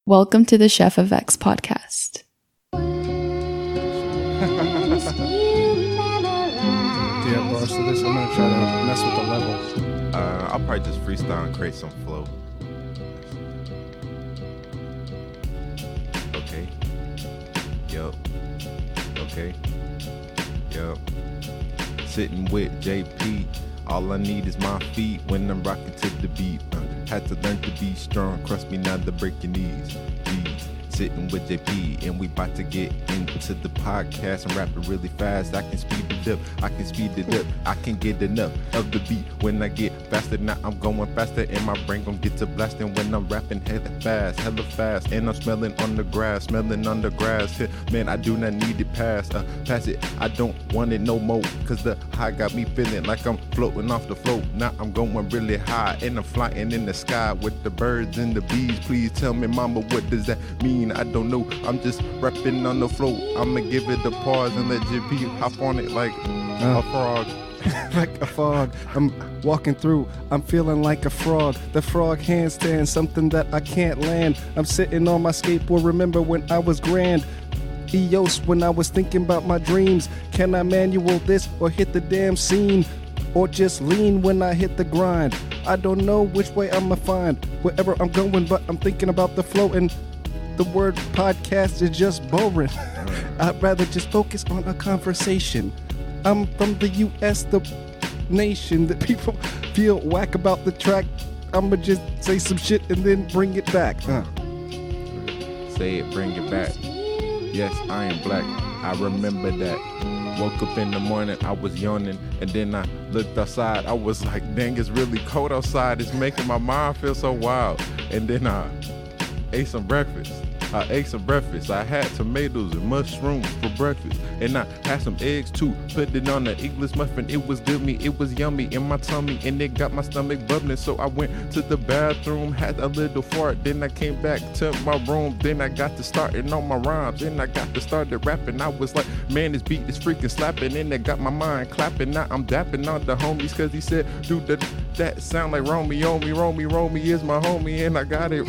Welcome to the Chef of X podcast. Do you have bars to this? I'm gonna try to mess with the level. I'll probably just freestyle and create some flow. Okay. Yup. Okay. Yup. Sitting with JP. All I need is my feet when I'm rocking to the beat. Had to learn to be strong. Trust me, not to break your knees. Jeez. Sitting with JP and we about to get into the podcast and rap it really fast. I can speed it up, I can speed it up, I can get enough of the beat. When I get faster, now I'm going faster and my brain gon' get to blasting when I'm rapping hella fast. And I'm smelling on the grass. Man, I do not need it pass it, I don't want it no more, cause the high got me feeling like I'm floating off the float. Now I'm going really high and I'm flying in the sky with the birds and the bees. Please tell me, mama, what does that mean? I don't know, I'm just rapping on the float. I'ma give it a pause and let JP hop on it like a frog. Like a frog, I'm walking through, I'm feeling like a frog. The frog handstand, something that I can't land. I'm sitting on my skateboard, remember when I was grand. Eos when I was thinking about my dreams. Can I manual this or hit the damn scene? Or just lean when I hit the grind? I don't know which way I'ma find wherever I'm going, but I'm thinking about the flow, and the word podcast is just boring. I'd rather just focus on a conversation. I'm from the U.S., the nation that people feel whack about the track. I'ma just say some shit and then bring it back. Say it, bring it back. Yes, I am black. I remember that. Woke up in the morning, I was yawning, and then I looked outside. I was like, dang, it's really cold outside. It's making my mind feel so wild. And then I ate some breakfast. I had tomatoes and mushrooms for breakfast. And I had some eggs too. Put it on the English muffin. It was good, it was yummy in my tummy. And it got my stomach bubbling. So I went to the bathroom, had a little fart. Then I came back to my room. Then I got to starting on my rhymes. Then I got to started rapping. I was like, man, this beat is freaking slapping. And it got my mind clapping. Now I'm dapping on the homies. Cause he said, dude, that sound like Romeo is my homie. And I got it.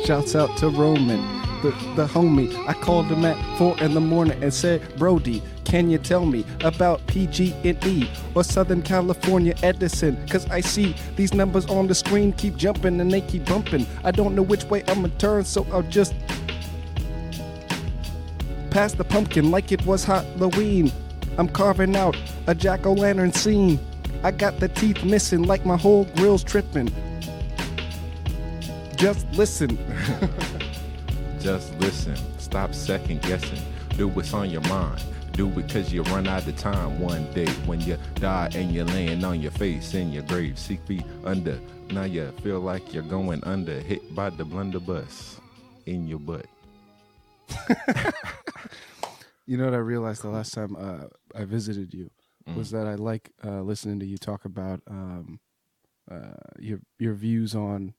Shouts out to Roman, the homie. I called him at 4 in the morning and said, Brody, can you tell me about PG&E or Southern California Edison? Cause I see these numbers on the screen keep jumping and they keep bumping. I don't know which way I'ma turn, so I'll just pass the pumpkin like it was Halloween. I'm carving out a jack-o'-lantern scene. I got the teeth missing like my whole grill's tripping. Just listen. Just listen. Stop second guessing. Do what's on your mind. Do it cause you run out of time one day when you die and you're laying on your face in your grave, 6 feet under. Now you feel like you're going under, hit by the blunderbuss in your butt. You know what I realized the last time I visited you was that I like listening to you talk about your views on.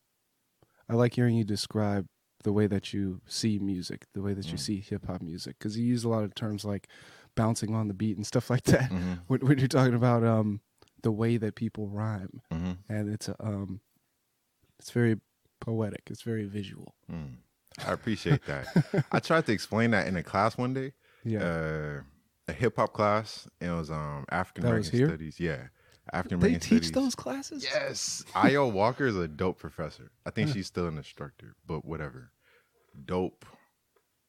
I like hearing you describe the way that you see music, the way that you see hip-hop music, because you use a lot of terms like bouncing on the beat and stuff like that when you're talking about the way that people rhyme. And it's very poetic. It's very visual. I appreciate that. I tried to explain that in a class one day, a hip-hop class, and it was African American Studies. Yeah. African American Studies. They teach those classes? Yes. I.O. Walker is a dope professor. I think she's still an instructor, but whatever. Dope,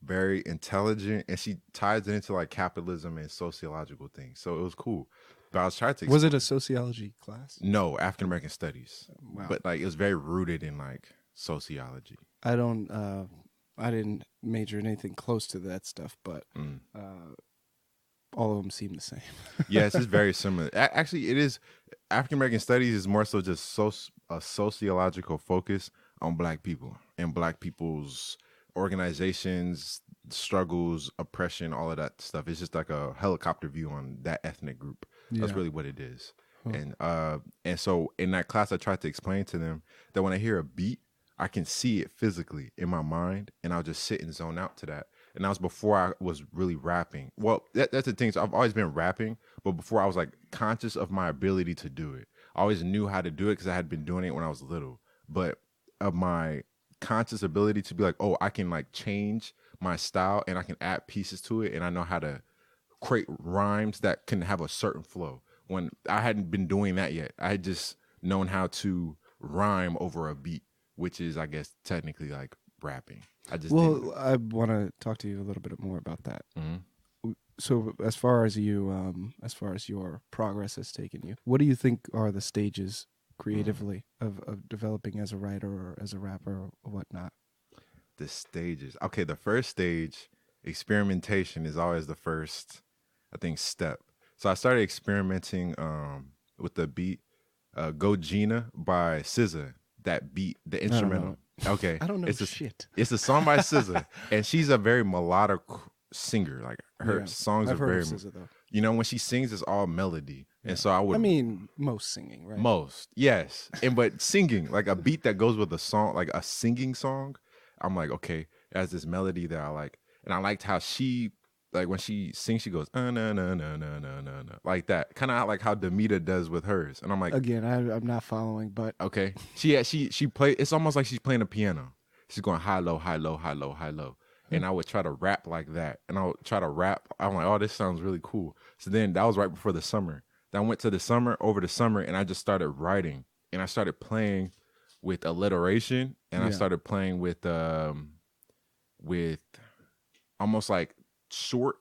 very intelligent, and she ties it into like capitalism and sociological things. So it was cool. But I was trying to Was it a sociology class? No, African American Studies. Wow. But like it was very rooted in like sociology. I didn't major in anything close to that stuff, but all of them seem the same. Yeah, it's just very similar. Actually, it is. African American Studies is more so just a sociological focus on Black people and Black people's organizations, struggles, oppression, all of that stuff. It's just like a helicopter view on that ethnic group. That's really what it is. And so in that class, I tried to explain to them that when I hear a beat, I can see it physically in my mind, and I'll just sit and zone out to that. And that was before I was really rapping. Well, that's the thing. So I've always been rapping, but before I was like conscious of my ability to do it. I always knew how to do it because I had been doing it when I was little. But of my conscious ability to be like, oh, I can like change my style and I can add pieces to it, and I know how to create rhymes that can have a certain flow. When I hadn't been doing that yet, I had just known how to rhyme over a beat, which is, I guess, technically like rapping. Well, I want to talk to you a little bit more about that. Mm-hmm. So, as far as your progress has taken you, what do you think are the stages creatively of developing as a writer or as a rapper or whatnot? The stages. Okay, the first stage, experimentation, is always the first, I think, step. So I started experimenting with the beat, "Go Gina" by SZA. That beat, the instrumental. Okay, I don't know it's shit. It's a song by SZA, and she's a very melodic singer. Like her songs I've are heard very, of SZA, though. you know, when she sings, it's all melody, and so I would. Most singing, right? Most, yes, but singing, like a beat that goes with a song, like a singing song. I'm like, okay, it has this melody that I like, and I liked how she, like when she sings, she goes na na na na na na, like that, kind of like how Demita does with hers. And I'm like, again, I'm not following, but okay, she play. It's almost like she's playing a piano. She's going high low high low high low high low, and I would try to rap like that, and I would try to rap. I'm like, oh, this sounds really cool. So then that was right before the summer. Then I went to over the summer, and I just started writing, and I started playing with alliteration, and I started playing with almost like short,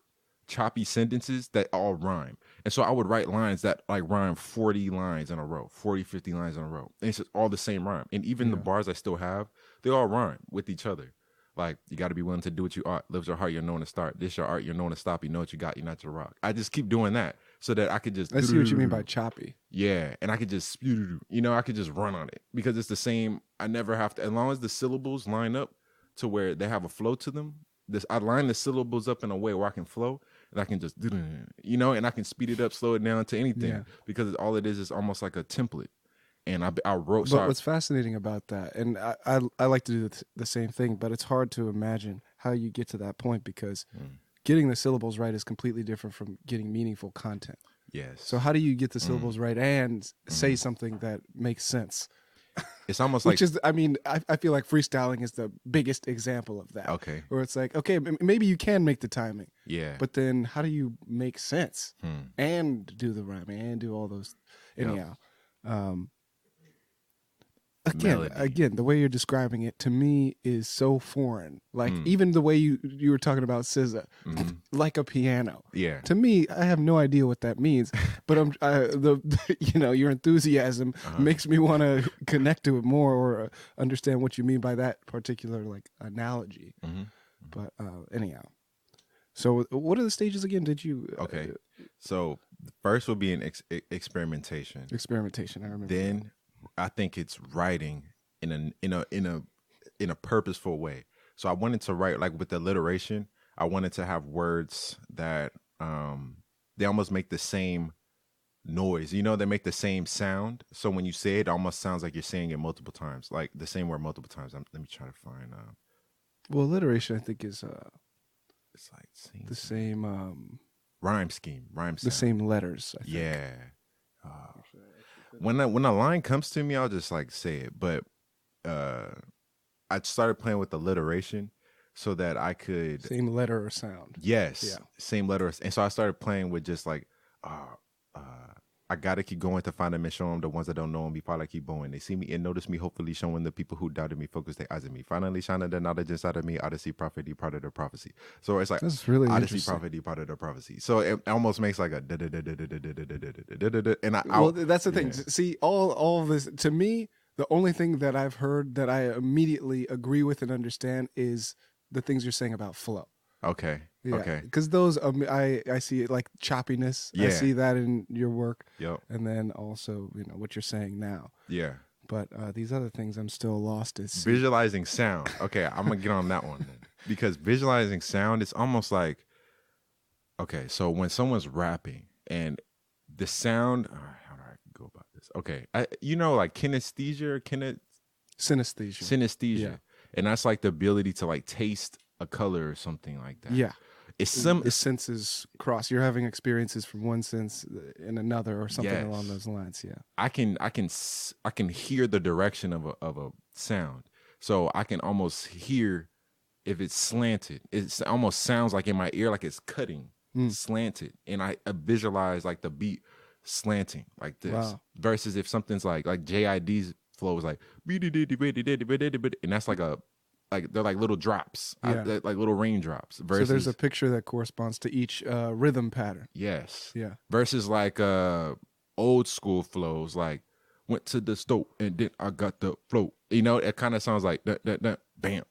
choppy sentences that all rhyme. And so I would write lines that like rhyme 40 lines in a row, 40, 50 lines in a row. And it's just all the same rhyme. And even the bars I still have, they all rhyme with each other. Like, you got to be willing to do what you ought. Lives your heart, you're known to start. This your art, you're known to stop. You know what you got, you're not your rock. I just keep doing that so that I could just. I see what you mean by choppy. Yeah, and I could just, I could just run on it because it's the same. I never have to, as long as the syllables line up to where they have a flow to them. I line the syllables up in a way where I can flow, and I can just, and I can speed it up, slow it down to anything because all it is almost like a template. And I wrote. But what's fascinating about that, and I like to do the same thing, but it's hard to imagine how you get to that point because getting the syllables right is completely different from getting meaningful content. Yes. So how do you get the syllables right and say something that makes sense? It's almost Which is, I feel like freestyling is the biggest example of that. Okay. Where it's like, okay, maybe you can make the timing. Yeah. But then how do you make sense and do the rhyming and do all those? Anyhow. Again, the way you're describing it to me is so foreign. Like even the way you were talking about SZA, like a piano. Yeah. To me, I have no idea what that means, but your enthusiasm makes me want to connect to it more or understand what you mean by that particular like analogy. But anyhow, so what are the stages again? Did you? Okay. So the first will be an experimentation. Experimentation. I remember. Then. That. I think it's writing in a purposeful way. So I wanted to write like with alliteration. I wanted to have words that they almost make the same noise. They make the same sound. So when you say it, it almost sounds like you're saying it multiple times, like the same word multiple times. Let me try to find. Well, alliteration, I think is it's like the same rhyme scheme, the same letters. I think. Yeah. When a line comes to me, I'll just like say it. But I started playing with alliteration so that I could same letter or sound. Yes, same letter. And so I started playing with just like, I gotta keep going to find them and show them the ones that don't know them before I keep going. They see me and notice me, hopefully showing the people who doubted me, focus their eyes on me. Finally shining the knowledge inside of me, Odyssey, prophecy, part of the prophecy. So it's like that's really Odyssey, prophecy, part of the prophecy. So it almost makes like a and well, that's the thing. See, all of this to me, the only thing that I've heard that I immediately agree with and understand is the things you're saying about flow. Okay. Yeah, okay. Because those, I see it like choppiness. Yeah. I see that in your work. Yep. And then also, what you're saying now. Yeah. But these other things, I'm still lost at sea. Visualizing sound. Okay, I'm gonna get on that one then. Because visualizing sound, it's almost like, okay, so when someone's rapping and the sound, how do I go about this? Okay, like synesthesia. Synesthesia. Yeah. And that's like the ability to like taste a color or something like that. Yeah. The senses cross. You're having experiences from one sense in another or something along those lines. Yeah. I can hear the direction of a sound. So I can almost hear if it's slanted. It almost sounds like in my ear like it's cutting, slanted. And I visualize like the beat slanting like this. Wow. Versus if something's like JID's flow is like, and that's like they're like little drops, Yeah. like little raindrops. So there's a picture that corresponds to each rhythm pattern. Yes. Yeah. Versus like old school flows, like went to the stove and then I got the flow. You know, it kind of sounds like bam, bam,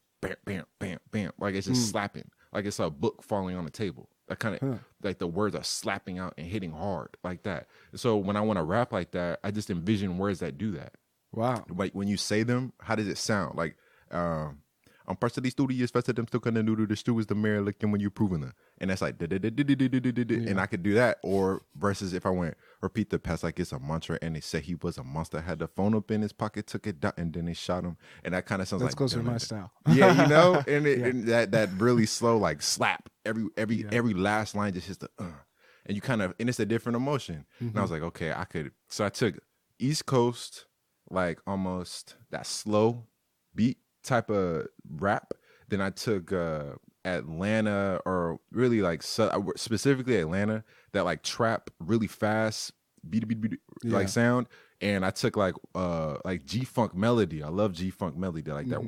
bam, bam, bam. Like it's just slapping. Like it's a book falling on the table. That kind of like the words are slapping out and hitting hard like that. So when I want to rap like that, I just envision words that do that. Wow. Like when you say them, how does it sound? Like I'm partially studious, faster them still kind of noodle. The stew is the mirror looking when you're proving it. And that's like, and I could do that. Or versus if I went, repeat the past like it's a mantra and they said he was a monster, had the phone up in his pocket, took it down, and then they shot him. And that kind of sounds That's like. That's closer to my style. Yeah, you know? And, and that really slow, like slap. Every last line just hits the, and you kind of, and it's a different emotion. And I was like, okay, so I took East Coast, like almost that slow beat type of rap. Then I took Atlanta, or really like specifically Atlanta, that like trap really fast beat like sound. And I took like G-Funk melody. I love G-Funk melody, like that.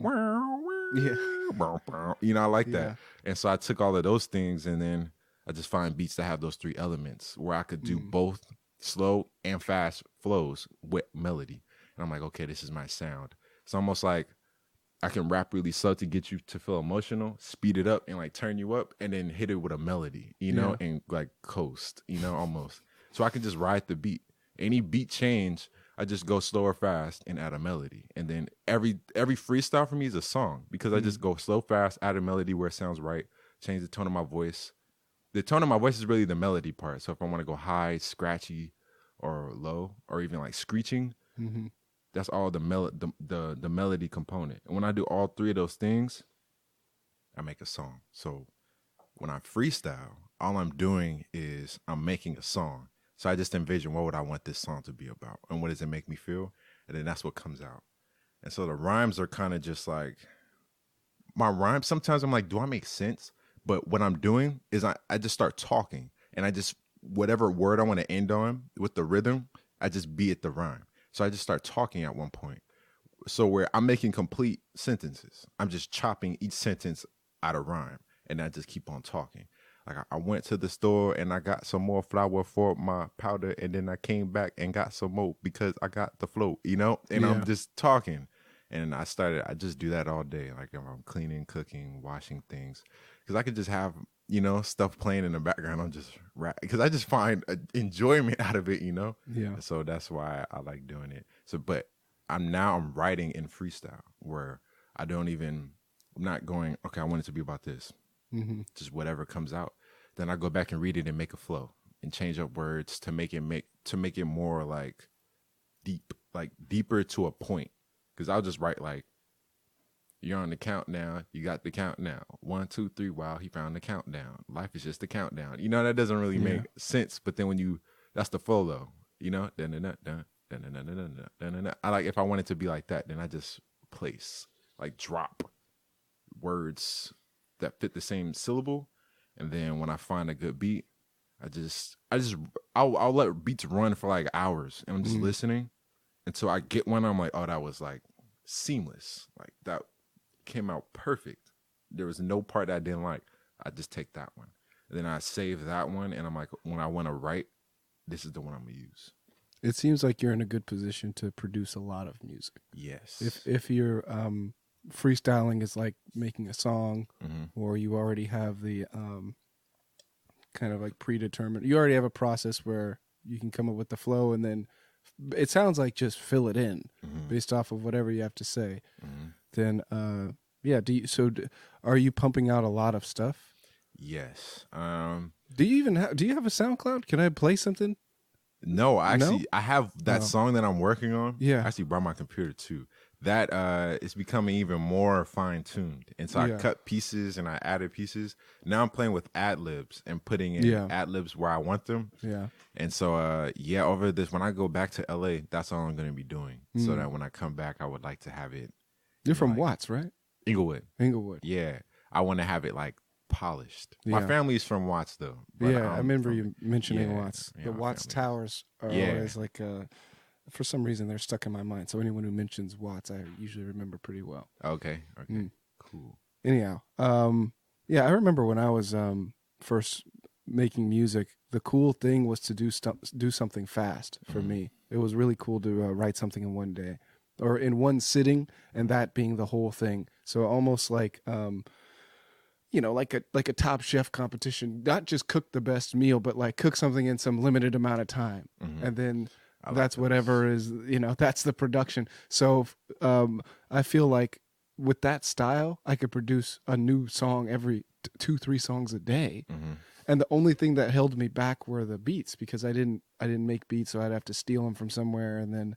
You know, I like that. And so I took all of those things, and then I just find beats that have those three elements where I could do both slow and fast flows with melody. And I'm like, okay, this is my sound. It's almost like I can rap really slow to get you to feel emotional, speed it up and like turn you up, and then hit it with a melody, you know, and like coast, you know, almost. So I can just ride the beat. Any beat change, I just go slow or fast and add a melody. And then every freestyle for me is a song, because I just go slow, fast, add a melody where it sounds right, change the tone of my voice. The tone of my voice is really the melody part. So if I want to go high, scratchy, or low, or even like screeching, that's all the melody component. And when I do all three of those things, I make a song. So when I freestyle, all I'm doing is I'm making a song. So I just envision, what would I want this song to be about? And what does it make me feel? And then that's what comes out. And so the rhymes are kind of just like, my rhymes, sometimes I'm like, do I make sense? But what I'm doing is I just start talking. And I just, whatever word I want to end on with the rhythm, I just be at the rhyme. So I just start talking at one point. So where I'm making complete sentences, I'm just chopping each sentence out of rhyme, and I just keep on talking. Like I went to the store and I got some more flour for my powder, and then I came back and got some more because I got the flow, you know? And I'm just talking. And I just do that all day. Like if I'm cleaning, cooking, washing things, because I could just have, you know, stuff playing in the background. I'm just rap, because I just find enjoyment out of it, you know? Yeah. So that's why I like doing it. So, but I'm writing in freestyle, where I'm not going, okay, I want it to be about this. Just whatever comes out. Then I go back and read it and make a flow and change up words to make it more like deep, like deeper to a point. Because I'll just write like, you're on the count now. You got the count now. 1, 2, 3. Wow, he found the countdown. Life is just a countdown. You know, that doesn't really make sense. But then that's the flow though. You know, I like, if I want it to be like that, then I just place, like drop words that fit the same syllable. And then when I find a good beat, I'll let beats run for like hours, and I'm just listening until I get one. I'm like, oh, that was like seamless. Like that came out perfect. There was no part that I didn't like. I just take that one, and then I save that one, and I'm like, when I want to write, this is the one I'm gonna use. It seems like you're in a good position to produce a lot of music. Yes. If you're freestyling is like making a song, or you already have the kind of like predetermined, you already have a process where you can come up with the flow, and then it sounds like just fill it in based off of whatever you have to say. Then are you pumping out a lot of stuff? Yes. Do you have a SoundCloud? Can I play something? No, I have that song that I'm working on. Yeah. I actually brought my computer too. That is becoming even more fine-tuned. And so I cut pieces and I added pieces. Now I'm playing with ad-libs and putting in ad-libs where I want them. Yeah. And so, over this, when I go back to LA, that's all I'm going to be doing. So that when I come back, I would like to have it You're from like, Watts, right? Inglewood. Inglewood. Yeah, I want to have it like polished. Yeah. My family's from Watts though. But Yeah, I remember from, you mentioning yeah, Watts. yeah, The my Watts family. towers are Yeah. always like, for some reason, they're stuck in my mind. So anyone who mentions Watts, I usually remember pretty well. Okay. Mm. Cool. Anyhow, yeah, I remember when I was first making music, the cool thing was to do something fast for me. It was really cool to write something in one day or in one sitting, and that being the whole thing. So almost like like a Top Chef competition, not just cook the best meal, but like cook something in some limited amount of time, and then that's whatever is, that's the production. So I feel like with that style, I could produce a new song every 2-3 songs a day. And the only thing that held me back were the beats, because I didn't make beats, so I'd have to steal them from somewhere. And then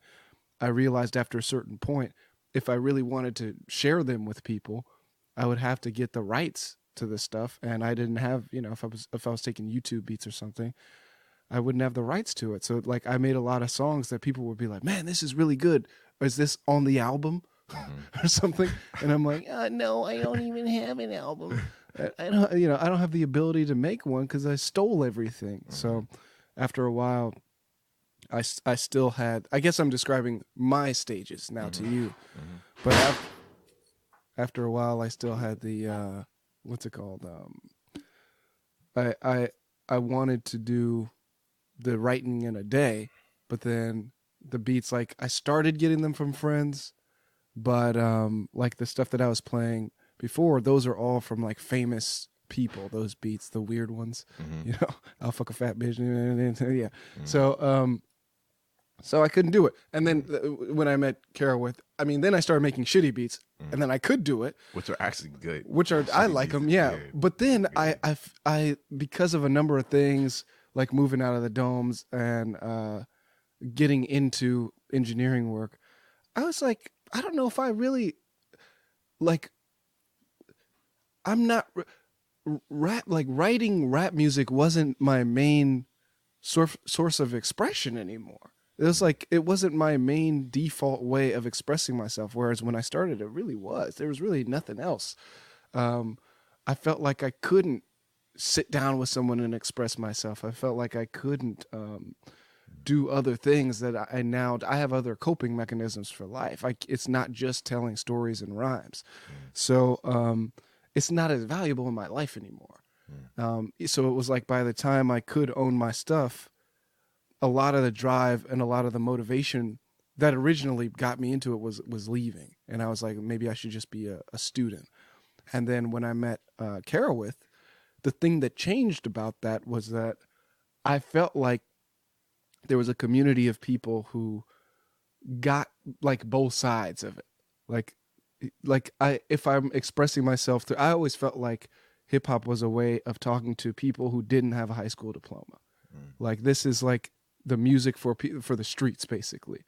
I realized after a certain point, if I really wanted to share them with people, I would have to get the rights to this stuff, and I didn't have, if I was taking YouTube beats or something, I wouldn't have the rights to it. So like I made a lot of songs that people would be like, "Man, this is really good. Is this on the album?" or something. And I'm like, "No, I don't even have an album. I don't have the ability to make one because I stole everything." So after a while, I still had, I guess I'm describing my stages now to you, but after a while, I still had the, what's it called? I wanted to do the writing in a day, but then the beats, like I started getting them from friends, but like the stuff that I was playing before, those are all from like famous people. Those beats, the weird ones, I'll fuck a fat bitch, yeah. So I couldn't do it. And then when I met Carol then I started making shitty beats, and then I could do it, which are actually good. I like them, yeah. But then I because of a number of things, like moving out of the domes and getting into engineering work, I was like, I don't know if I really like. I'm not rap, like writing rap music wasn't my main source of expression anymore. It was like, it wasn't my main default way of expressing myself. Whereas when I started, it really was. There was really nothing else. I felt like I couldn't sit down with someone and express myself. I felt like I couldn't do other things that I have other coping mechanisms for life. It's not just telling stories and rhymes. So it's not as valuable in my life anymore. So it was like, by the time I could own my stuff, a lot of the drive and a lot of the motivation that originally got me into it was leaving. And I was like, maybe I should just be a student. And then when I met Carowith, the thing that changed about that was that I felt like there was a community of people who got like both sides of it. If I'm expressing myself I always felt like hip hop was a way of talking to people who didn't have a high school diploma. Like, this is like the music for the streets, basically.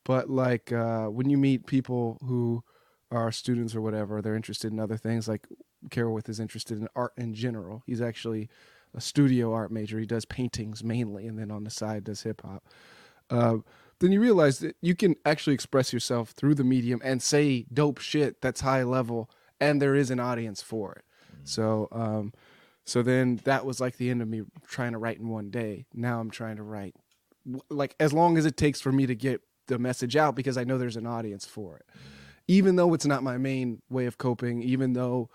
But like when you meet people who are students or whatever, they're interested in other things. Like Carowith is interested in art in general. He's actually a studio art major. He does paintings mainly, and then on the side does hip hop. Then you realize that you can actually express yourself through the medium and say dope shit that's high level, and there is an audience for it. So then that was like the end of me trying to write in one day. Now I'm trying to write like as long as it takes for me to get the message out, because I know there's an audience for it. Even though it's not my main way of coping, even though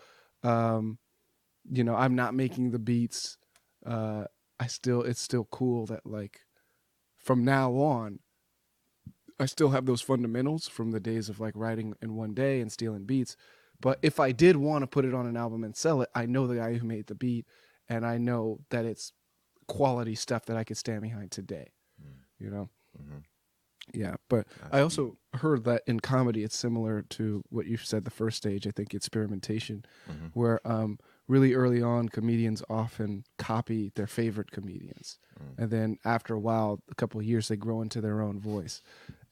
I'm not making the beats, it's still cool that like from now on I still have those fundamentals from the days of like writing in one day and stealing beats. But if I did want to put it on an album and sell it, I know the guy who made the beat, and I know that it's quality stuff that I could stand behind today. Yeah, but I also heard that in comedy it's similar to what you said, the first stage, I think, experimentation, where really early on comedians often copy their favorite comedians, and then after a while, a couple of years, they grow into their own voice.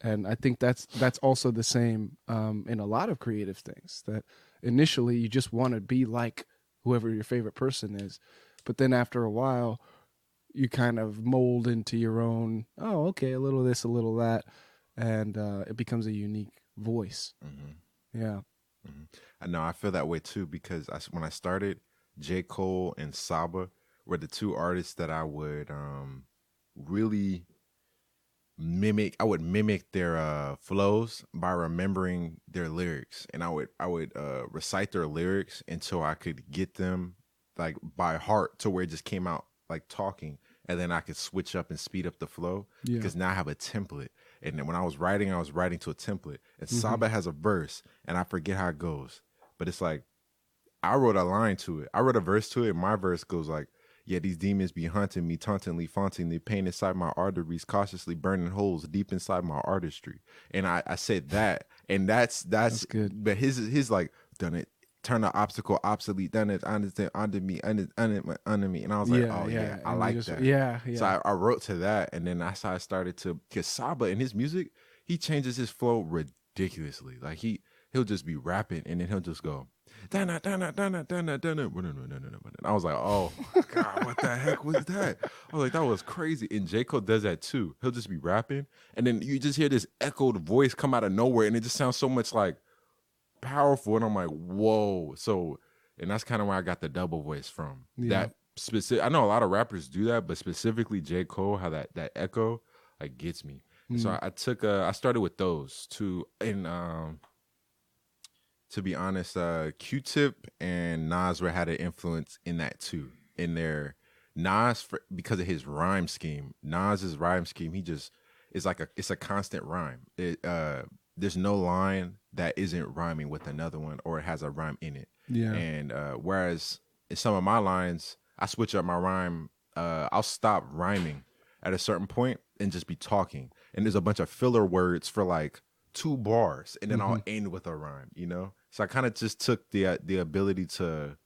And I think that's also the same in a lot of creative things, that initially you just want to be like whoever your favorite person is, but then after a while you kind of mold into your own, a little this, a little that, and it becomes a unique voice. Yeah. I know I feel that way too because when I started, J. Cole and Saba were the two artists that I would really mimic. I would mimic their flows by remembering their lyrics, and I would recite their lyrics until I could get them like by heart to where it just came out like talking, and then I could switch up and speed up the flow because now I have a template. And then when I was writing to a template. And Saba has a verse, and I forget how it goes, but it's like I wrote a line to it. I wrote a verse to it. And my verse goes like, "Yeah, these demons be hunting me, tauntingly, flaunting the pain inside my arteries, cautiously burning holes deep inside my artistry." And I said that, and that's good. But his like done it, turn the obstacle obsolete, done it, understand under me, under me, and I was like, oh yeah, I like that. Yeah. So I wrote to that, and then that's how I started to. Because Saba in his music, he changes his flow ridiculously. Like he'll just be rapping, and then he'll just go. And I was like, oh my God, what the heck was that? I was like, that was crazy. And J. Cole does that too. He'll just be rapping, and then you just hear this echoed voice come out of nowhere, and it just sounds so much like powerful. And I'm like, whoa. So, and that's kind of where I got the double voice from. That specific. I know a lot of rappers do that, but specifically J. Cole, how that echo like gets me. So I started with those two, and to be honest, Q-Tip and Nas had an influence in that too. In their because of his rhyme scheme, Nas's rhyme scheme, he just is like it's a constant rhyme. There's no line that isn't rhyming with another one, or it has a rhyme in it. Yeah. And whereas in some of my lines, I switch up my rhyme. I'll stop rhyming at a certain point and just be talking. And there's a bunch of filler words for like 2 bars, and then I'll end with a rhyme, you know? So I kind of just took the ability to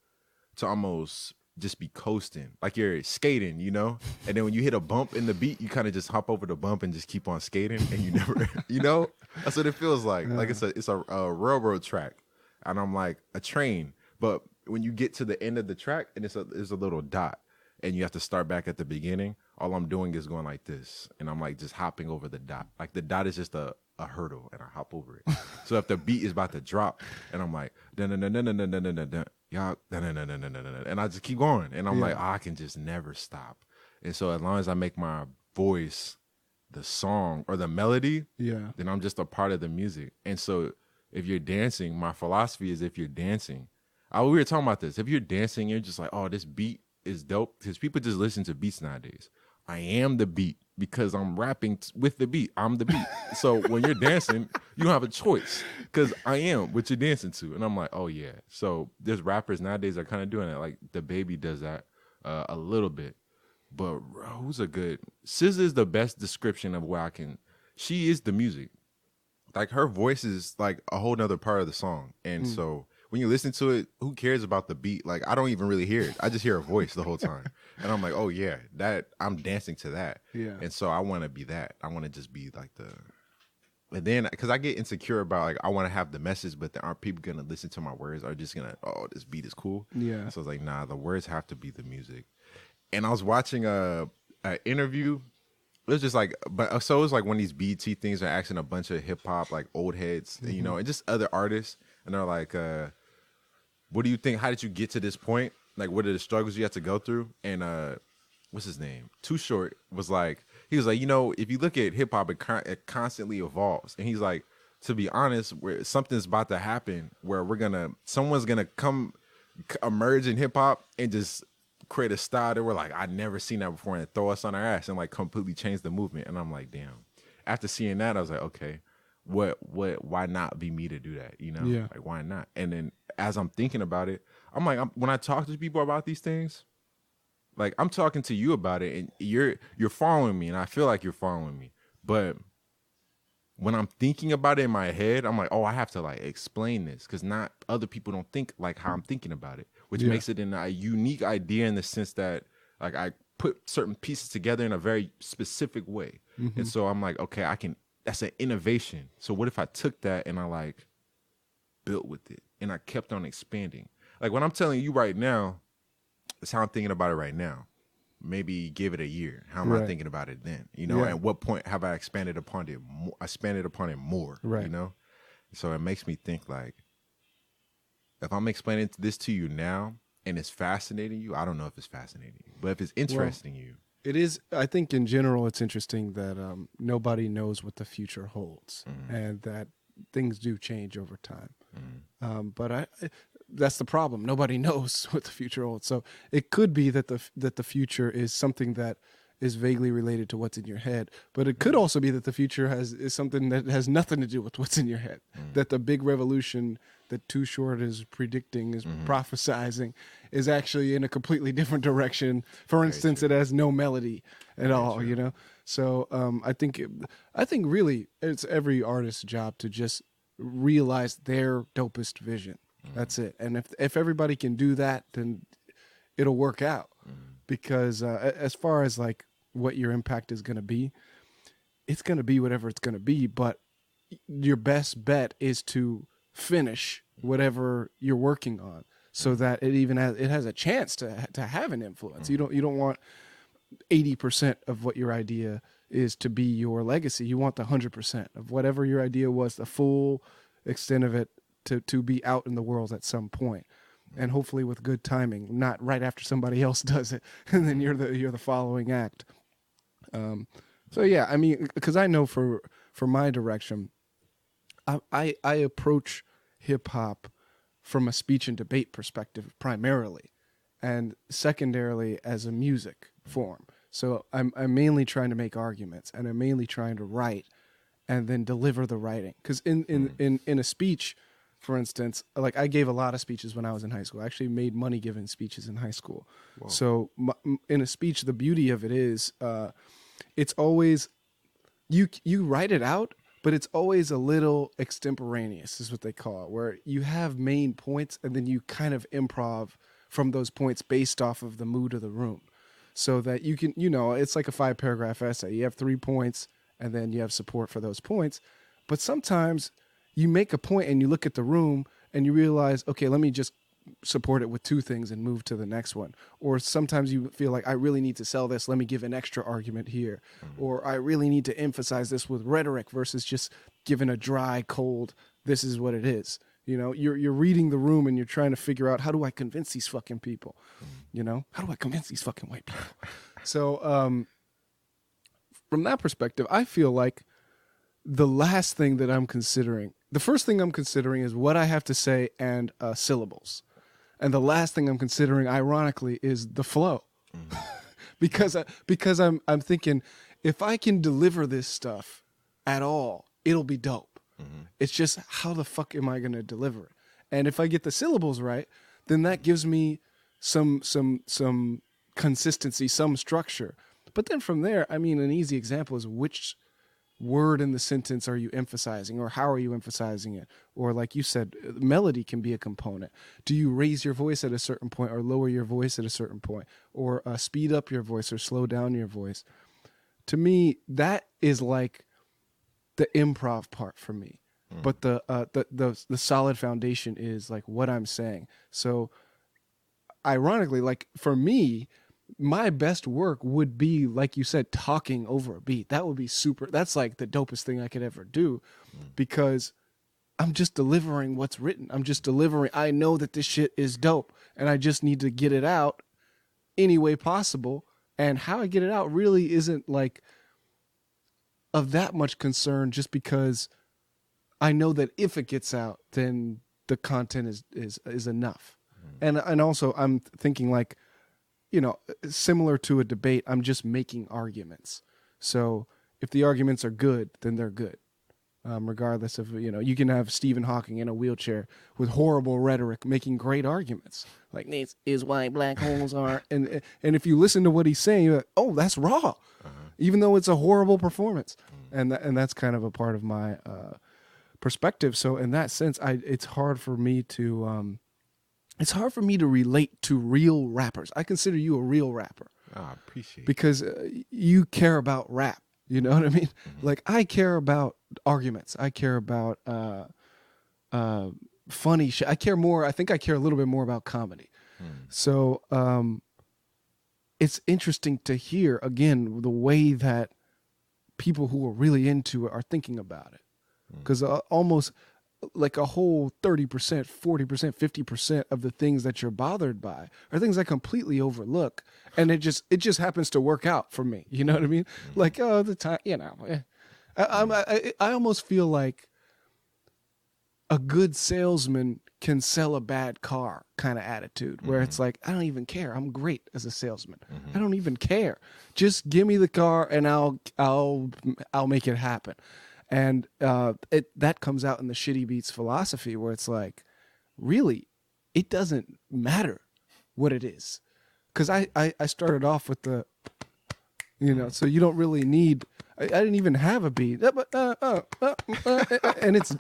almost just be coasting, like you're skating, you know? And then when you hit a bump in the beat, you kind of just hop over the bump and just keep on skating, and you never, you know? That's what it feels like. Like it's a railroad track, and I'm like a train, but when you get to the end of the track and it's a little dot, and you have to start back at the beginning, all I'm doing is going like this, and I'm like just hopping over the dot. Like the dot is just a hurdle, and I hop over it. So if the beat is about to drop, and I'm like dun dun dun dun dun dun dun dun dun, y'all dun dun dun dun dun dun, and I just keep going, and I'm like, I can just never stop. And so as long as I make my voice the song or the melody, then I'm just a part of the music. And so if you're dancing, my philosophy is if you're dancing, we were talking about this. If you're dancing, you're just like, oh, this beat is dope, because people just listen to beats nowadays. I am the beat because I'm rapping with the beat. I'm the beat. So when you're dancing, you don't have a choice because I am what you're dancing to. And I'm like, oh yeah. So there's rappers nowadays that are kind of doing that. Like the Baby does that a little bit. But who's a good? SZA is the best description of where she is the music. Like her voice is like a whole nother part of the song. And so when you listen to it, who cares about the beat? Like I don't even really hear it. I just hear a voice the whole time. And I'm like, oh yeah, that I'm dancing to that. Yeah. And so I want to be that. I want to just be like and then because I get insecure about like I want to have the message, but aren't people gonna listen to my words? Are just gonna, oh, this beat is cool? Yeah. So I was like, nah, the words have to be the music. And I was watching a interview. It was just like, but so it was like one of these BT things are asking a bunch of hip hop like old heads, you know, and just other artists, and they're like, what do you think? How did you get to this point? Like, what are the struggles you had to go through? And what's his name? Too Short was like, he was like, you know, if you look at hip hop, it constantly evolves. And he's like, to be honest, where something's about to happen where someone's gonna come emerge in hip hop and just create a style that we're like, I'd never seen that before, and throw us on our ass and like completely change the movement. And I'm like, damn. After seeing that, I was like, okay, why not be me to do that? You know, like why not? And then as I'm thinking about it, I'm like, when I talk to people about these things, like I'm talking to you about it, and you're following me, and I feel like you're following me. But when I'm thinking about it in my head, I'm like, oh, I have to like explain this because not other people don't think like how I'm thinking about it, which makes it a unique idea in the sense that like I put certain pieces together in a very specific way. And so I'm like, okay, that's an innovation. So what if I took that and I like built with it and I kept on expanding? Like when I'm telling you right now, it's how I'm thinking about it right now. Maybe give it a year. How am I thinking about it then? You know, at what point have I expanded upon it? I expanded upon it more, you know? So it makes me think like, if I'm explaining this to you now and it's fascinating you, I don't know if it's fascinating you, but if it's interesting you. It is. I think in general, it's interesting that nobody knows what the future holds, and that things do change over time. But that's the problem. Nobody knows what the future holds. So it could be that the future is something that is vaguely related to what's in your head, but it could also be that the future is something that has nothing to do with what's in your head. That the big revolution that Too Short is predicting, is prophesizing, is actually in a completely different direction. For instance, it has no melody at all, you know? So I think really it's every artist's job to just realize their dopest vision. That's it. And if everybody can do that, then it'll work out. Because as far as like what your impact is going to be, it's going to be whatever it's going to be. But your best bet is to finish whatever you're working on, so that it has a chance to have an influence. You don't want 80% of what your idea is to be your legacy. You want the 100% of whatever your idea was, the full extent of it, to be out in the world at some point. And hopefully with good timing, not right after somebody else does it, and then you're the following act. So yeah, I mean, because I know for my direction, I approach hip hop from a speech and debate perspective primarily, and secondarily as a music form. So I'm mainly trying to make arguments, and I'm mainly trying to write, and then deliver the writing. Because in a speech, for instance, like I gave a lot of speeches when I was in high school. I actually made money giving speeches in high school. Whoa. So in a speech, the beauty of it is it's always, you write it out, but it's always a little extemporaneous is what they call it, where you have main points and then you kind of improv from those points based off of the mood of the room. So that you can, it's like a 5-paragraph essay. You have 3 points and then you have support for those points. But sometimes you make a point and you look at the room and you realize, okay, let me just support it with 2 things and move to the next one. Or sometimes you feel like I really need to sell this. Let me give an extra argument here. Or I really need to emphasize this with rhetoric versus just giving a dry, cold, this is what it is. You're reading the room and you're trying to figure out, how do I convince these fucking people? How do I convince these fucking white people? So from that perspective, I feel like the last thing that I'm considering, the first thing I'm considering is what I have to say and syllables. And the last thing I'm considering, ironically, is the flow. because I'm thinking, if I can deliver this stuff at all, it'll be dope. It's just, how the fuck am I going to deliver it? And if I get the syllables right, then that gives me some consistency, some structure. But then from there, I mean, an easy example is which word in the sentence are you emphasizing, or how are you emphasizing it? Or like you said, melody can be a component. Do you raise your voice at a certain point or lower your voice at a certain point, or speed up your voice or slow down your voice? To me, that is like the improv part for me. But the solid foundation is like what I'm saying. So ironically, like for me, my best work would be, like you said, talking over a beat. That would be super. That's like the dopest thing I could ever do, because I'm just delivering what's written. I'm just delivering. I know that this shit is dope, and I just need to get it out any way possible. And how I get it out really isn't like of that much concern, just because I know that if it gets out, then the content is enough. And also I'm thinking like, similar to a debate, I'm just making arguments. So if the arguments are good, then they're good. Regardless of, you can have Stephen Hawking in a wheelchair with horrible rhetoric making great arguments. Like, this is why black holes are. And if you listen to what he's saying, you're like, oh, that's raw. Even though it's a horrible performance. And that's kind of a part of my perspective. So in that sense, it's hard for me to relate to real rappers. I consider you a real rapper. Oh, I appreciate it. Because you care about rap. You know what I mean? Like, I care about arguments. I care about funny shit. I think I care a little bit more about comedy. So it's interesting to hear, again, the way that people who are really into it are thinking about it. Because almost like a whole 30%, 40%, 50% of the things that you're bothered by are things I completely overlook. And it just happens to work out for me. You know what I mean? Like, the time, I almost feel like a good salesman can sell a bad car kind of attitude where it's like, I don't even care. I'm great as a salesman. I don't even care. Just give me the car and I'll make it happen. And that comes out in the Shitty Beats philosophy where it's like, really, it doesn't matter what it is. Because I started off with the, so you don't really need. I didn't even have a beat, and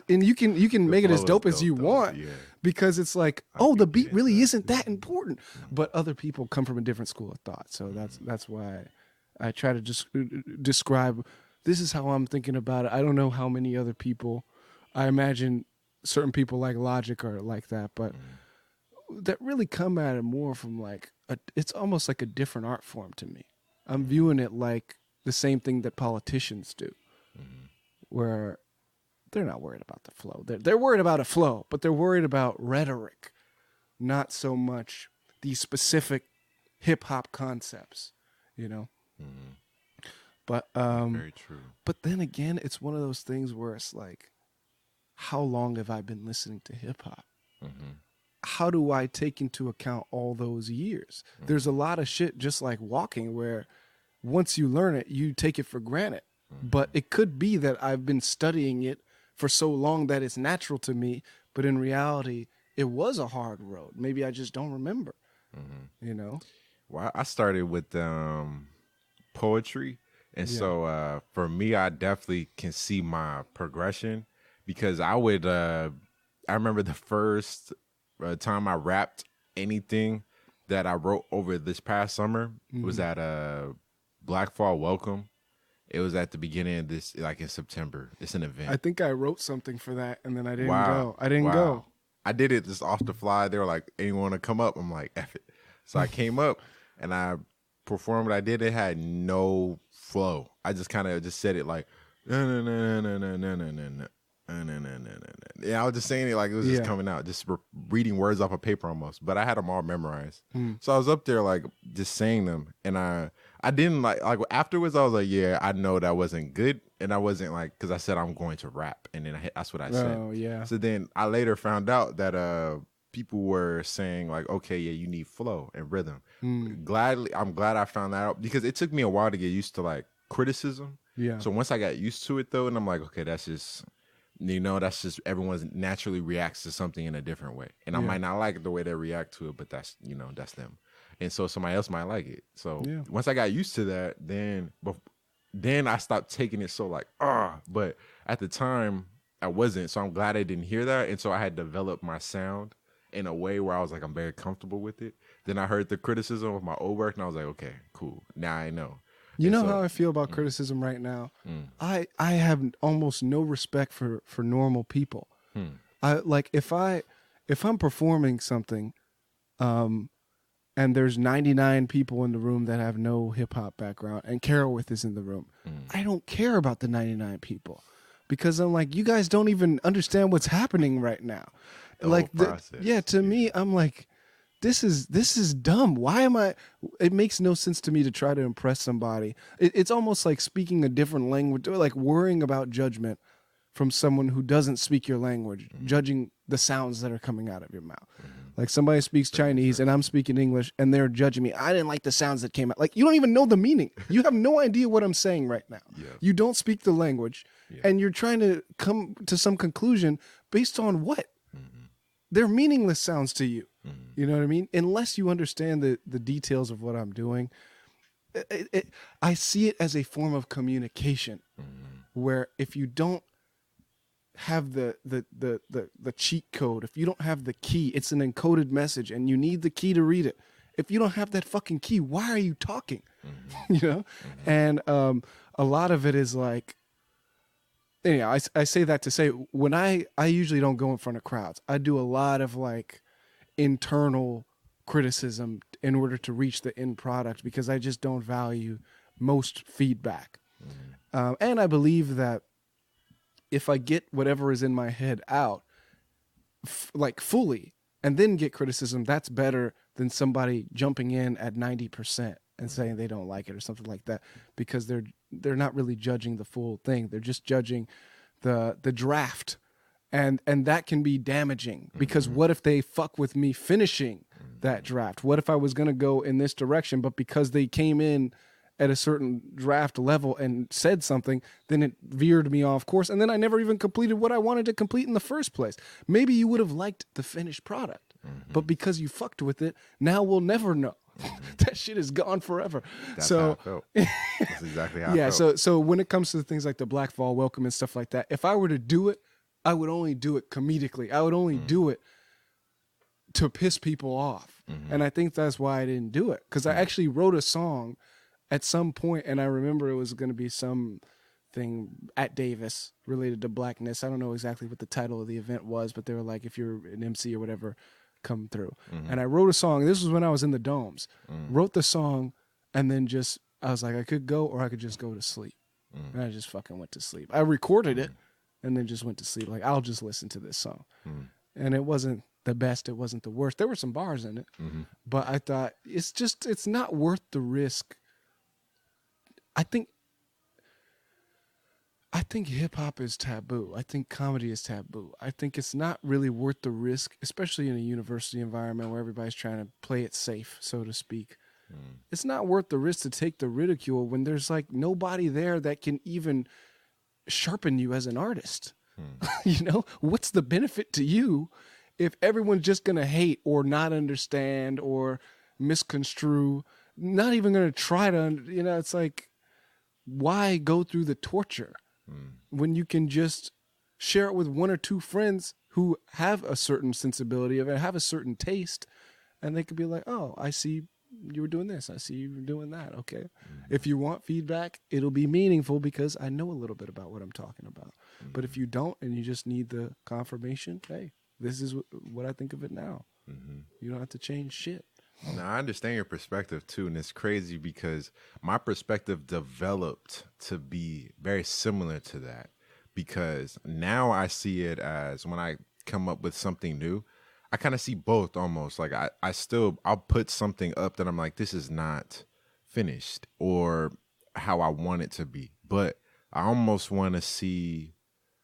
you can make it as dope as you want, because it's like, the beat really isn't that important. But other people come from a different school of thought, so that's why I try to just describe. This is how I'm thinking about it. I don't know how many other people. I imagine certain people like Logic are like that, but that really come at it more from like it's almost like a different art form to me. I'm viewing it like the same thing that politicians do, where they're not worried about the flow. They're worried about a flow, but they're worried about rhetoric, not so much these specific hip hop concepts, But very true. But then again, it's one of those things where it's like, how long have I been listening to hip hop? How do I take into account all those years? There's a lot of shit just like walking where once you learn it, you take it for granted. But it could be that I've been studying it for so long that it's natural to me, but in reality, it was a hard road. Maybe I just don't remember, Well, I started with poetry. And so for me, I definitely can see my progression, because I remember the first time I rapped anything that I wrote over this past summer was at Black Fall Welcome. It was at the beginning of this, like in September. It's an event. I think I wrote something for that, and then I didn't go. I didn't go. I did it just off the fly. They were like, anyone want to come up? I'm like, F it. So I came up and I performed what I did. It had no flow. I just kind of just said it like, no. Yeah, I was just saying it like it was just coming out, just reading words off of paper almost. But I had them all memorized. So I was up there like just saying them, and I didn't like afterwards. I was like, yeah, I know that wasn't good, and I wasn't like, because I said I'm going to rap, and then that's what I said. Oh yeah. So then I later found out that people were saying like, okay, yeah, you need flow and rhythm. I'm glad I found that out, because it took me a while to get used to like criticism. Yeah. So once I got used to it though, and I'm like, okay, that's just everyone naturally reacts to something in a different way. And I might not like the way they react to it, but that's them. And so somebody else might like it. So once I got used to that, then I stopped taking it so like, but at the time I wasn't. So I'm glad I didn't hear that. And so I had developed my sound in a way where I was like, I'm very comfortable with it. Then I heard the criticism of my old work, and I was like, okay, cool. Now I know. You know how I feel about criticism right now? I have almost no respect for normal people. I like if I'm performing something, and there's 99 people in the room that have no hip hop background, and Carowith is in the room. I don't care about the 99 people, because I'm like, you guys don't even understand what's happening right now. To me, I'm like, this is dumb. Why am I? It makes no sense to me to try to impress somebody. It's almost like speaking a different language, or like worrying about judgment from someone who doesn't speak your language, judging the sounds that are coming out of your mouth. Like somebody speaks Chinese and I'm speaking English and they're judging me. I didn't like the sounds that came out. Like, you don't even know the meaning. You have no idea what I'm saying right now. You don't speak the language and you're trying to come to some conclusion based on what? They're meaningless sounds to you. You know what I mean? Unless you understand the details of what I'm doing. I see it as a form of communication where if you don't have the cheat code, if you don't have the key, it's an encoded message and you need the key to read it. If you don't have that fucking key, why are you talking? You know? And a lot of it is like, anyhow, I say that to say, when I usually don't go in front of crowds. I do a lot of like internal criticism in order to reach the end product, because I just don't value most feedback. And I believe that if I get whatever is in my head out, like fully and then get criticism, that's better than somebody jumping in at 90% and saying they don't like it or something like that, because they're not really judging the full thing. They're just judging the draft. And that can be damaging, because what if they fuck with me finishing that draft? What if I was going to go in this direction, but because they came in at a certain draft level and said something, then it veered me off course, and then I never even completed what I wanted to complete in the first place. Maybe you would have liked the finished product, but because you fucked with it, now we'll never know. That shit is gone forever. That's so how I felt. That's exactly how I yeah, felt. so when it comes to things like the Black Fall Welcome and stuff like that, if I were to do it, I would only do it comedically. I would only do it to piss people off. And I think that's why I didn't do it, because I actually wrote a song at some point, and I remember it was going to be something at Davis related to blackness. I don't know exactly what the title of the event was, but they were like, if you're an MC or whatever, come through. And I wrote a song. This was when I was in the domes. Wrote the song, and then I was like, I could go or I could just go to sleep. And I just fucking went to sleep. I recorded it and then just went to sleep. Like, I'll just listen to this song. And it wasn't the best. It wasn't the worst. There were some bars in it, but I thought it's not worth the risk. I think hip hop is taboo. I think comedy is taboo. I think it's not really worth the risk, especially in a university environment where everybody's trying to play it safe, so to speak. It's not worth the risk to take the ridicule when there's like nobody there that can even sharpen you as an artist. You know, what's the benefit to you if everyone's just going to hate or not understand or misconstrue, not even going to try to, it's like, why go through the torture when you can just share it with one or two friends who have a certain sensibility of it, have a certain taste, and they could be like, oh, I see you were doing this. I see you were doing that. Okay. If you want feedback, it'll be meaningful because I know a little bit about what I'm talking about. But if you don't and you just need the confirmation, hey, this is what I think of it now. You don't have to change shit. Now, I understand your perspective, too, and it's crazy because my perspective developed to be very similar to that, because now I see it as when I come up with something new, I kind of see both almost. Like, I'll put something up that I'm like, this is not finished or how I want it to be, but I almost want to see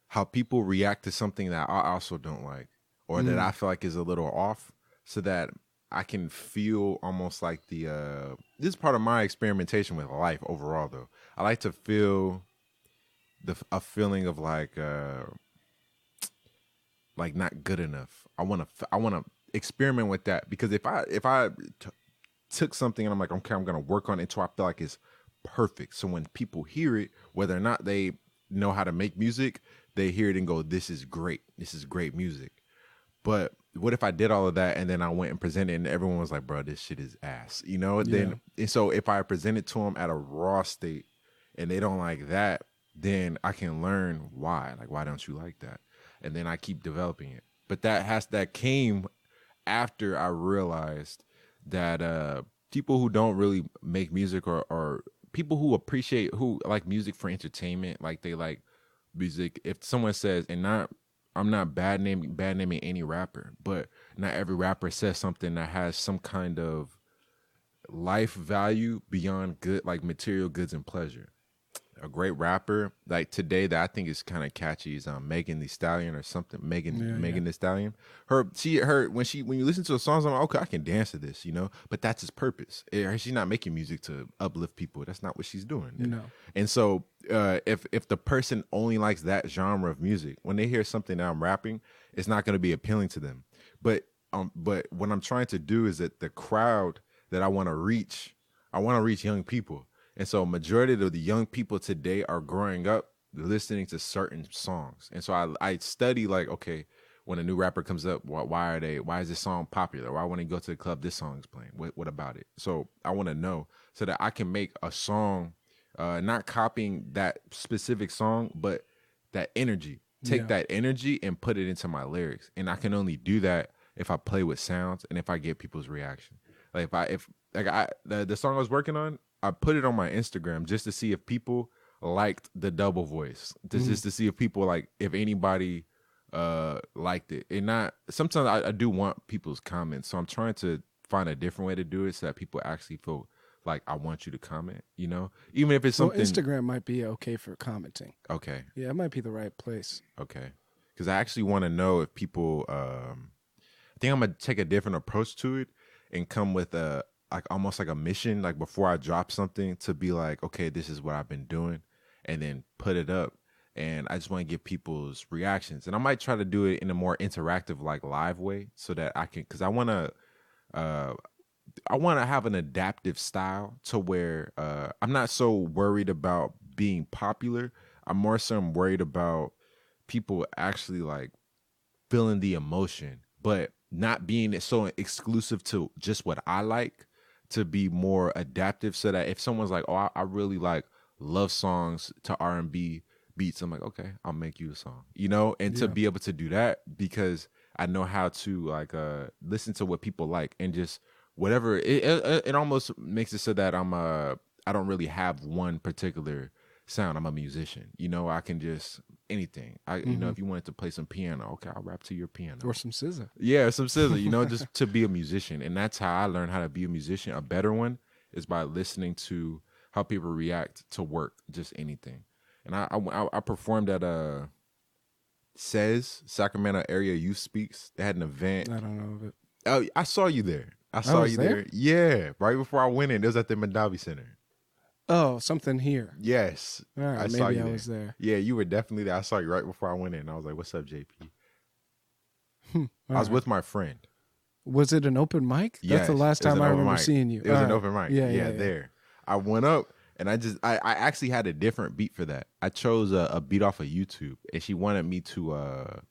how people react to something that I also don't like or that I feel like is a little off, so that I can feel almost like this is part of my experimentation with life overall, though. I like to feel a feeling of like not good enough. I want to experiment with that, because if I took something and I'm like, okay, I'm going to work on it until I feel like it's perfect. So when people hear it, whether or not they know how to make music, they hear it and go, this is great. This is great music. But what if I did all of that and then I went and presented and everyone was like, bro, this shit is ass, Then, and so if I present it to them at a raw state and they don't like that, then I can learn why. Like, why don't you like that? And then I keep developing it. But that came after I realized that people who don't really make music or people who like music for entertainment, like they like music. If someone says, I'm not bad naming any rapper, but not every rapper says something that has some kind of life value beyond good, like material goods and pleasure. A great rapper like today that I think is kind of catchy is Megan Thee Stallion or something. Megan Thee Stallion. When you listen to the songs, I'm like, okay, I can dance to this, But that's his purpose. She's not making music to uplift people. That's not what she's doing. No. And so if the person only likes that genre of music, when they hear something that I'm rapping, it's not going to be appealing to them. But what I'm trying to do is that the crowd that I want to reach young people. And so majority of the young people today are growing up listening to certain songs. And so I study like, okay, when a new rapper comes up, why is this song popular? Why when they go to the club, this song is playing? What about it? So I want to know so that I can make a song, not copying that specific song, but that energy. Take that energy and put it into my lyrics. And I can only do that if I play with sounds and if I get people's reaction. Like the song I was working on, I put it on my Instagram just to see if people liked the double voice. Just to see if people if anybody liked it. And not sometimes I do want people's comments, so I'm trying to find a different way to do it so that people actually feel like I want you to comment, you know, even if it's something. Well, Instagram might be okay for commenting. Okay. Yeah, it might be the right place. Okay. Because I actually want to know if people. I think I'm gonna take a different approach to it and come with a like almost like a mission, like before I drop something to be like, okay, this is what I've been doing, and then put it up. And I just want to get people's reactions, and I might try to do it in a more interactive, like live way, so that I can, because I want to have an adaptive style to where I'm not so worried about being popular. I'm more so worried about people actually like feeling the emotion, but not being so exclusive to just what I like, to be more adaptive, so that if someone's like, oh, I really like love songs to R&B beats, I'm like, okay, I'll make you a song, you know, and to be able to do that, because I know how to like listen to what people like, and just whatever it almost makes it so that I don't really have one particular sound. I'm a musician, you know. I can just anything. You know, if you wanted to play some piano, okay, I'll rap to your piano or some scissor. Yeah, some scissor, you know, just to be a musician. And that's how I learned how to be a musician. A better one is by listening to how people react to work, just anything. And I performed at Sacramento Area Youth Speaks. They had an event. I don't know of it. Oh, I saw you there. I saw you there. Yeah, right before I went in. It was at the Mandavi Center. Oh, something here. Yes. All right, I saw maybe you I was there. Yeah, you were definitely there. I saw you right before I went in. I was like, what's up, JP? I was with my friend. Was it an open mic? Yes, that's the last time I remember seeing you. It was an open mic. Yeah, there. I went up and I actually had a different beat for that. I chose a beat off of YouTube, and she wanted me to it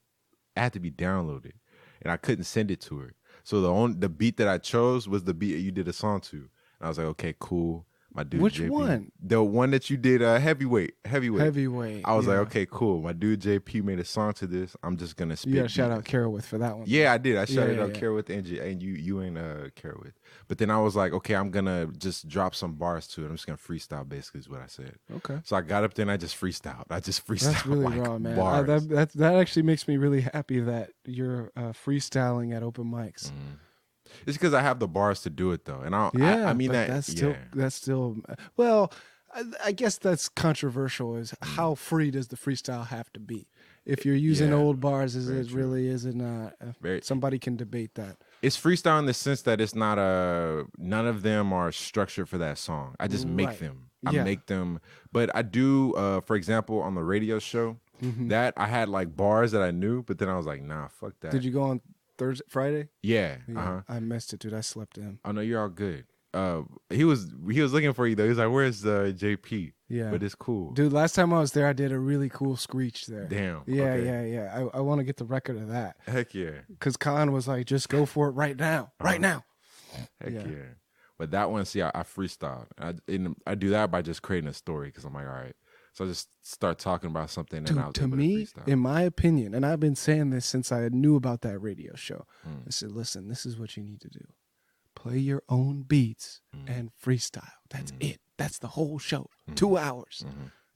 had to be downloaded, and I couldn't send it to her. So the beat that I chose was the beat you did a song to. And I was like, okay, cool. My dude, which JP, one? The one that you did, heavyweight. I was like, okay, cool. My dude JP made a song to this. I'm just gonna spit. You gotta shout out Carowith for that one. Yeah, I did. I shouted out Carowith and you ain't Carowith. But then I was like, okay, I'm gonna just drop some bars to it. I'm just gonna freestyle. Basically, is what I said. Okay. So I got up there and I just freestyled. That's really like raw, man. bars. That actually makes me really happy that you're freestyling at open mics. It's because I have the bars to do it though, and I mean that's still well. I guess that's controversial. Is how free does the freestyle have to be? If you're using old bars, somebody can debate that. It's freestyle in the sense that it's not none of them are structured for that song. I just make them. I make them. But I do, for example, on the radio show, that I had like bars that I knew, but then I was like, nah, fuck that. Did you go on Thursday, Friday? Yeah. I missed it, dude. I slept in. Oh no, you're all good. He was looking for you though. He was like, "Where's JP?" Yeah, but it's cool, dude. Last time I was there, I did a really cool screech there. Damn. Yeah. I want to get the record of that. Heck yeah. Because Khan was like, "Just go for it right now, right now." Heck yeah. But that one, see, I freestyled. I do that by just creating a story because I'm like, all right. So I just start talking about something. Dude, and to me, in my opinion, and I've been saying this since I knew about that radio show. I said, listen, this is what you need to do. Play your own beats and freestyle. That's it. That's the whole show. 2 hours.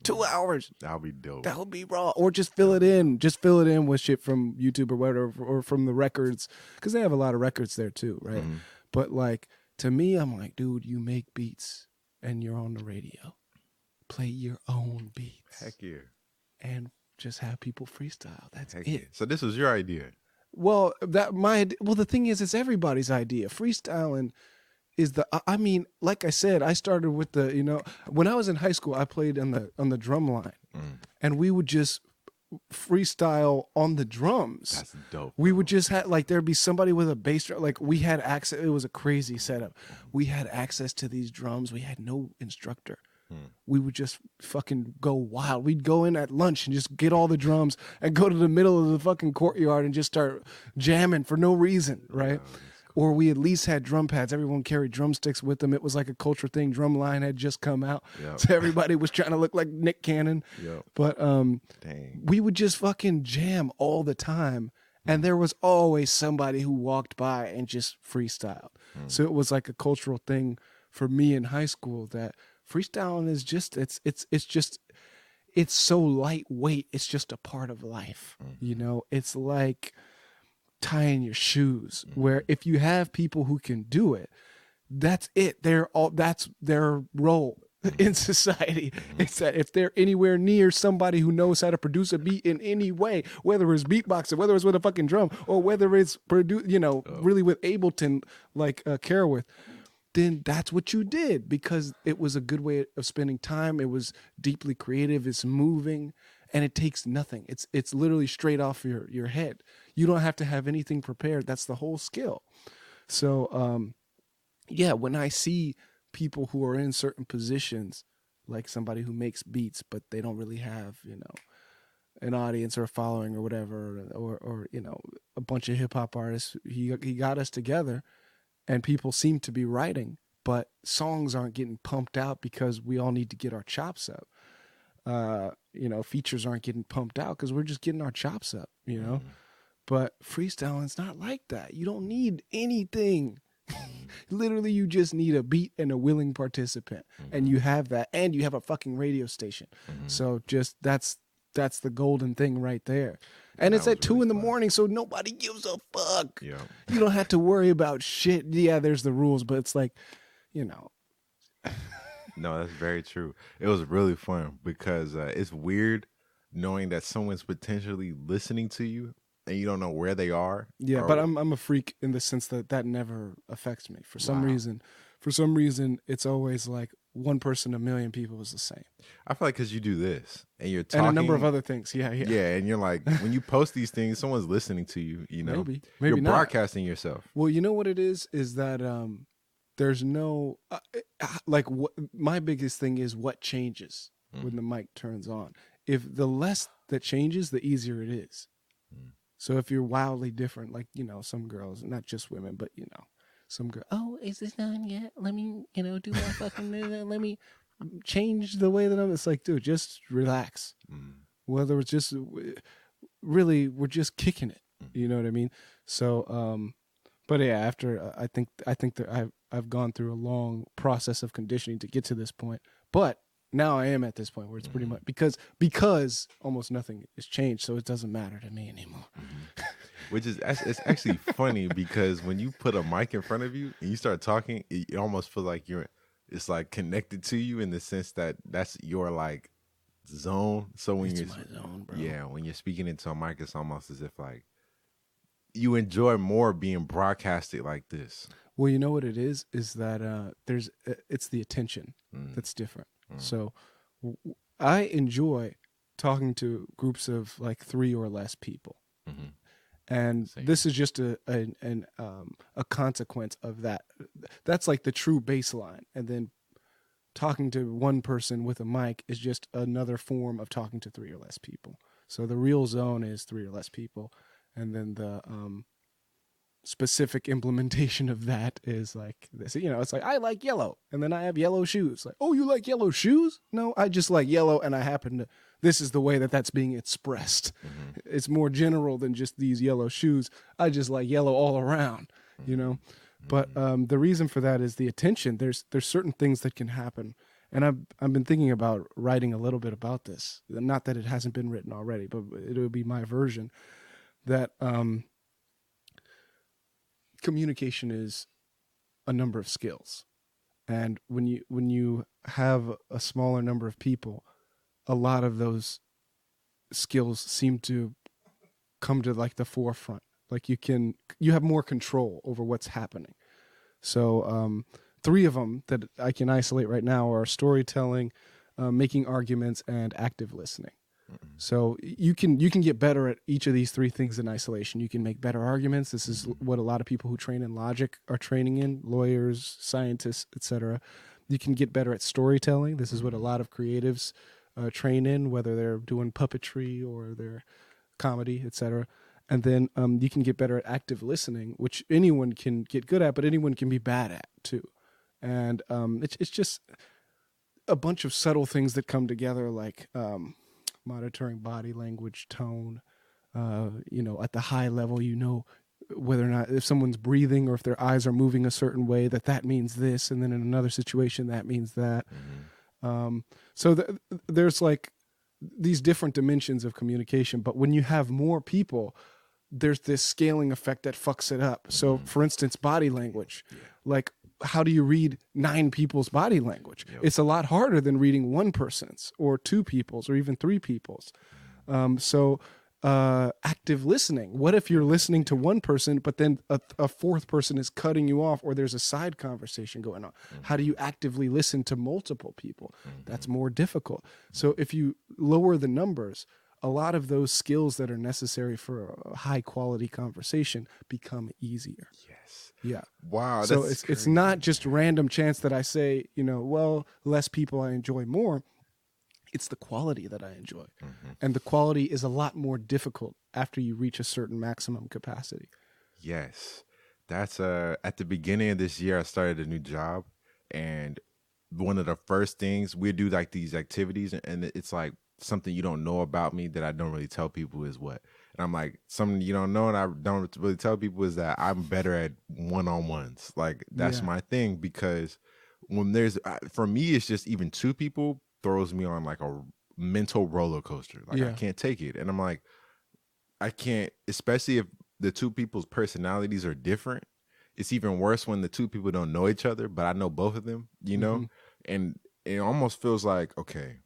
2 hours. That'll be dope. That'll be raw. Or just fill it in. Just fill it in with shit from YouTube or whatever, or from the records. Because they have a lot of records there too, right? But like, to me, I'm like, dude, you make beats and you're on the radio. Play your own beats. Heck yeah. And just have people freestyle. That's Heck it. Yeah. So this was your idea. Well, the thing is, it's everybody's idea. Freestyling is like I said, I started with when I was in high school, I played on the drum line, and we would just freestyle on the drums. That's dope. We would just have there'd be somebody with a bass drum. Like we had access. It was a crazy setup. We had access to these drums. We had no instructor. We would just fucking go wild. We'd go in at lunch and just get all the drums and go to the middle of the fucking courtyard and just start jamming for no reason, right? Or we at least had drum pads. Everyone carried drumsticks with them. It was like a culture thing. Drumline had just come out. So everybody was trying to look like Nick Cannon. But we would just fucking jam all the time. And there was always somebody who walked by and just freestyled. So it was like a cultural thing for me in high school that freestyling is just it's so lightweight. It's just a part of life. You know, it's like tying your shoes, where if you have people who can do it, that's it. That's their role in society. It's that if they're anywhere near somebody who knows how to produce a beat in any way, whether it's beatboxing, whether it's with a fucking drum, or whether it's really with Ableton, like Carawith, then that's what you did, because it was a good way of spending time. It was deeply creative. It's moving, and it takes nothing. It's literally straight off your head. You don't have to have anything prepared. That's the whole skill. So, yeah, when I see people who are in certain positions, like somebody who makes beats, but they don't really have, an audience or a following or whatever, or a bunch of hip hop artists, he got us together, and people seem to be writing, but songs aren't getting pumped out because we all need to get our chops up. Features aren't getting pumped out because we're just getting our chops up, But freestyling's not like that. You don't need anything. Literally, you just need a beat and a willing participant, and you have that, and you have a fucking radio station. So just that's the golden thing right there. And it's at 2 a.m, so nobody gives a fuck. Yeah. You don't have to worry about shit. Yeah, there's the rules, but it's like, No, that's very true. It was really fun because it's weird knowing that someone's potentially listening to you and you don't know where they are. Yeah, but I'm a freak in the sense that never affects me. For some reason, it's always like one person, a million people is the same. I feel like because you do this and you're talking. And a number of other things. Yeah. Yeah, and you're like, when you post these things, someone's listening to you, Maybe you're not. broadcasting yourself. Well, you know what it is that there's no, my biggest thing is what changes when the mic turns on. If the less that changes, the easier it is. So if you're wildly different, like, some girls, not just women, but, some girl, oh, is this on yet? Let me, do my fucking, let me change the way that I'm, it's like, dude, just relax. Whether it's just, really, we're just kicking it. You know what I mean? So, but yeah, after, I think that I've gone through a long process of conditioning to get to this point, but now I am at this point where it's pretty much because almost nothing has changed, so it doesn't matter to me anymore. Which is, it's actually funny because when you put a mic in front of you and you start talking, it almost feels like it's like connected to you in the sense that that's your like zone. So when It's my zone, bro. Yeah, when you're speaking into a mic, it's almost as if like you enjoy more being broadcasted like this. Well, you know what it is that it's the attention that's different. So I enjoy talking to groups of like 3 or less people. And this is just a consequence of that. That's like the true baseline. And then talking to one person with a mic is just another form of talking to 3 or less people. So the real zone is 3 or less people. And then the specific implementation of that is like this. It's like, I like yellow, and then I have yellow shoes. Like, oh, you like yellow shoes? No, I just like yellow, and I happen to, this is the way that's being expressed. It's more general than just these yellow shoes. I just like yellow all around, But the reason for that is the attention. There's certain things that can happen. And I've been thinking about writing a little bit about this. Not that it hasn't been written already, but it would be my version. That communication is a number of skills, and when you have a smaller number of people, a lot of those skills seem to come to like the forefront. Like you have more control over what's happening. So 3 of them that I can isolate right now are storytelling, making arguments, and active listening. So you can get better at each of these 3 things in isolation. You can make better arguments. This is what a lot of people who train in logic are training in, lawyers, scientists, etc. You can get better at storytelling. This is what a lot of creatives train in, whether they're doing puppetry or they're comedy, etc. And then you can get better at active listening, which anyone can get good at, but anyone can be bad at too. And it's just a bunch of subtle things that come together, like monitoring body language, tone, at the high level, whether or not, if someone's breathing or if their eyes are moving a certain way, that means this. And then in another situation, that means that. So there's like these different dimensions of communication. But when you have more people, there's this scaling effect that fucks it up. So, for instance, body language. Like, how do you read 9 people's body language? It's a lot harder than reading one person's or 2 people's or even 3 people's. Active listening. What if you're listening to one person, but then a fourth person is cutting you off, or there's a side conversation going on? How do you actively listen to multiple people? That's more difficult. So if you lower the numbers, a lot of those skills that are necessary for a high quality conversation become easier. Yes. Yeah. Wow. So it's not just random chance that I say, less people I enjoy more. It's the quality that I enjoy. And the quality is a lot more difficult after you reach a certain maximum capacity. Yes. That's at the beginning of this year, I started a new job, and one of the first things we do, like these activities, and it's like something you don't know about me that I don't really tell people is what. And I'm like, something you don't know and I don't really tell people is that I'm better at one-on-ones. Like, that's my thing, because when for me, it's just even 2 people throws me on like a mental roller coaster. Like, I can't take it. And I'm like, I can't, especially if the 2 people's personalities are different. It's even worse when the 2 people don't know each other, but I know both of them, and it almost feels like, okay,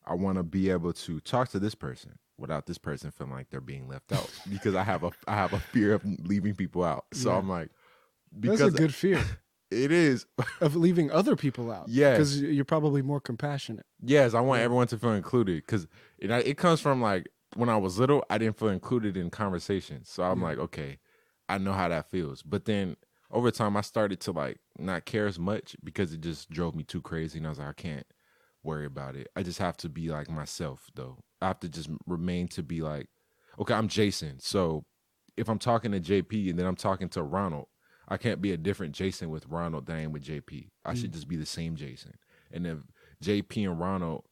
I want to be able to talk to this person without this person feeling like they're being left out, because I have a fear of leaving people out. So I'm like, because that's a good fear. It is. Of leaving other people out. Yes. Because you're probably more compassionate. Yes, I want everyone to feel included, because it comes from, like, when I was little, I didn't feel included in conversations. So I'm like, okay, I know how that feels. But then over time, I started to, like, not care as much, because it just drove me too crazy. And I was like, I can't worry about it. I just have to be like myself, though. I have to just remain to be like, okay, I'm Jason. So if I'm talking to JP and then I'm talking to Ronald, I can't be a different Jason with Ronald than I am with JP. I should just be the same Jason. And if JP and Ronald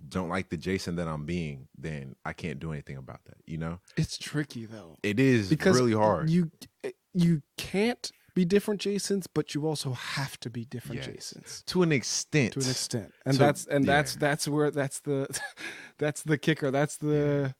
don't like the Jason that I'm being, then I can't do anything about that, It's tricky, though. It is, because really hard. You can't be different Jasons, but you also have to be different Jasons. To an extent. And that's the kicker. That's the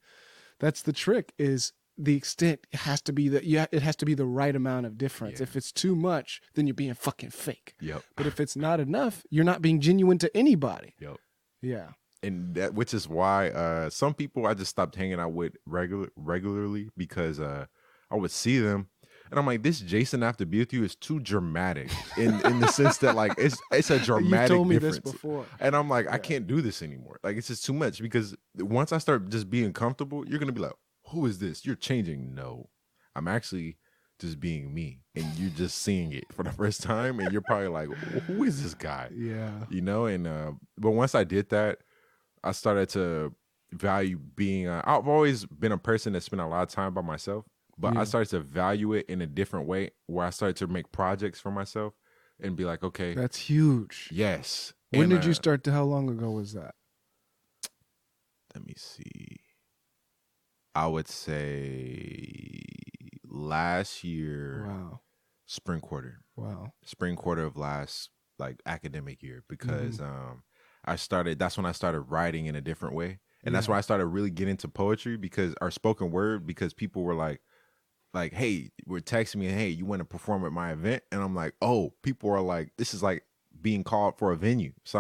trick, is the extent has to be it has to be the right amount of difference. If it's too much, then you're being fucking fake. Yep. But if it's not enough, you're not being genuine to anybody. Yep. Yeah. And which is why some people I just stopped hanging out with regularly, because I would see them and I'm like, this Jason I have to be with you is too dramatic in the sense that, like, it's a dramatic You told me difference. this before. And I'm like, I can't do this anymore. Like, it's just too much, because once I start just being comfortable, you're gonna be like, who is this? You're changing. No, I'm actually just being me, and you're just seeing it for the first time, and you're probably like, who is this guy? Yeah. And but once I did that, I started to value being I've always been a person that spent a lot of time by myself, but I started to value it in a different way, where I started to make projects for myself and be like, okay, that's huge. Yes. When did you start? How long ago was that? Let me see. I would say last year. Wow. Spring quarter. Wow. Spring quarter of last, like, academic year, because that's when I started writing in a different way. And that's when I started really getting into poetry, because our spoken word, because people were like, hey, were texting me, hey, you want to perform at my event? And I'm like, oh, people are like, this is like being called for a venue. So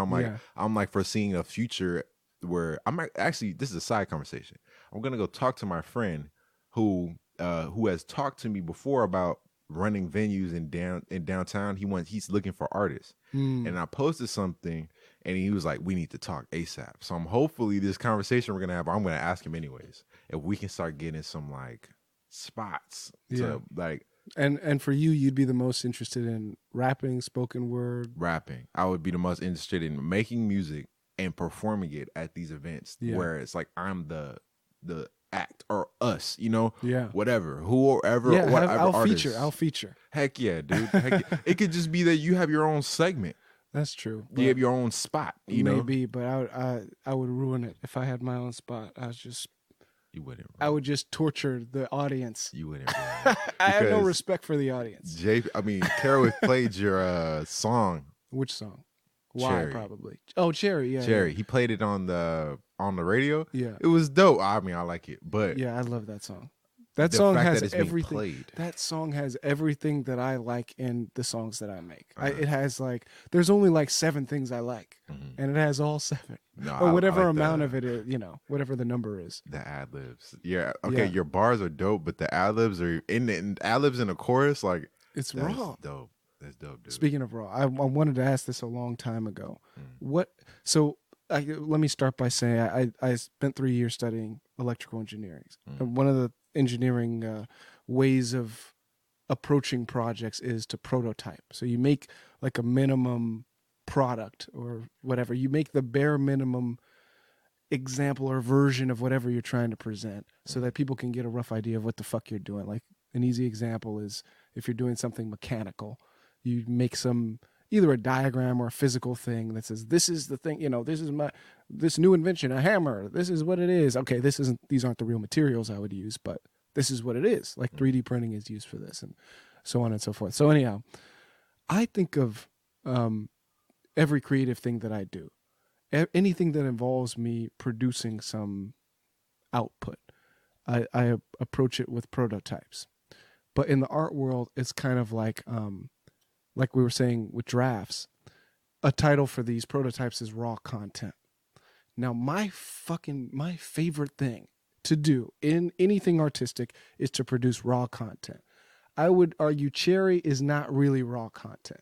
I'm like foreseeing a future where actually, this is a side conversation. I'm going to go talk to my friend who has talked to me before about running venues in downtown. He's looking for artists. And I posted something, and he was like, we need to talk ASAP. So hopefully this conversation we're going to have, I'm going to ask him anyways, if we can start getting some, like, spots to, like. And for you, you'd be the most interested in rapping, spoken word? Rapping. I would be the most interested in making music and performing it at these events, where it's like I'm the act, or us, whatever, whoever, whatever. I'll feature. Heck yeah, dude. Heck yeah. It could just be that you have your own segment. That's true. You have your own spot. Maybe, but I would ruin it if I had my own spot. You wouldn't. Bro. I would just torture the audience. You wouldn't. Bro. I have no respect for the audience. Carol played your song. Which song? Why Cherry. probably? Oh, Cherry. Yeah. Cherry. Yeah. He played it on the radio. Yeah. It was dope. I mean, I like it, but Yeah, I love that song. That the song fact has that it's being everything. played. That song has everything that I like in the songs that I make. Uh-huh. It has like there's only like 7 things I like, and it has all 7 No, or I whatever like amount of it is. Whatever the number is. The ad libs. Yeah. Okay. Yeah. Your bars are dope, but the ad libs are in ad libs in the chorus. Like It's that's raw. dope. That's dope, dude. Speaking of raw, I wanted to ask this a long time ago. Let me start by saying I spent 3 years studying electrical engineering. And one of the engineering ways of approaching projects is to prototype. So you make like a minimum product or whatever. You make the bare minimum example or version of whatever you're trying to present so that people can get a rough idea of what the fuck you're doing. Like an easy example is if you're doing something mechanical, you make either a diagram or a physical thing that says, this is the thing, this is this new invention, a hammer. This is what it is. Okay, these aren't the real materials I would use, but this is what it is. Like 3D printing is used for this and so on and so forth. So anyhow, I think of every creative thing that I do, anything that involves me producing some output, I approach it with prototypes. But in the art world, it's kind of like we were saying with drafts, a title for these prototypes is raw content. Now, my favorite thing to do in anything artistic is to produce raw content. I would argue Cherry is not really raw content.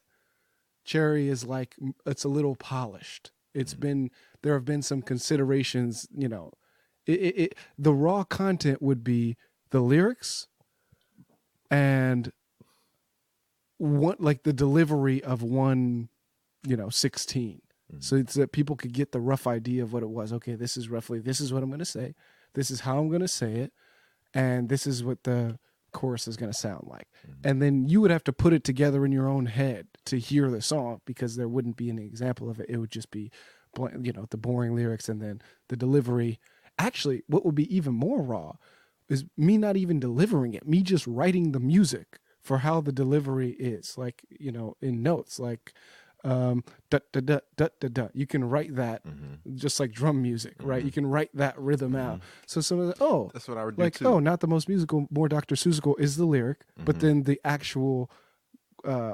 Cherry is like, it's a little polished. There have been some considerations, the raw content would be the lyrics and the delivery of 1/16. So it's that people could get the rough idea of what it was. Okay, this is what I'm going to say. This is how I'm going to say it. And this is what the chorus is going to sound like. And then you would have to put it together in your own head to hear the song because there wouldn't be any example of it. It would just be, the boring lyrics and then the delivery. Actually, what would be even more raw is me not even delivering it, me just writing the music for how the delivery is, like, in notes, like, da, da, da, da, da, da. You can write that just like drum music, right? You can write that rhythm out. So some of that's what I would do like, too. not the most musical, more Dr. Seussical is the lyric, but then the actual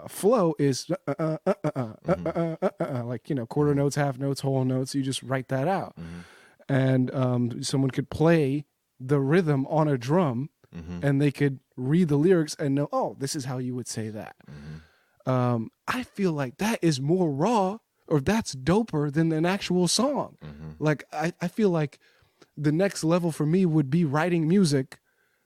flow is like, quarter notes, half notes, whole notes. You just write that out. And someone could play the rhythm on a drum and they could read the lyrics and know, oh, this is how you would say that. I feel like that is more raw, or that's doper than an actual song. Like, I feel like the next level for me would be writing music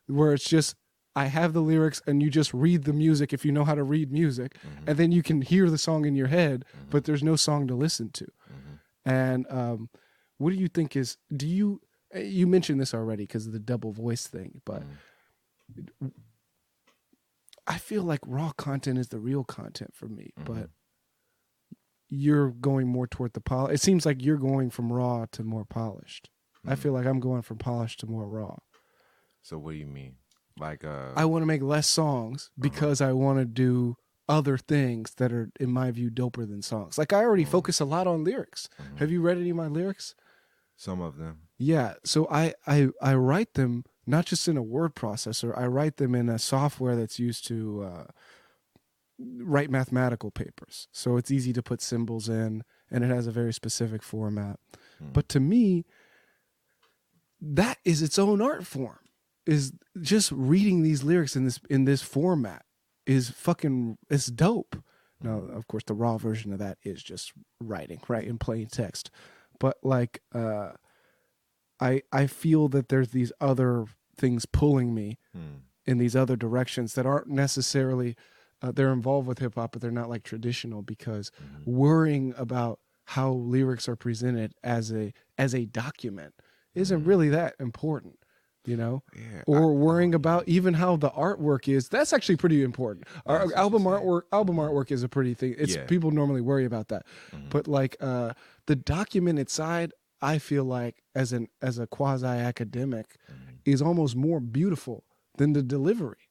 where it's just, I have the lyrics and you just read the music if you know how to read music, and then you can hear the song in your head, but there's no song to listen to. And what do you think you mentioned this already because of the double voice thing, but I feel like raw content is the real content for me, but you're going more toward the polish. It seems like you're going from raw to more polished. I feel like I'm going from polished to more raw. So what do you mean? Like I want to make less songs because I want to do other things that are, in my view, doper than songs. Like I already focus a lot on lyrics. Have you read any of my lyrics? Some of them. Yeah. So I write them not just in a word processor. I write them in a software that's used to write mathematical papers. So it's easy to put symbols in, and it has a very specific format. But to me, that is its own art form. Is just reading these lyrics in this format is it's dope. Now, of course, the raw version of that is just writing, right, in plain text. But like, I feel that there's these other things pulling me in these other directions that aren't necessarily they're involved with hip hop, but they're not like traditional, because worrying about how lyrics are presented as a document isn't really that important. Yeah, or worrying about even how the artwork is. That's actually pretty important. Our album artwork is a pretty thing. People normally worry about that, but like the documented side, I feel like as a quasi academic is almost more beautiful than the delivery.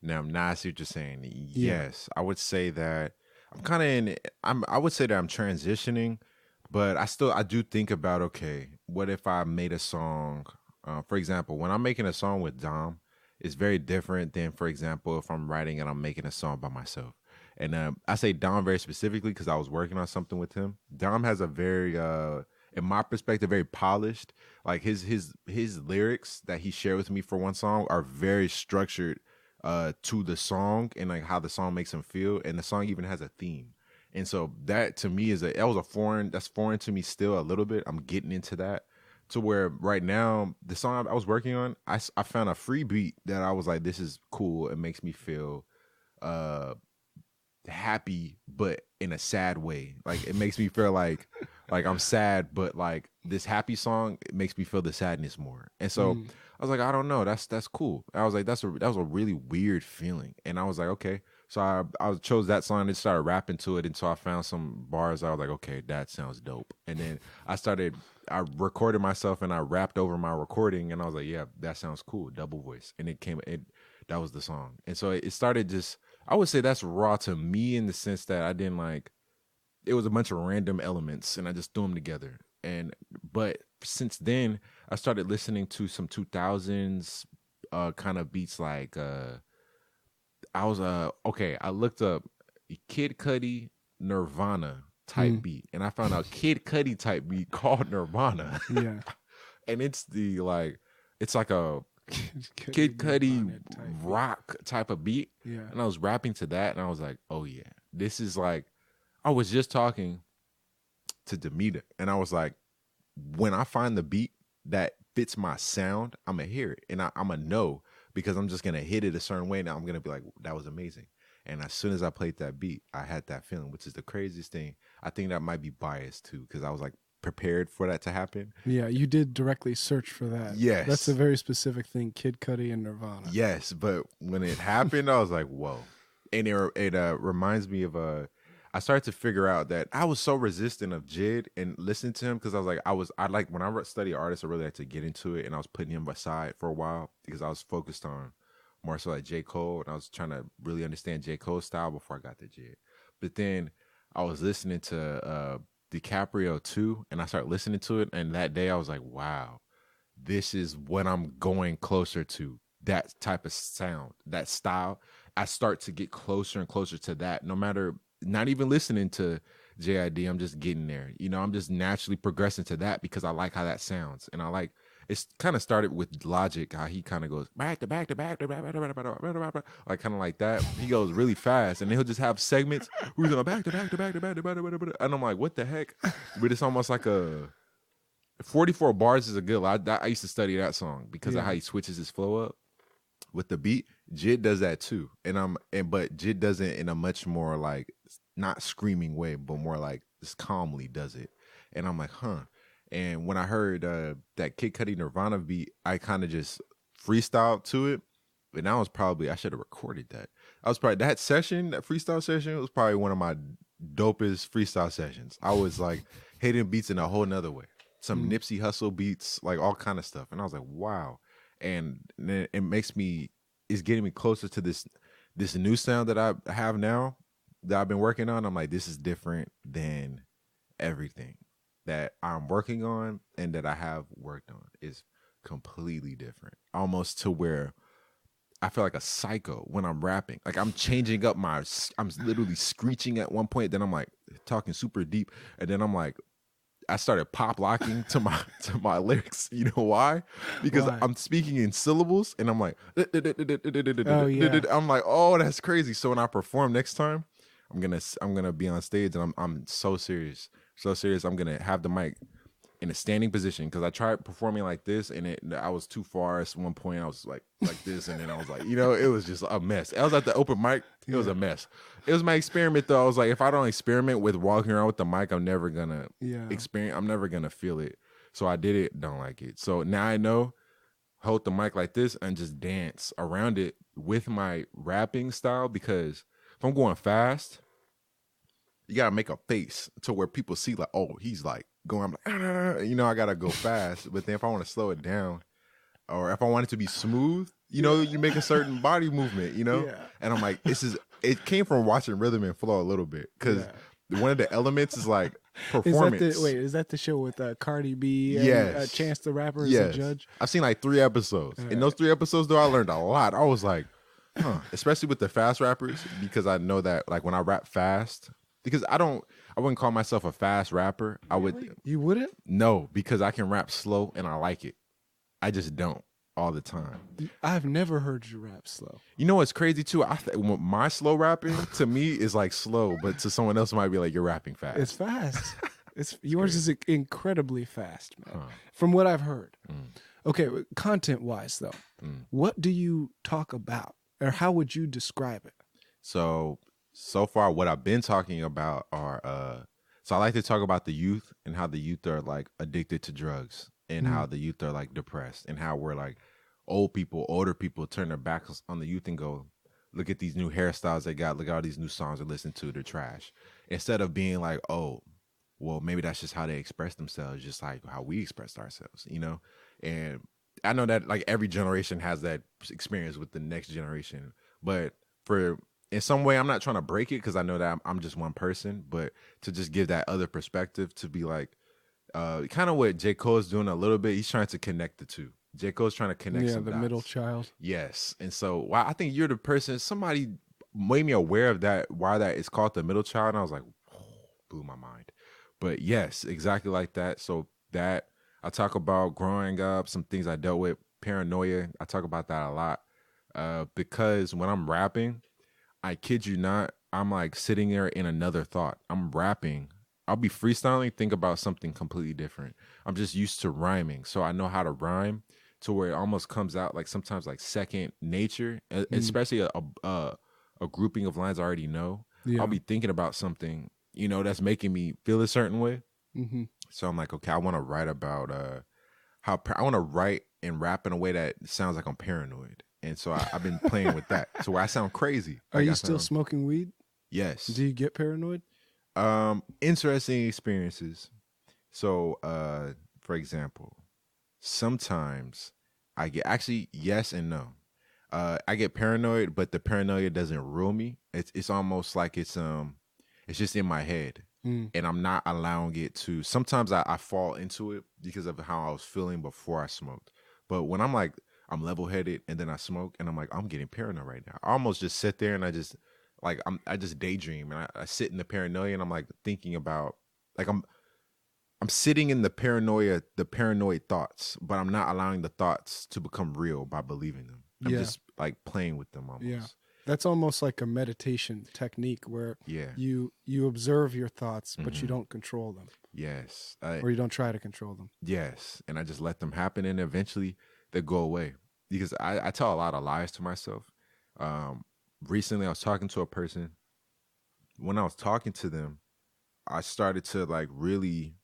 Now I see what you're saying. Yes, I would say that I'm kind of in. I would say that I'm transitioning, but I do think about, okay, what if I made a song? For example, when I'm making a song with Dom, it's very different than, for example, if I'm writing and I'm making a song by myself. And I say Dom very specifically because I was working on something with him. Dom has a very, in my perspective, very polished. Like his lyrics that he shared with me for one song are very structured to the song and like how the song makes him feel, and the song even has a theme. And so that to me that's foreign to me still a little bit. I'm getting into that to where right now the song I was working on, I found a free beat that I was like, this is cool. It makes me feel happy, but in a sad way. Like it makes me feel like I'm sad, but like this happy song, it makes me feel the sadness more. And so I was like, I don't know, that's cool. I was like, that was a really weird feeling. And I was like, okay. So I chose that song and started rapping to it. And so I found some bars. I was like, okay, that sounds dope. And then I recorded myself and I rapped over my recording. And I was like, yeah, that sounds cool. Double voice. And that was the song. And so it started just, I would say that's raw to me in the sense that I didn't like, it was a bunch of random elements and I just threw them together. But since then I started listening to some 2000s kind of beats like, I looked up Kid Cudi Nirvana type beat, and I found out Kid Cudi type beat called Nirvana. Yeah. And it's like a Kid Cudi rock type of beat. Yeah. And I was rapping to that, and I was like, oh yeah, this is like, I was just talking to Demeter, and I was like, when I find the beat that fits my sound, I'm gonna hear it, and I'm gonna know, because I'm just gonna hit it a certain way. Now I'm gonna be like, that was amazing. And as soon as I played that beat, I had that feeling, which is the craziest thing. I think that might be biased too, because I was like prepared for that to happen. Yeah, you did directly search for that. Yes. That's a very specific thing, Kid Cudi and Nirvana. Yes, but when it happened, I was like, whoa. And it reminds me of I started to figure out that I was so resistant of Jid and listening to him, because I was like, when I study artists, I really like to get into it, and I was putting him aside for a while because I was focused on more so like J. Cole, and I was trying to really understand J. Cole's style before I got to Jid. But then I was listening to DiCaprio too, and I started listening to it, and that day I was like, wow, this is what I'm going closer to, that type of sound, that style. I start to get closer and closer to that, no matter, not even listening to JID, I'm just getting there. You know, I'm just naturally progressing to that because I like how that sounds. And I like, it's kind of started with Logic, how he kind of goes back to back to back to back, like kind of like that. He goes really fast, and then he'll just have segments where he's going back to back to back to back to back to back, and I'm like, what the heck? But it's almost like a 44 bars is a good. I used to study that song because of how he switches his flow up with the beat. Jid does that too, but Jid does it in a much more like, not screaming way, but more like just calmly does it. And I'm like, huh. And when I heard that Kid Cudi Nirvana beat, I kind of just freestyled to it. And I should have recorded that. That session, that freestyle session, was probably one of my dopest freestyle sessions. I was like hitting beats in a whole nother way. Some Nipsey Hussle beats, like all kind of stuff. And I was like, wow. And then it's getting me closer to this new sound that I have now, that I've been working on. I'm like, this is different than everything that I'm working on and that I have worked on. Is completely different, almost to where I feel like a psycho when I'm rapping. Like I'm changing up I'm literally screeching at one point, then I'm like talking super deep, and then I'm like, I started pop locking to my lyrics. You know why? Because I'm speaking in syllables, and I'm like, I'm like, oh, that's crazy. So when I perform next time, I'm gonna be on stage, and I'm so serious. I'm gonna have the mic in a standing position, because I tried performing like this, and I was too far. At one point, I was like this, and then I was like, it was just a mess. I was at the open mic. It was a mess. It was my experiment, though. I was like, if I don't experiment with walking around with the mic, I'm never gonna experience. I'm never gonna feel it. So I did it. Don't like it. So now I know. Hold the mic like this and just dance around it with my rapping style, because if I'm going fast, you gotta make a face to where people see like, oh, he's like going, I'm like, I gotta go fast. But then if I want to slow it down, or if I want it to be smooth, you make a certain body movement, and I'm like, this is it came from watching Rhythm and Flow a little bit because one of the elements is like performance. Is that the show with Cardi B and Yes. Chance the Rapper as a judge? I've seen like 3 episodes. In those 3 episodes, though, I learned a lot. I was like, especially with the fast rappers, because I know that like when I rap fast, because I wouldn't call myself a fast rapper. You wouldn't? No, because I can rap slow and I like it. I just don't all the time. I've never heard you rap slow. You know what's crazy too? My slow rapping to me is like slow, but to someone else it might be like you're rapping fast. It's fast. Yours is incredibly fast, man. From what I've heard. Okay, content wise though, what do you talk about, or how would you describe it? So far, what I've been talking about are so I like to talk about the youth and how the youth are like addicted to drugs. And how the youth are like depressed, and how we're like older people turn their backs on the youth and go, look at these new hairstyles they got, look at all these new songs they listen to, they're trash. Instead of being like, oh, well, maybe that's just how they express themselves, just like how we express ourselves, you know? And I know that like every generation has that experience with the next generation, but in some way, I'm not trying to break it because I know that I'm just one person, but to just give that other perspective, to be like, kind of what J. Cole's doing a little bit. He's trying to connect the two. J. Cole's trying to connect some the dots. middle child. Yes. And so I think you're the person, somebody made me aware of that, why that is called the middle child. And I was like, blew my mind. But yes, exactly like that. So that I talk about growing up, some things I dealt with, paranoia. I talk about that a lot because when I'm rapping, I kid you not, I'm like sitting there in another thought. I'm rapping. I'll be freestyling, think about something completely different. I'm just used to rhyming. So I know how to rhyme to where it almost comes out like sometimes like second nature, especially a grouping of lines I already know. Yeah. I'll be thinking about something, you know, that's making me feel a certain way. Mm-hmm. So I'm like, okay, I want to write about how I want to write and rap in a way that sounds like I'm paranoid. And so I've been playing with that. So I sound crazy. Are you still smoking weed? Yes. Do you get paranoid? Interesting experiences. So, for example, sometimes I get, actually, yes and no. I get paranoid, but the paranoia doesn't rule me. It's almost like it's just in my head, and I'm not allowing it to. Sometimes I fall into it because of how I was feeling before I smoked. But when I'm like, I'm level-headed and then I smoke and I'm like, I'm getting paranoid right now. I almost just sit there and I just daydream, and I sit in the paranoia and I'm like thinking about, like I'm sitting in the paranoid thoughts, but I'm not allowing the thoughts to become real by believing them. I'm just like playing with them almost. Yeah. That's almost like a meditation technique where you observe your thoughts, but you don't control them. Yes. Or you don't try to control them. Yes. And I just let them happen, and eventually they go away. Because I tell a lot of lies to myself. Recently I was talking to a person. When I was talking to them, I started to like really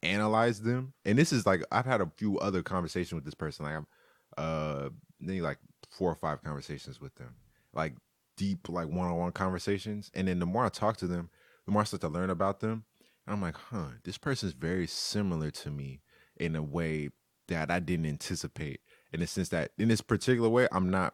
analyze them. And this is like, I've had a few other conversations with this person. Like I'm maybe like 4 or 5 conversations with them. Like deep, like one-on-one conversations. And then the more I talk to them, the more I start to learn about them. And I'm like, this person's very similar to me in a way that I didn't anticipate. In the sense that in this particular way, when I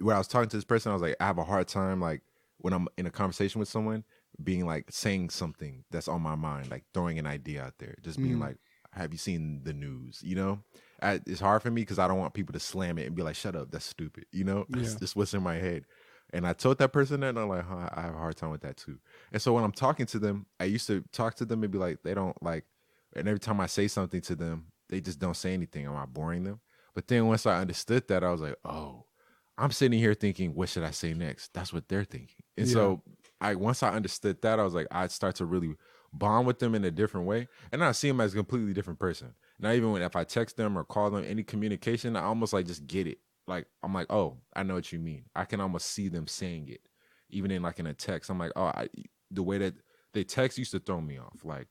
was talking to this person, I was like, I have a hard time, like when I'm in a conversation with someone, being like saying something that's on my mind, like throwing an idea out there, just being like, have you seen the news? You know, it's hard for me because I don't want people to slam it and be like, shut up, that's stupid. You know, it's just what's in my head. And I told that person that, and I'm like, I have a hard time with that too. And so when I'm talking to them, I used to talk to them and be like, they don't like, and every time I say something to them, they just don't say anything. Am I boring them? But then once I understood that, I was like, oh, I'm sitting here thinking, what should I say next? That's what they're thinking. And so once I understood that, I was like, I'd start to really bond with them in a different way. And I see them as a completely different person. Not even if I text them or call them, any communication, I almost like just get it. Like, I'm like, oh, I know what you mean. I can almost see them saying it. Even in like in a text, I'm like, oh, the way that they text used to throw me off. Like,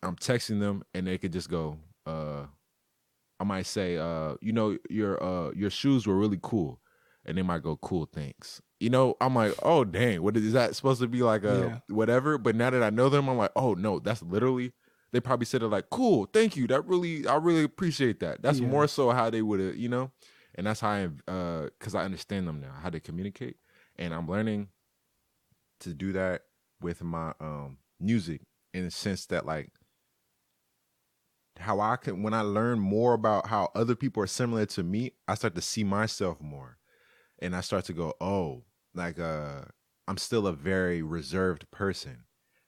I'm texting them and they could just go, I might say, your shoes were really cool. And they might go, cool, thanks. You know, I'm like, oh, dang, what is that supposed to be like whatever? But now that I know them, I'm like, oh, no, that's literally, they probably said it like, cool, thank you. I really appreciate that. That's more so how they would have, you know? And that's how because I understand them now, how they communicate. And I'm learning to do that with my music, in the sense that, like, how I can, when I learn more about how other people are similar to me, I start to see myself more. And I start to go, oh, like, I'm still a very reserved person.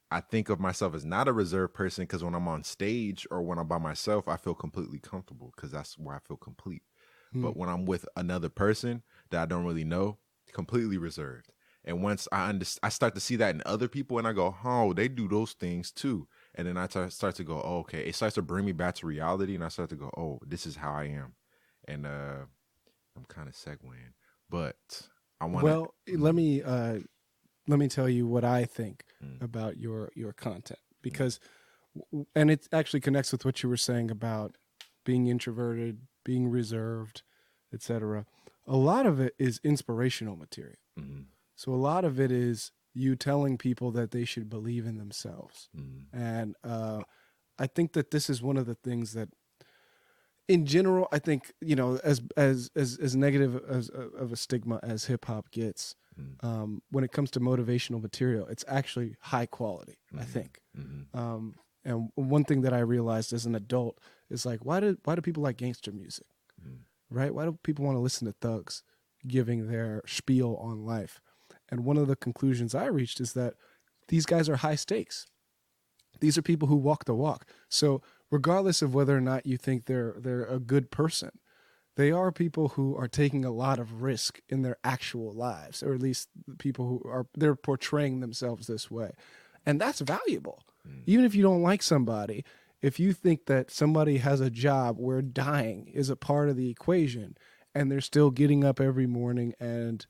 I think of myself as not a reserved person, because when I'm on stage or when I'm by myself, I feel completely comfortable, because that's where I feel complete. But when I'm with another person that I don't really know, completely reserved. And once I start to see that in other people, and I go, oh, they do those things too. And then I start to go, oh, okay. It starts to bring me back to reality, and I start to go, oh, this is how I am. And I'm kind of segueing, but I want to. Well, let me tell you what I think about your content, because and it actually connects with what you were saying about being introverted, being reserved, etc. A lot of it is inspirational material. So a lot of it is you telling people that they should believe in themselves. And I think that this is one of the things that, in general, I think, you know, as negative as of a stigma as hip hop gets, when it comes to motivational material, it's actually high quality, I think. And one thing that I realized as an adult is, like, why do people like gangster music, right? Why do people want to listen to thugs giving their spiel on life? And one of the conclusions I reached is that these guys are high stakes. These are people who walk the walk. So regardless of whether or not you think they're a good person, they are people who are taking a lot of risk in their actual lives, or at least people they're portraying themselves this way. And that's valuable. Even if you don't like somebody, if you think that somebody has a job where dying is a part of the equation, and they're still getting up every morning and,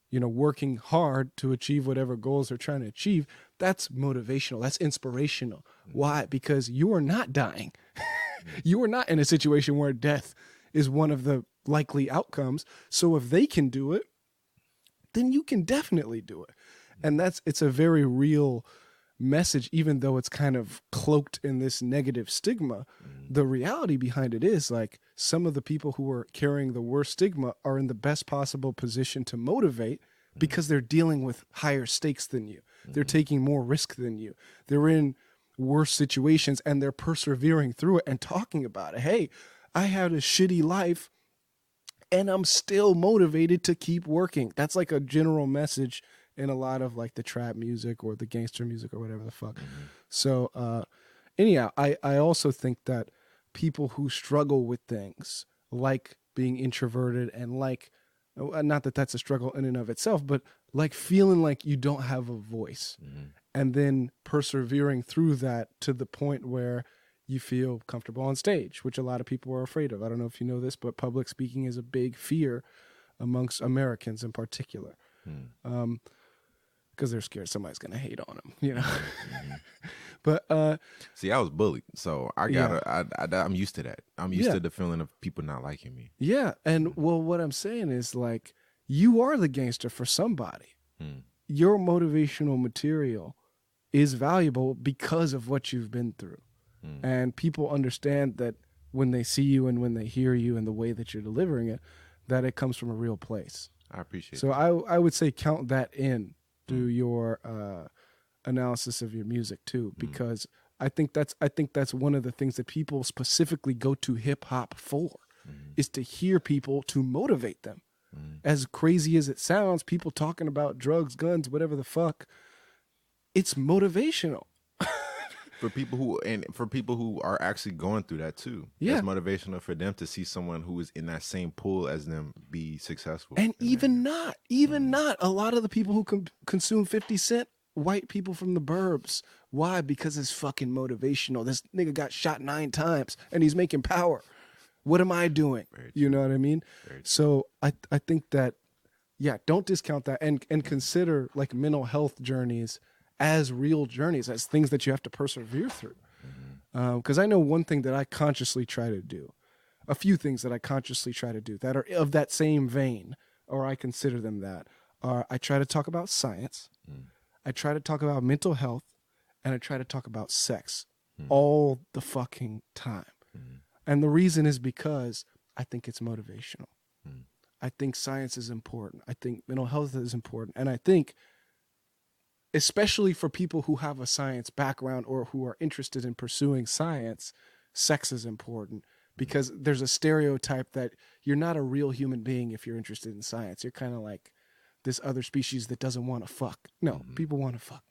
you know, working hard to achieve whatever goals they're trying to achieve, that's motivational. That's inspirational. Why? Because you are not dying. You are not in a situation where death is one of the likely outcomes. So if they can do it, then you can definitely do it. And it's a very real message, even though it's kind of cloaked in this negative stigma. The reality behind it is, like, some of the people who are carrying the worst stigma are in the best possible position to motivate, because they're dealing with higher stakes than you. They're taking more risk than you. They're in worse situations, and they're persevering through it and talking about it. Hey, I had a shitty life and I'm still motivated to keep working. That's like a general message in a lot of, like, the trap music or the gangster music or whatever the fuck. So anyhow, I also think that people who struggle with things like being introverted, and, like, not that that's a struggle in and of itself, but, like, feeling like you don't have a voice, and then persevering through that to the point where you feel comfortable on stage, which a lot of people are afraid of. I don't know if you know this, but public speaking is a big fear amongst Americans in particular. Because they're scared somebody's going to hate on them, you know? But see, I was bullied, so I'm used to that. I'm used to the feeling of people not liking me. Yeah. And well, what I'm saying is, like, you are the gangster for somebody. Your motivational material is valuable because of what you've been through. And people understand that when they see you and when they hear you and the way that you're delivering it, that it comes from a real place. I appreciate so that. I would say count that in to your analysis of your music too, because I think that's one of the things that people specifically go to hip hop for, is to hear people, to motivate them. As crazy as it sounds, people talking about drugs, guns, whatever the fuck, it's motivational. For people who are actually going through that too. Yeah. It's motivational for them to see someone who is in that same pool as them be successful. And even not a lot of the people who consume 50 Cent, white people from the burbs. Why? Because it's fucking motivational. This nigga got shot 9 times and he's making power. What am I doing? You know what I mean? So I think that, yeah, don't discount that, and consider, like, mental health journeys as real journeys, as things that you have to persevere through. Because I know one thing that I consciously try to do, a few things that I consciously try to do that are of that same vein, or I consider them that, are I try to talk about science, I try to talk about mental health, and I try to talk about sex all the fucking time. And the reason is because I think it's motivational. I think science is important. I think mental health is important. And I think, especially for people who have a science background or who are interested in pursuing science, sex is important, because there's a stereotype that you're not a real human being if you're interested in science. You're kind of like this other species that doesn't want to fuck. No, people want to fuck.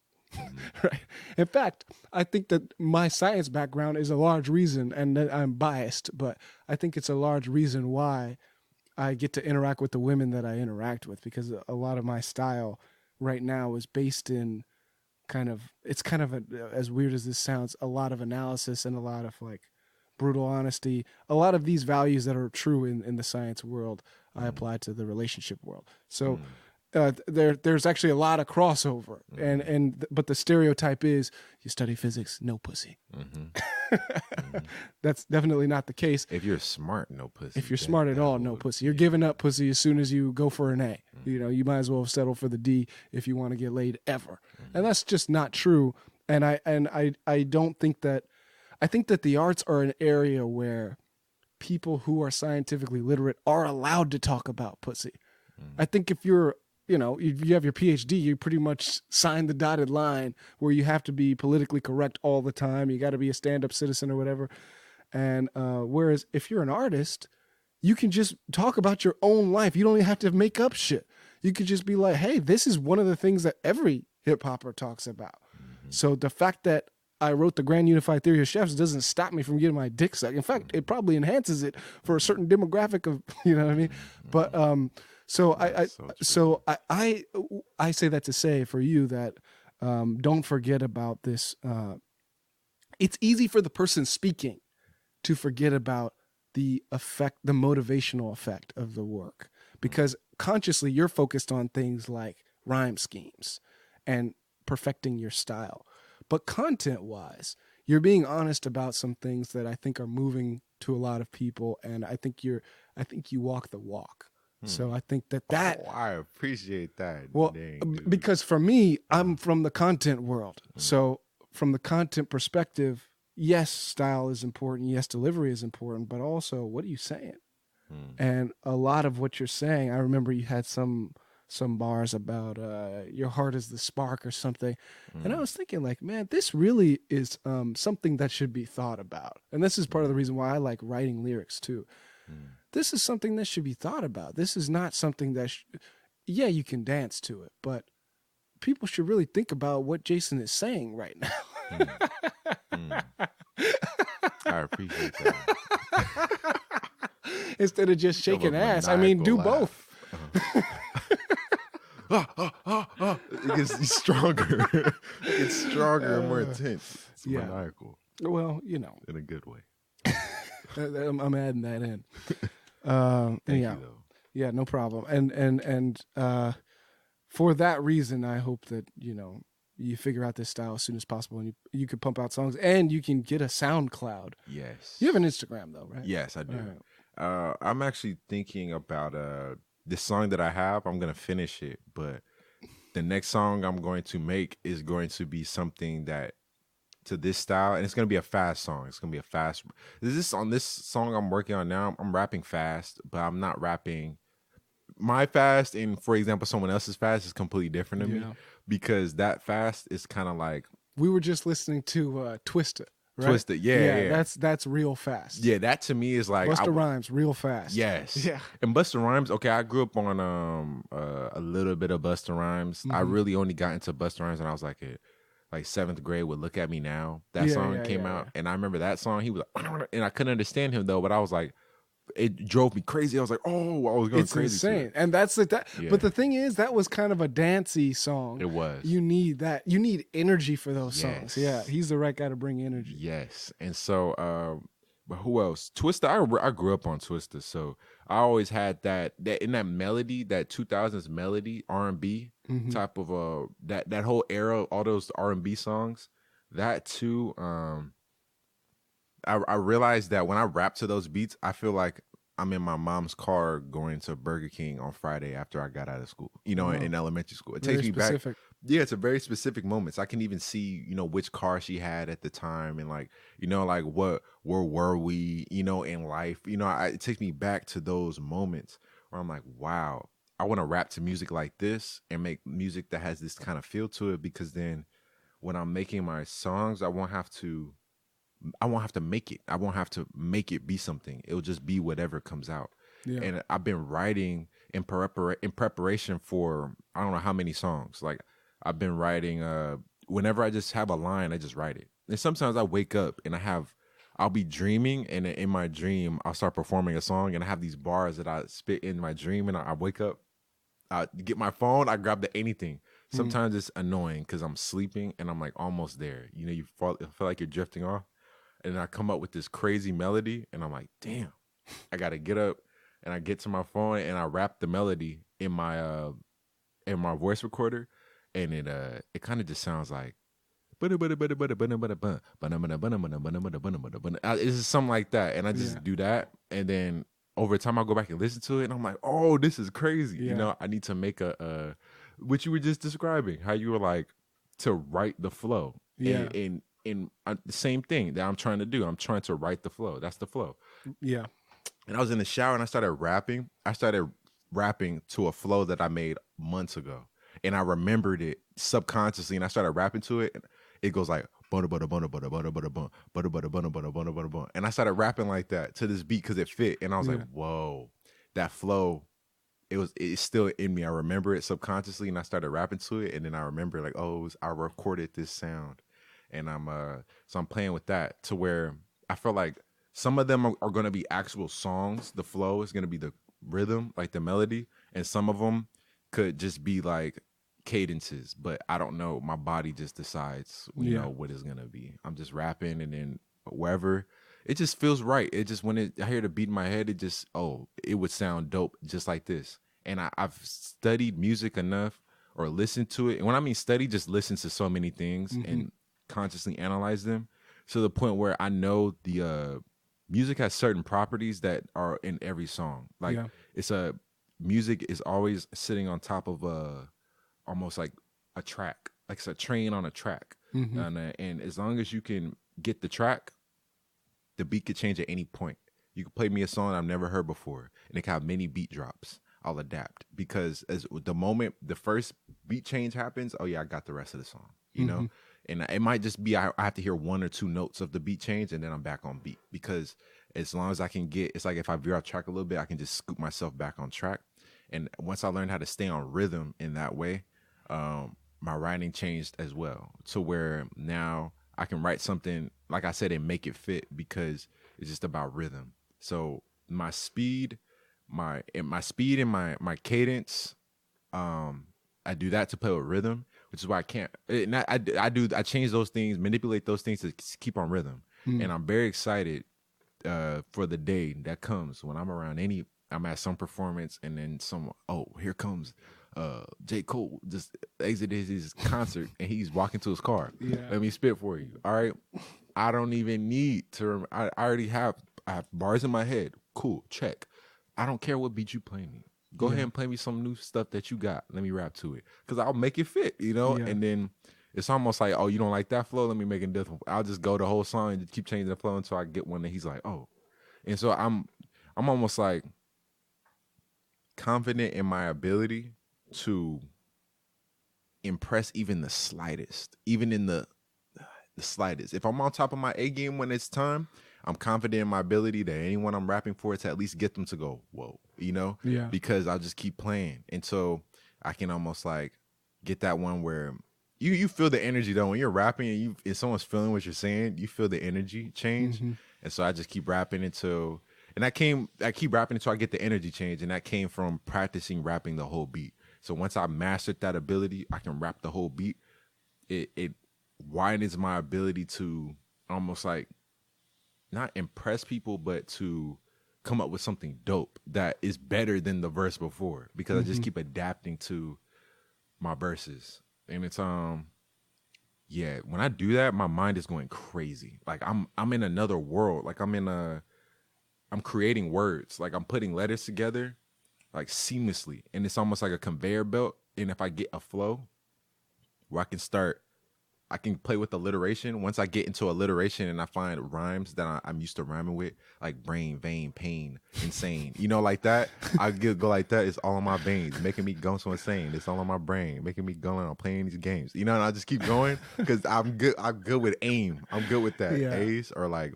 Right. In fact, I think that my science background is a large reason, and that I'm biased, but I think it's a large reason why I get to interact with the women that I interact with, because a lot of my style right now is based in it's kind of as weird as this sounds, a lot of analysis and a lot of like brutal honesty. A lot of these values that are true in the science world, I apply to the relationship world. So there's actually a lot of crossover, but the stereotype is you study physics, no pussy. That's definitely not the case. If you're smart, no pussy. If you're smart at all, no pussy. You're giving up pussy as soon as you go for an A. You might as well settle for the D if you want to get laid ever. And that's just not true. And I don't think that. I think that the arts are an area where people who are scientifically literate are allowed to talk about pussy. I think if you're if you have your PhD, you pretty much sign the dotted line where you have to be politically correct all the time. You got to be a stand-up citizen or whatever. And whereas if you're an artist, you can just talk about your own life. You don't even have to make up shit. You could just be like, hey, this is one of the things that every hip-hopper talks about. So the fact that I wrote the Grand Unified Theory of Chefs doesn't stop me from getting my dick sucked. In fact, it probably enhances it for a certain demographic of, you know what I mean? But so I say that to say for you that don't forget about this. It's easy for the person speaking to forget about the effect, the motivational effect of the work, because consciously you're focused on things like rhyme schemes and perfecting your style. But content-wise, you're being honest about some things that I think are moving to a lot of people, and I think you walk the walk. So I think that Oh, I appreciate that. well, because for me, I'm from the content world. So from the content perspective, yes, style is important. Yes, delivery is important, but also what are you saying? And a lot of what you're saying, I remember you had some bars about your heart is the spark or something. And I was thinking like, man, this really is something that should be thought about. And this is part of the reason why I like writing lyrics too. This is something that should be thought about. This is not something that, yeah, you can dance to it, but people should really think about what Jason is saying right now. I appreciate that. Instead of just shaking ass. I mean, do both. It gets stronger. It's stronger and more intense. It's maniacal. Well, in a good way. I'm adding that in. Thank you, though. Yeah, no problem. And for that reason, I hope that you figure out this style as soon as possible, and you can pump out songs, and you can get a SoundCloud. Yes. You have an Instagram though, right? Yes, I do. Right. I'm actually thinking about this song that I have. I'm gonna finish it, but the next song I'm going to make is going to be something that to this style, and it's gonna be a fast song. It's gonna be a fast. This song I'm working on now. I'm rapping fast, but I'm not rapping my fast. And for example, someone else's fast is completely different to me, because that fast is kind of like we were just listening to Twista. Right? Twisted, yeah. That's real fast. Yeah, that to me is like Busta Rhymes, real fast. Yes, yeah. And Busta Rhymes. Okay, I grew up on a little bit of Busta Rhymes. I really only got into Busta Rhymes when I was like seventh grade with "Look at Me Now." That song came out, and I remember that song. He was like, and I couldn't understand him though, but I was like, it drove me crazy. I was like, oh, I was going crazy. It's insane, and that's like that. Yeah. But the thing is, that was kind of a dancey song. It was. You need that. You need energy for those songs. Yeah, he's the right guy to bring energy. Yes, and so, but who else? Twista. I grew up on Twista, so I always had that in that melody, that 2000s melody, R&B type of that whole era, all those R&B songs. That too. I realized that when I rap to those beats, I feel like I'm in my mom's car going to Burger King on Friday after I got out of school, in elementary school. It takes me back. Yeah, it's a very specific moments. I can even see, which car she had at the time, and where were we, in life. It takes me back to those moments where I'm like, wow, I want to rap to music like this and make music that has this kind of feel to it, because then when I'm making my songs, I won't have to make it. I won't have to make it be something. It'll just be whatever comes out. Yeah. And I've been writing in preparation for I don't know how many songs. Like I've been writing whenever I just have a line, I just write it. And sometimes I wake up and I'll be dreaming, and in my dream I'll start performing a song, and I have these bars that I spit in my dream, and I wake up, I get my phone, I grab the anything. Sometimes it's annoying because I'm sleeping and I'm like almost there. You know, feel like you're drifting off. And I come up with this crazy melody, and I'm like, damn, I gotta get up, and I get to my phone and I rap the melody in my voice recorder, and it kind of just sounds like it's just something like that, and I just do that, and then over time I'll go back and listen to it, and I'm like, oh, this is crazy. You know, I need to make a what you were just describing, how you were like to write the flow, and the same thing that I'm trying to do. I'm trying to write the flow. That's the flow. Yeah. And I was in the shower and I started rapping. I started rapping to a flow that I made months ago. And I remembered it subconsciously, and I started rapping to it. And it goes like butter butter butter butter butter butter butter butter butter butter butter butter butter butter. And I started rapping like that to this beat because it fit. And I was like, whoa, that flow, it's still in me. I remember it subconsciously, and I started rapping to it. And then I remember like, I recorded this sound. And so I'm playing with that to where I feel like some of them are going to be actual songs. The flow is going to be the rhythm, like the melody, and some of them could just be like cadences. But I don't know. My body just decides, you know, what it's going to be. I'm just rapping, and then wherever it just feels right. It just I hear the beat in my head, it would sound dope just like this. And I've studied music enough, or listened to it. And when I mean study, just listen to so many things and consciously analyze them to the point where I know the music has certain properties that are in every song. Like music is always sitting on top of almost like a track, like it's a train on a track. And as long as you can get the track, the beat could change at any point. You can play me a song I've never heard before, and it can have many beat drops. I'll adapt, because as the moment the first beat change happens, oh yeah, I got the rest of the song, you know? And it might just be I have to hear one or two notes of the beat change, and then I'm back on beat. Because as long as I can it's like if I veer off track a little bit, I can just scoop myself back on track. And once I learned how to stay on rhythm in that way, my writing changed as well, to where now I can write something, like I said, and make it fit, because it's just about rhythm. So my speed and my cadence, I do that to play with rhythm, which is why I can't. I change those things, manipulate those things to keep on rhythm. And I'm very excited for the day that comes when I'm at some performance, and then here comes J. Cole just exited his concert, and he's walking to his car. Let me spit for you. All right, I don't even need to. I already have bars in my head. Cool, check. I don't care what beat you play me. Go ahead and play me some new stuff that you got. Let me rap to it, because I'll make it fit, you know? And then it's almost like, oh, you don't like that flow? Let me make it different. I'll just go the whole song and just keep changing the flow until I get one that he's like, oh. And so I'm almost like confident in my ability to impress even the slightest, even in the slightest. If I'm on top of my A game when it's time, I'm confident in my ability that anyone I'm rapping for, to at least get them to go, whoa, you know? Because I'll just keep playing. And so I can almost like get that one where you feel the energy though. When you're rapping and if someone's feeling what you're saying, you feel the energy change. And so I just keep rapping until I keep rapping until I get the energy change. And that came from practicing rapping the whole beat. So once I mastered that ability, I can rap the whole beat. It widens my ability to almost like not impress people, but to come up with something dope that is better than the verse before, because I just keep adapting to my verses. And it's when I do that, my mind is going crazy. Like I'm in another world. Like I'm creating words. Like I'm putting letters together like seamlessly, and it's almost like a conveyor belt. And if I get a flow where I can start I can play with alliteration. Once I get into alliteration and I find rhymes that I'm used to rhyming with, like brain, vein, pain, insane, like that. I go like that. It's all in my veins, making me go so insane. It's all in my brain, making me go on playing these games. And I just keep going because I'm good. I'm good with aim. I'm good with that. Yeah. A's or like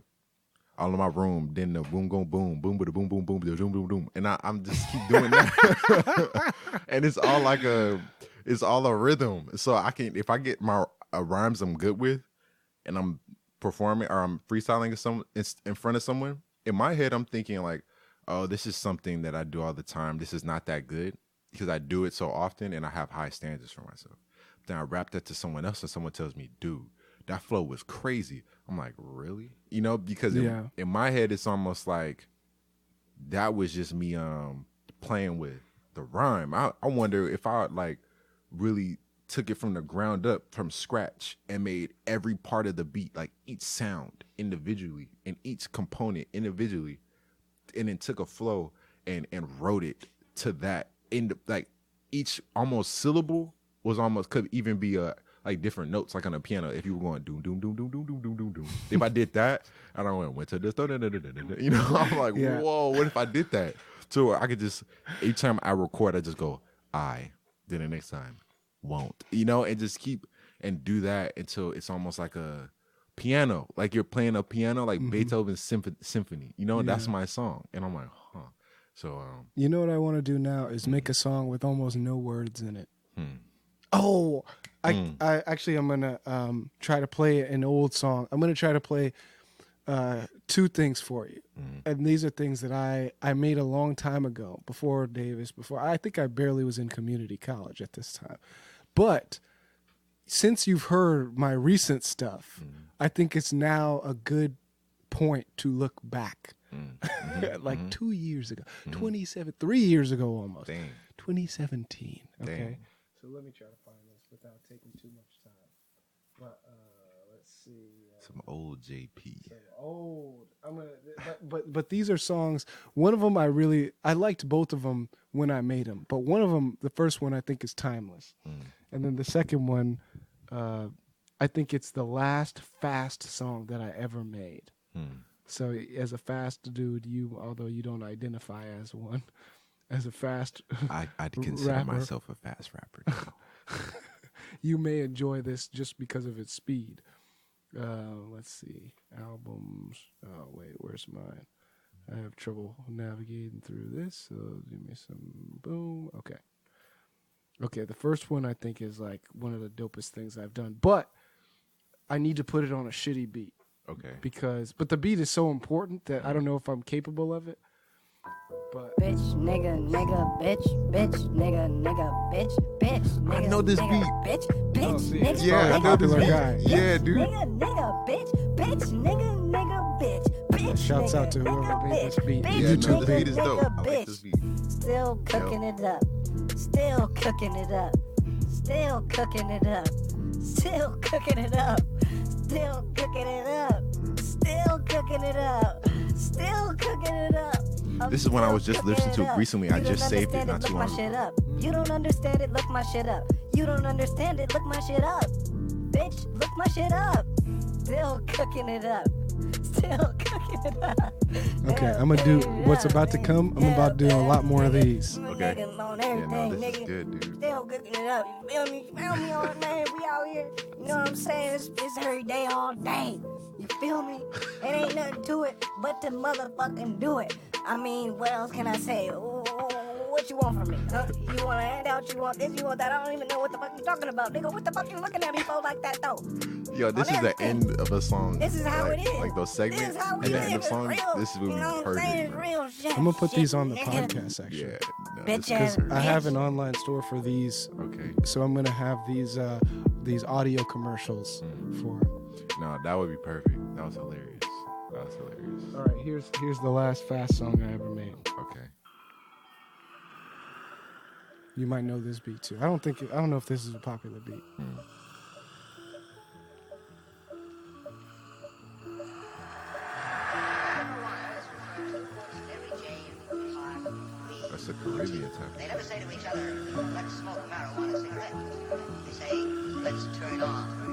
all in my room. Then the boom, go boom, boom, boom, boom, boom, boom, boom, boom, boom, and I'm just keep doing that. And it's all like it's all a rhythm. So if I get my rhymes I'm good with, and I'm performing or I'm freestyling in front of someone, in my head I'm thinking like, oh, this is something that I do all the time. This is not that good because I do it so often and I have high standards for myself. Then I rap that to someone else and someone tells me, dude, that flow was crazy. I'm like, really? Because in my head it's almost like that was just me playing with the rhyme. I wonder if I like really took it from the ground up, from scratch, and made every part of the beat, like each sound individually and each component individually, and then took a flow and wrote it to that. Like each almost syllable could even be like different notes, like on a piano. If you were going doom doom doom doom doom doom doom doom doom, if I did that, and I went to this, I'm like, whoa, what if I did that? So I could just each time I record, I just go then the next time won't, and just keep and do that until it's almost like a piano, like you're playing a piano, like Beethoven's symphony, that's my song. And I'm like, huh. So what I want to do now is make a song with almost no words in it. Oh, I'm gonna try to play an old song. I'm gonna try to play two things for you, and these are things that I made a long time ago, before Davis, before I think I barely was in community college at this time. But since you've heard my recent stuff, I think it's now a good point to look back. Like 2 years ago, 3 years ago almost. Dang. 2017. Okay. Dang. So let me try to find this without taking too much time. But let's see. Some old JP. Old. But these are songs. One of them I liked both of them when I made them. But one of them, the first one, I think is timeless. And then the second one, I think it's the last fast song that I ever made. So as a fast dude, although you don't identify as one, as a fast I'd consider rapper, myself a fast rapper now. You may enjoy this just because of its speed. Let's see. Albums. Oh, wait, where's mine? I have trouble navigating through this, so give me some boom. Okay, the first one I think is like one of the dopest things I've done, but I need to put it on a shitty beat. Okay. But the beat is so important that I don't know if I'm capable of it. But bitch, nigga, bitch, nigga, bitch, nigga. I know this nigga, beat. Bitch, nigga. Yeah, I know this beat. Guy. Yeah, dude. Nigga, bitch, nigga, bitch. Shouts out to whoever made this beat. Yeah, YouTube no, this beat is nigga, dope. I like this beat. Still cooking it up. Still cooking it up. Still cooking it up. Still cooking it up. Still cooking it up. Still cooking it up. Still cooking it up. This is when I was just listening to it recently. I just saved it not too long ago. You don't understand it, look my shit up. You don't understand it, look my shit up. Bitch, look my shit up. Still cooking it up. Still cooking it up. Okay, I'm gonna do what's about to come. I'm about to do a lot more of these. Okay. Yeah, no, this is good, dude. Still cooking it up. You feel me? Feel me on it, man. We out here. You know what I'm saying? It's every day, all day. You feel me? It ain't nothing to it but to motherfucking do it. I mean, what else can I say? What you want from me? Huh? You want a handout? You want this? You want that? I don't even know what the fuck you talking about, nigga. What the fuck you looking at me for like that, though? Yo, this is the end of a song. This is how like, it is. Like those segments at the end of the song. This is what we perfect. Real shit. I'm gonna put these on the podcast actually. Yeah, no, Bitch this is Because I have an online store for these. okay. So I'm gonna have these audio commercials for. No, that would be perfect. That was hilarious. All right, here's the last fast song I ever made. Okay. You might know this beat too. I don't know if this is a popular beat. That's a Caribbean type. They never say to each other, let's smoke marijuana cigarette. They say, let's turn it on.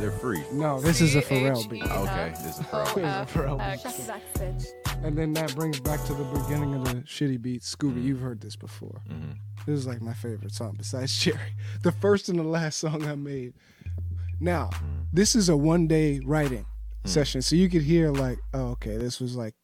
They're free. No, this is a Pharrell beat. Okay, this is Pharrell. This is a Pharrell beat. And then that brings back to the beginning of the shitty beat. Scooby, you've heard this before. This is like my favorite song besides Cherry. The first and the last song I made. Now, this is a one-day writing session. So you could hear like, oh, okay, this was like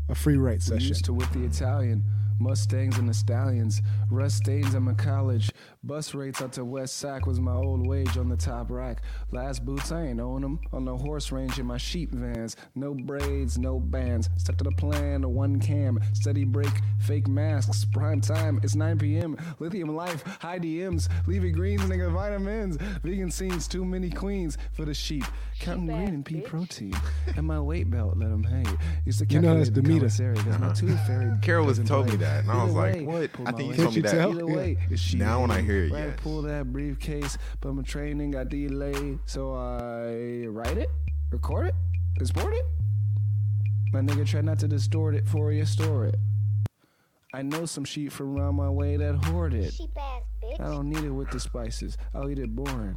a free write We session. used to whip the Italian. Mustangs and the Stallions, rust stains at my college. Bus rates out to West Sac was my old wage on the top rack. Last boots, I ain't own them. On the horse range in my sheep vans. No braids, no bands. Stuck to the plan, the one cam. Steady break, fake masks. Prime time, it's 9 p.m. Lithium life, high DMs. Leafy greens, nigga, vitamins. Vegan scenes, too many queens for the sheep. Counting green and pea protein. And my weight belt, let them hang. Used to You know that's calculate the Demeter. commissary, 'cause my tooth fairy Carol was doesn't told me play. that, and I was Either like, way, what? pull I my think you weight. told me Can't you that. tell? Either way, it's she. Now when I hear it, Right, yes. pull that briefcase, but my training got delayed, so I write it, record it, export it. My nigga try not to distort it for you store it. I know some sheep from around my way that hoard it. Sheep ass bitch. I don't need it with the spices. I'll eat it boring.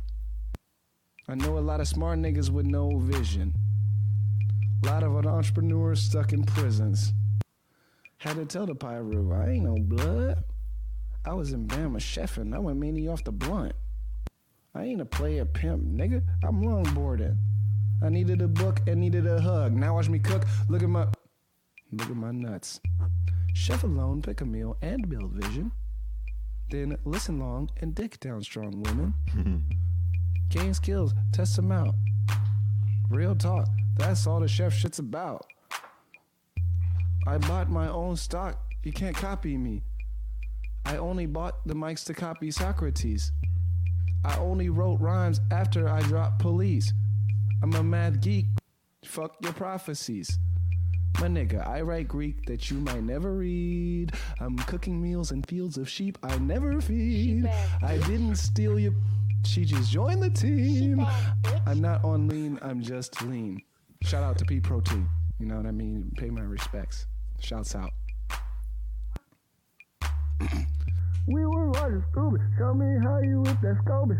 I know a lot of smart niggas with no vision. A lot of entrepreneurs stuck in prisons. Had to tell the Pyro, I ain't no blood. I was in Bama chefing. I went meanie off the blunt. I ain't a player pimp, nigga. I'm longboarding. I needed a book and needed a hug. Now watch me cook. Look at my nuts. Chef alone, pick a meal and build vision. Then listen long and dick down strong women. Gain skills, test them out. Real talk, that's all the chef shit's about. I bought my own stock, you can't copy me. I only bought the mics to copy Socrates. I only wrote rhymes after I dropped police. I'm a math geek, fuck your prophecies. My nigga, I write Greek that you might never read. I'm cooking meals in fields of sheep I never feed. I didn't steal your... She just joined the team. I'm not on lean, I'm just lean. Shout out to Pea Protein. You know what I mean? Pay my respects. Shouts out. We were watching Scooby, show me how you whip that Scooby.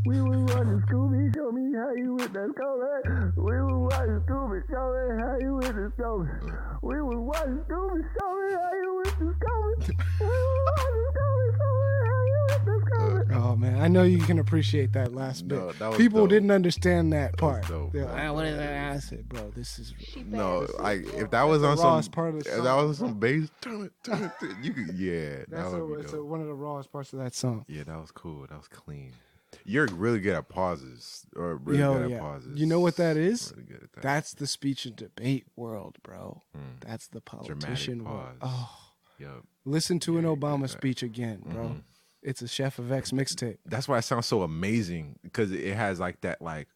We were watching Scooby, show me how you whip that Scooby. We were watching Scooby, show me how you whip that Scooby. We were watching Scooby, show me how you whip the Scooby. We were watching Scooby, show me how you whip the Scooby. Oh man, I know you can appreciate that last bit. No, that was People dope. didn't understand that part. dope. They're That like, was "Ah, what is that?" I said, bro, this is No, if that was on rawest some, part of the if song. that was some bass, turn it, you could, yeah, that that's would be it's dope. one of the rawest parts of that song. Yeah, that was cool. That was clean. You're really good at pauses, or really Yo, good at yeah. pauses. You know what that is? Really good at that. That's the speech and debate world, bro. That's the politician Dramatic world. pause. Oh, Yup. listen to an Yeah, Obama yeah. speech again, bro. It's a Chef of X mixtape. That's why it sounds so amazing, because it has like that like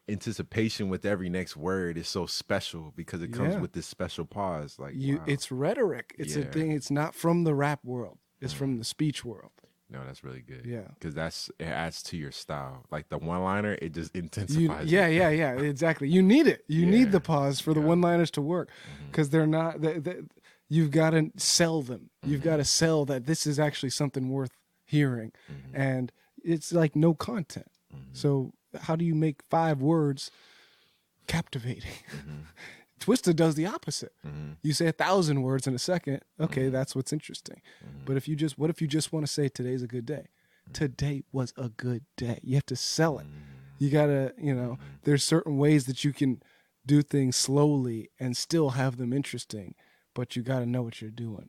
anticipation with every next word is so special because it comes Yeah. with this special pause. Like wow. It's rhetoric. It's a Yeah. thing. It's not from the rap world. It's from the speech world. No, that's really good. Yeah. Because it adds to your style. Like the one liner, it just intensifies. Yeah, it. exactly. You need it. You Yeah. need the pause for the one-liners to work because they're not. You've got to sell them. You've got to sell that this is actually something worth hearing, and it's like no content. So how do you make 5 words captivating? Twista does the opposite. You say 1,000 words in a second. Okay, that's what's interesting. But what if you just want to say today's a good day? Today was a good day. You have to sell it. You gotta, there's certain ways that you can do things slowly and still have them interesting, but you gotta know what you're doing.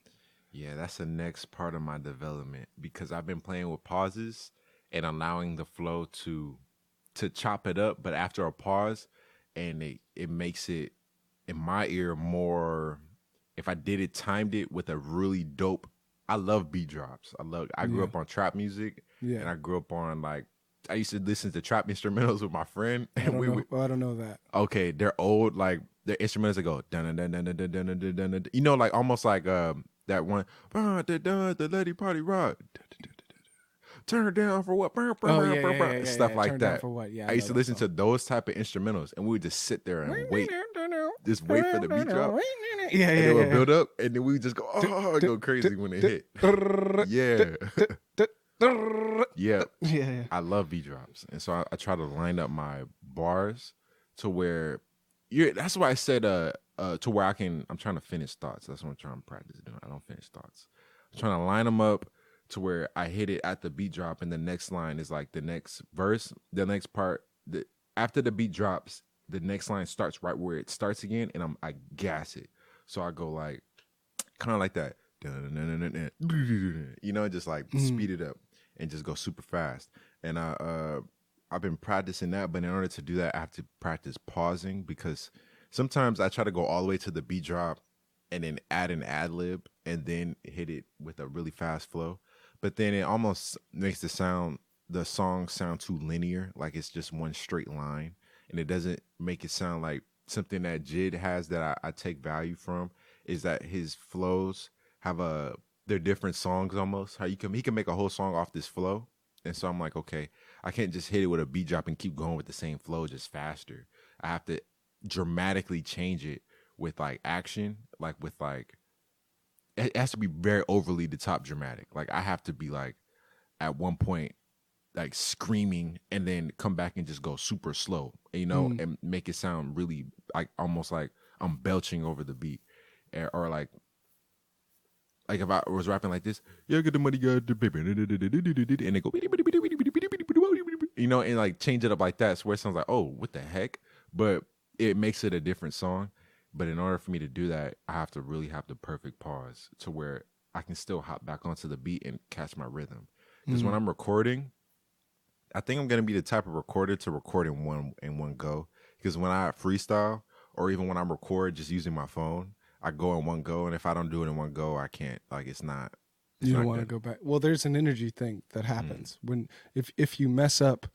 Yeah, that's the next part of my development because I've been playing with pauses and allowing the flow to chop it up, but after a pause, and it makes it in my ear more. If I timed it with a really dope. I love beat drops. I grew up on trap music, and I grew up on like I used to listen to trap instrumentals with my friend, and I don't know that. Okay, they're old like they're instrumentals that go dun dun dun dun dun dun dun dun dun. You know, like almost like that one the Lady Party Rock. Turn it down for what? Stuff like Turn that. down for what? Yeah, I used to listen to those type of instrumentals, and we would just sit there and wait, just wait for the beat drop. And it would build up, and then we would just go, go crazy when it hit. Yeah. Yeah. Yeah. I love beat drops. And so I try to line up my bars to where that's why I said to where I'm trying to finish thoughts. That's what I'm trying to practice doing. I don't finish thoughts. I'm trying to line them up to where I hit it at the beat drop and the next line is like the next verse, the next part. After the beat drops, the next line starts right where it starts again, and I gas it. So I go like kind of like that. You know, just like speed it up and just go super fast. And I've been practicing that, but in order to do that, I have to practice pausing because sometimes I try to go all the way to the beat drop and then add an ad lib and then hit it with a really fast flow. But then it almost makes the song sound too linear, like it's just one straight line, and it doesn't make it sound like something that Jid has that I take value from is that his flows have they're different songs almost. How he can make a whole song off this flow. And so I'm like, okay, I can't just hit it with a beat drop and keep going with the same flow, just faster. I have to dramatically change it with like action, like with like, it has to be very overly the top dramatic. Like I have to be like at one point, like screaming and then come back and just go super slow, you know, and make it sound really like almost like I'm belching over the beat or like if I was rapping like this, yeah, get the money, got the paper, and they go, you know, and like change it up like that, so where it sounds like, oh, what the heck? But it makes it a different song. But in order for me to do that, I have to really have the perfect pause to where I can still hop back onto the beat and catch my rhythm. Because when I'm recording, I think I'm gonna be the type of recorder to record in one go. Because when I freestyle, or even when I'm record just using my phone, I go in one go, and if I don't do it in one go, I can't. Like it's not. You don't want to go back. Well, there's an energy thing that happens when if you mess up.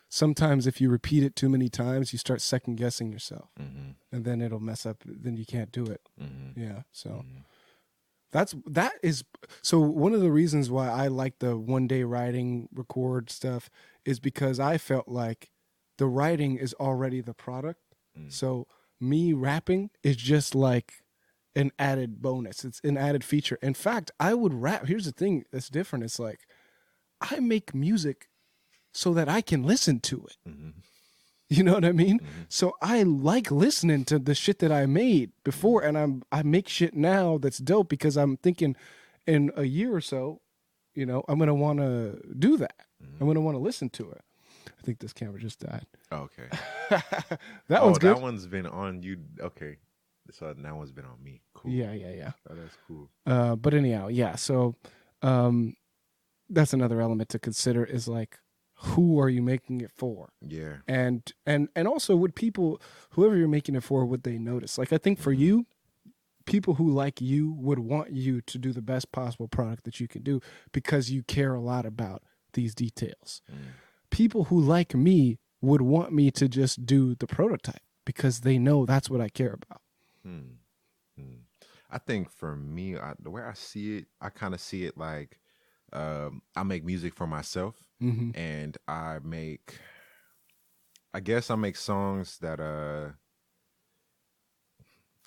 Sometimes if you repeat it too many times, you start second guessing yourself, and then it'll mess up. Then you can't do it. Yeah. So that is so one of the reasons why I like the one day writing record stuff is because I felt like the writing is already the product. So me rapping is just like an added bonus. It's an added feature. In fact, I would rap. Here's the thing that's different. It's like I make music so that I can listen to it. You know what I mean? So I like listening to the shit that I made before, and I make shit now that's dope because I'm thinking in a year or so, you know, I'm gonna want to do that. I'm gonna want to listen to it. I think this camera just died. Oh, okay. That one's good. That one's been on you. Okay. So that one's been on me. Cool. Yeah. Oh, that's cool. But anyhow, yeah. So that's another element to consider is like, who are you making it for? Yeah. And also would people, whoever you're making it for, would they notice? Like I think for you, people who like you would want you to do the best possible product that you can do because you care a lot about these details. People who like me would want me to just do the prototype because they know that's what I care about. I think for me, the way I see it, I kind of see it like I make music for myself, and I make songs that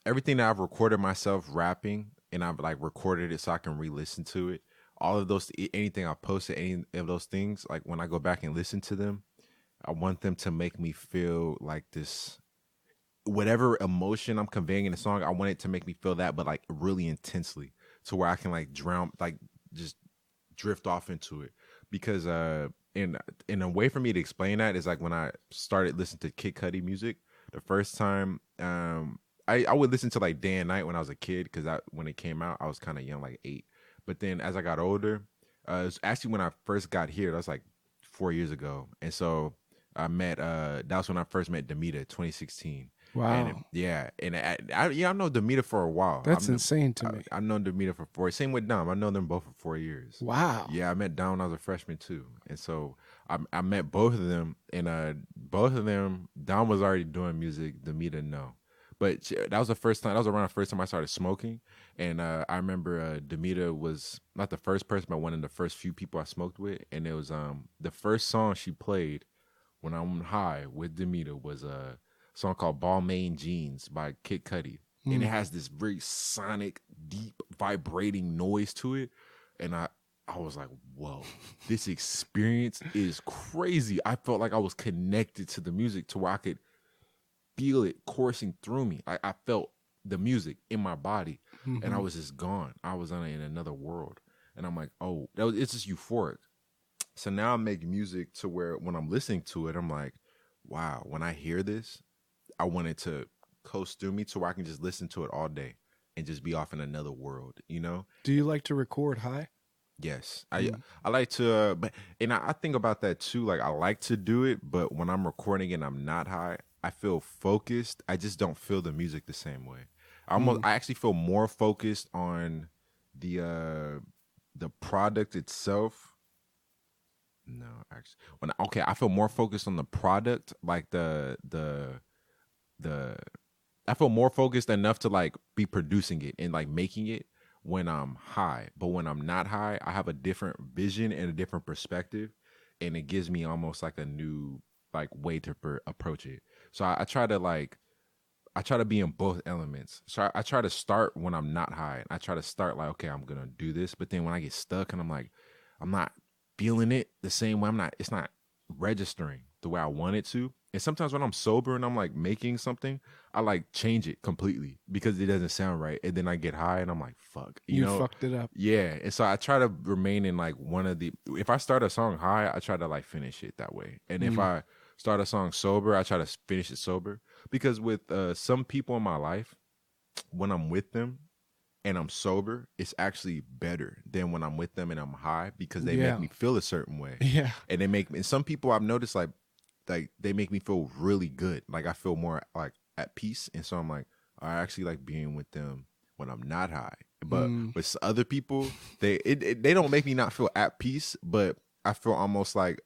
everything that I've recorded myself rapping, and I've like recorded it so I can re-listen to it. All of those, anything I posted, any of those things, like when I go back and listen to them, I want them to make me feel like this, whatever emotion I'm conveying in the song, I want it to make me feel that, but like really intensely, to where I can like drown, like just drift off into it. Because in a way for me to explain that is like when I started listening to Kid Cudi music the first time, I would listen to like Day and Night when I was a kid, because when it came out I was kind of young, like 8. But then as I got older, it was actually when I first got here, that was like 4 years ago, and so I met that was when I first met Demita, 2016. Wow. And I've known Demita for a while. That's insane to me. I've known Demita for 4 years. Same with Dom. I've known them both for 4 years. Wow. Yeah, I met Dom when I was a freshman too. And so I met both of them, and both of them, Dom was already doing music, Demita no. But that was around the first time I started smoking. And I remember Demita was not the first person, but one of the first few people I smoked with. And it was the first song she played when I'm high with Demita was a song called Balmain Jeans by Kid Cudi. And it has this very sonic, deep, vibrating noise to it. And I I was like, whoa, this experience is crazy. I felt like I was connected to the music to where I could feel it coursing through me. I felt the music in my body, and I was just gone. I was in another world, and I'm like, oh, it's just euphoric. So now I make music to where when I'm listening to it, I'm like, wow, when I hear this, I want it to coast through me to where I can just listen to it all day and just be off in another world, you know? Do you like to record high? Yes. I like to, and I think about that too. Like I like to do it, but when I'm recording and I'm not high, I feel focused. I just don't feel the music the same way. I actually feel more focused on the product itself. No, actually, I feel more focused on the product, like the I feel more focused enough to like be producing it and like making it when I'm high. But when I'm not high, I have a different vision and a different perspective, and it gives me almost like a new like way to approach it. So I try to be in both elements. So I try to start when I'm not high. And I try to start like, okay, I'm gonna do this. But then when I get stuck and I'm like, I'm not feeling it the same way, it's not registering the way I want it to. And sometimes when I'm sober and I'm like making something, I like change it completely because it doesn't sound right. And then I get high and I'm like, fuck. You know? Fucked it up. Yeah. And so I try to remain in like if I start a song high, I try to like finish it that way. And if I start a song sober, I try to finish it sober. Because with some people in my life, when I'm with them and I'm sober, it's actually better than when I'm with them and I'm high because they make me feel a certain way. Yeah. And and some people I've noticed like they make me feel really good. Like I feel more like at peace. And so I'm like, I actually like being with them when I'm not high. But with other people, they don't make me not feel at peace, but I feel almost like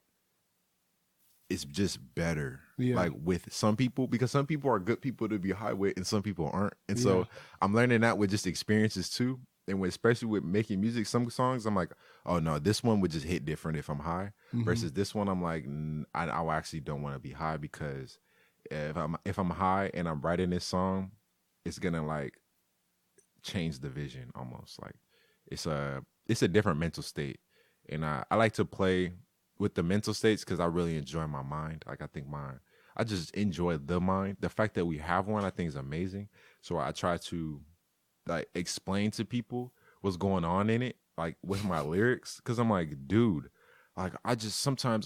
it's just better. Yeah. Like with some people, because some people are good people to be high with and some people aren't. And so I'm learning that with just experiences too. And especially with making music, some songs, I'm like, oh no, this one would just hit different if I'm high. Versus this one, I'm like, I actually don't want to be high because if I'm high and I'm writing this song, it's gonna like change the vision almost. Like it's a different mental state. And I like to play with the mental states because I really enjoy my mind. Like I just enjoy the mind. The fact that we have one, I think is amazing. So I try to like explain to people what's going on in it, like with my lyrics. Cause I'm like, dude, like sometimes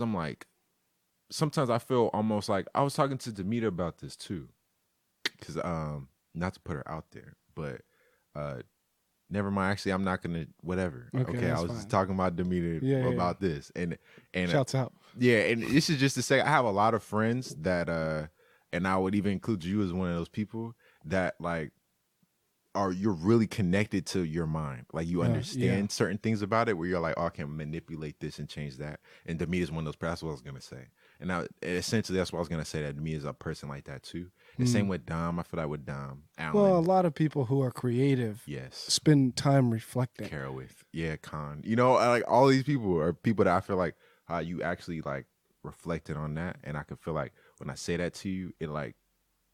I feel almost like I was talking to Demeter about this too. Cause not to put her out there, but never mind. Actually, I'm not gonna. Whatever. Okay, I was just talking about Demeter about this, and shouts out. Yeah, and this is just to say I have a lot of friends that, and I would even include you as one of those people that like you're really connected to your mind. Like you understand certain things about it where you're like, oh, I can manipulate this and change that. And Demeter is one of those. That's what I was gonna say. And now, essentially, that's what I was gonna say. That Demeter is a person like that too. The same with Dom. I feel like with Dom, Alan. Well, a lot of people who are creative, spend time reflecting. Carol with, Khan. You know, like all these people are people that I feel like you actually like reflected on that, and I can feel like when I say that to you, it like,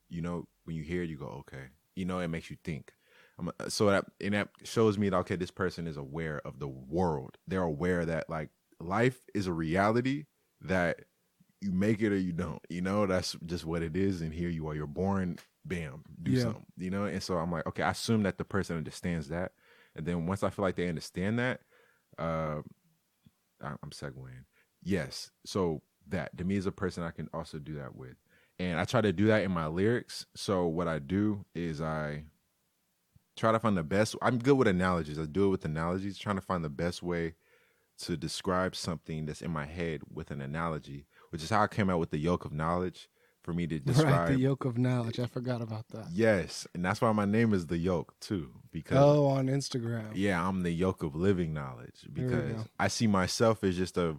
you know, when you hear it, you go, okay, you know, it makes you think. So that shows me that okay, this person is aware of the world. They're aware that like life is a reality that you make it or you don't. You know, that's just what it is. And here you are. You're born. Bam, do something. You know. And so I'm like, okay, I assume that the person understands that. And then once I feel like they understand that, I'm segueing. Yes. So that to me is a person I can also do that with, and I try to do that in my lyrics. So what I do is I try to find the best. I'm good with analogies. I do it with analogies, trying to find the best way to describe something that's in my head with an analogy, which is how I came out with the yoke of knowledge for me to describe. Right, the yoke of knowledge. I forgot about that. Yes, and that's why my name is The Yoke too. Because on Instagram. Yeah, I'm the yoke of living knowledge because I see myself as just a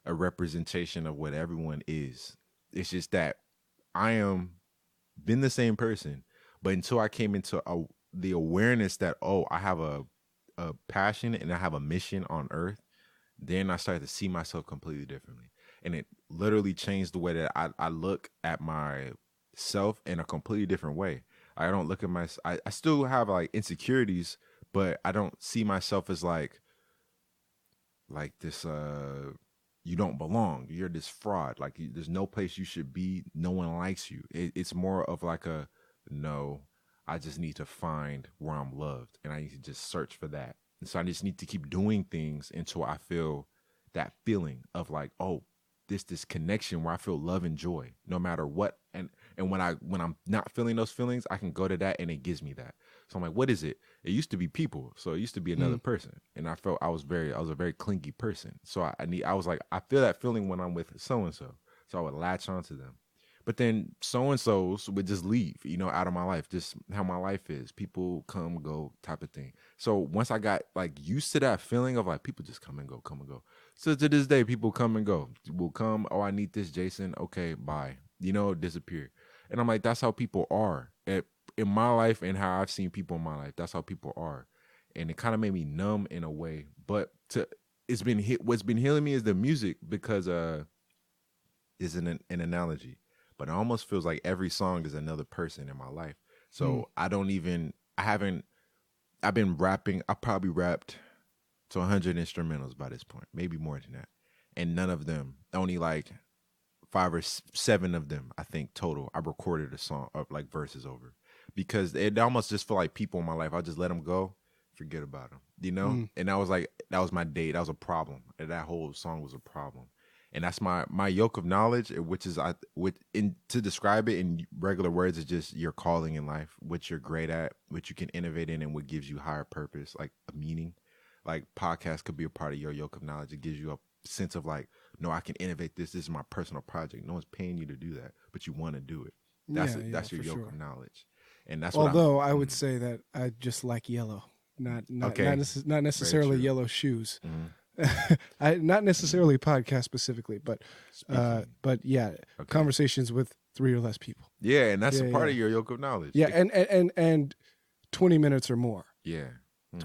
representation of what everyone is. It's just that I am been the same person, but until I came into the awareness that, oh, I have a passion and I have a mission on earth, then I started to see myself completely differently. And it literally changed the way that I look at myself in a completely different way. I don't look at I still have like insecurities, but I don't see myself as like like this you don't belong, you're this fraud, like there's no place you should be, no one likes you. It's more of like a no, I just need to find where I'm loved, and I need to just search for that. And so I just need to keep doing things until I feel that feeling of like, oh, this connection where I feel love and joy no matter what. And when I'm not feeling those feelings, I can go to that and it gives me that. So I'm like, what is it? It used to be people. So it used to be another person. And I felt I was a very clingy person. So I was like, I feel that feeling when I'm with so-and-so. So I would latch onto them. But then so-and-sos would just leave, out of my life, just how my life is. People come, go type of thing. So once I got like used to that feeling of like people just come and go, come and go. So to this day, people come and go. Will come, oh, I need this, Jason. Okay, bye. Disappear. And I'm like, that's how people are. In my life and how I've seen people in my life, that's how people are. And it kind of made me numb in a way. But what's been healing me is the music, because is an analogy. But it almost feels like every song is another person in my life. So I've been rapping. I probably rapped to 100 instrumentals by this point, maybe more than that. And none of them, only like 5 or 7 of them, I think total, I recorded a song of like verses over, because it almost just feel like people in my life. I'll just let them go, forget about them, And that was my date. That was a problem. And that whole song was a problem. And that's my yoke of knowledge, which is to describe it in regular words, is just your calling in life, what you're great at, what you can innovate in, and what gives you higher purpose, like a meaning. Like podcast could be a part of your yoke of knowledge. It gives you a sense of like, no, I can innovate this. This is my personal project. No one's paying you to do that, but you want to do it. That's your yoke of knowledge. And that's although I would say that I just like yellow, not necessarily yellow shoes. Not necessarily podcast specifically, but yeah, conversations with 3 or less people. Yeah, and that's a part of your yoke of knowledge. Yeah, and 20 minutes or more. Yeah.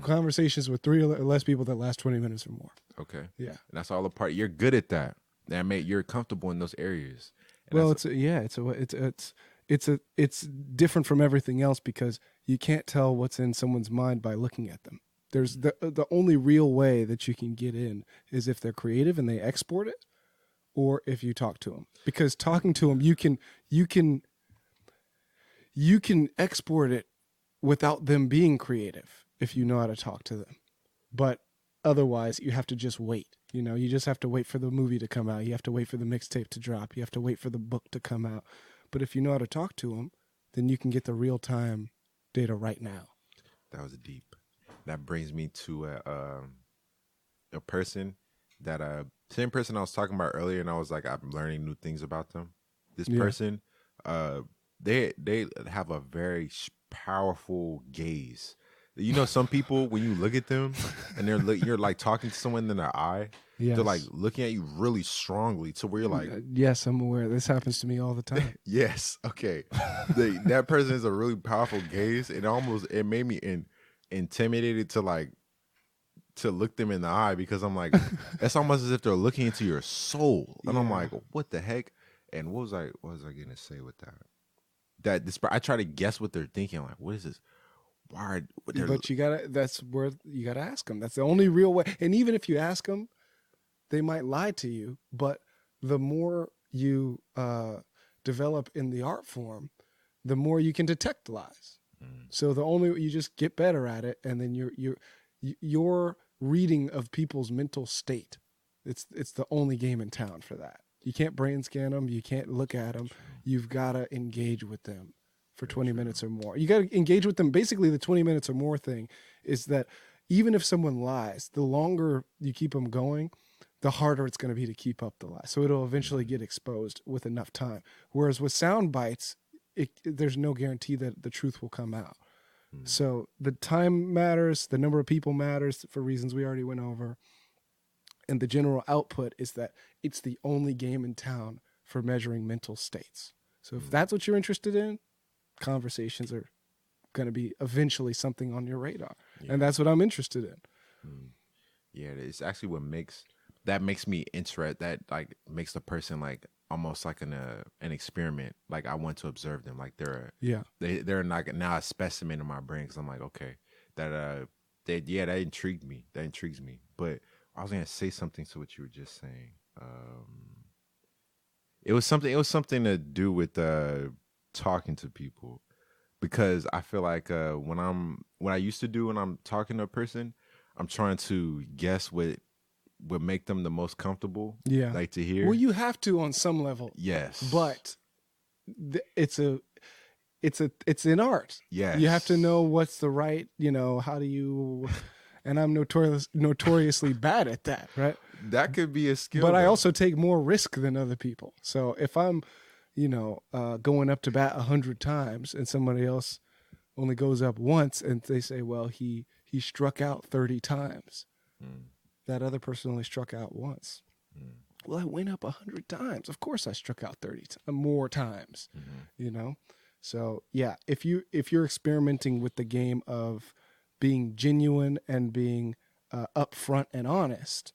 Conversations with 3 or less people that last 20 minutes or more. Okay. Yeah. And that's all a part. You're good at that. You're comfortable in those areas. And well, it's different from everything else, because you can't tell what's in someone's mind by looking at them. There's the only real way that you can get in is if they're creative and they export it, or if you talk to them. Because talking to them, you can export it without them being creative if you know how to talk to them. But otherwise, you have to just wait. You just have to wait for the movie to come out. You have to wait for the mixtape to drop. You have to wait for the book to come out. But if you know how to talk to them, then you can get the real-time data right now. That was deep. That brings me to a person that same person I was talking about earlier, and I was like, I'm learning new things about them. This person, they have a very powerful gaze. Some people, when you look at them and you're like talking to someone in their eye, they're like looking at you really strongly to where you're like, yes, I'm aware. This happens to me all the time. Yes. Okay. That person is a really powerful gaze. It made me intimidated to look them in the eye, because I'm like, it's almost as if they're looking into your soul. And I'm like, what the heck? And what was I going to say with that? I try to guess what they're thinking. Like, what is this? But that's where you gotta ask them. That's the only real way. And even if you ask them, they might lie to you. But the more you develop in the art form, the more you can detect lies. So you just get better at it, and then your reading of people's mental state, it's the only game in town for that. You can't brain scan them. You can't look at them. You've got to engage with them for 20 minutes or more. You got to engage with them. Basically, the 20 minutes or more thing is that even if someone lies, the longer you keep them going, the harder it's going to be to keep up the lie. So it'll eventually get exposed with enough time. Whereas with sound bites, there's no guarantee that the truth will come out. So the time matters, the number of people matters for reasons we already went over. And the general output is that it's the only game in town for measuring mental states. So if that's what you're interested in, conversations are going to be eventually something on your radar. And that's what I'm interested in. Yeah, it's actually what makes me interested. That like makes the person like almost like an experiment. Like I want to observe them. Like they're like now a specimen in my brain, because I'm like, okay, that intrigued me. That intrigues me. But I was gonna say something to what you were just saying. It was something to do with talking to people, because I feel like when I used to do when I'm talking to a person, I'm trying to guess what would make them the most comfortable. Yeah. Like to hear. Well, you have to on some level. Yes. But it's an art. Yes. You have to know what's the right, how do you, and I'm notoriously bad at that, right? That could be a skill. But I also take more risk than other people. So if I'm, going up to bat 100 times and somebody else only goes up once and they say, well, he struck out 30 times. That other person only struck out once. Well, I went up 100 times. Of course I struck out 30 more times, So yeah, if you're experimenting with the game of being genuine and being upfront and honest,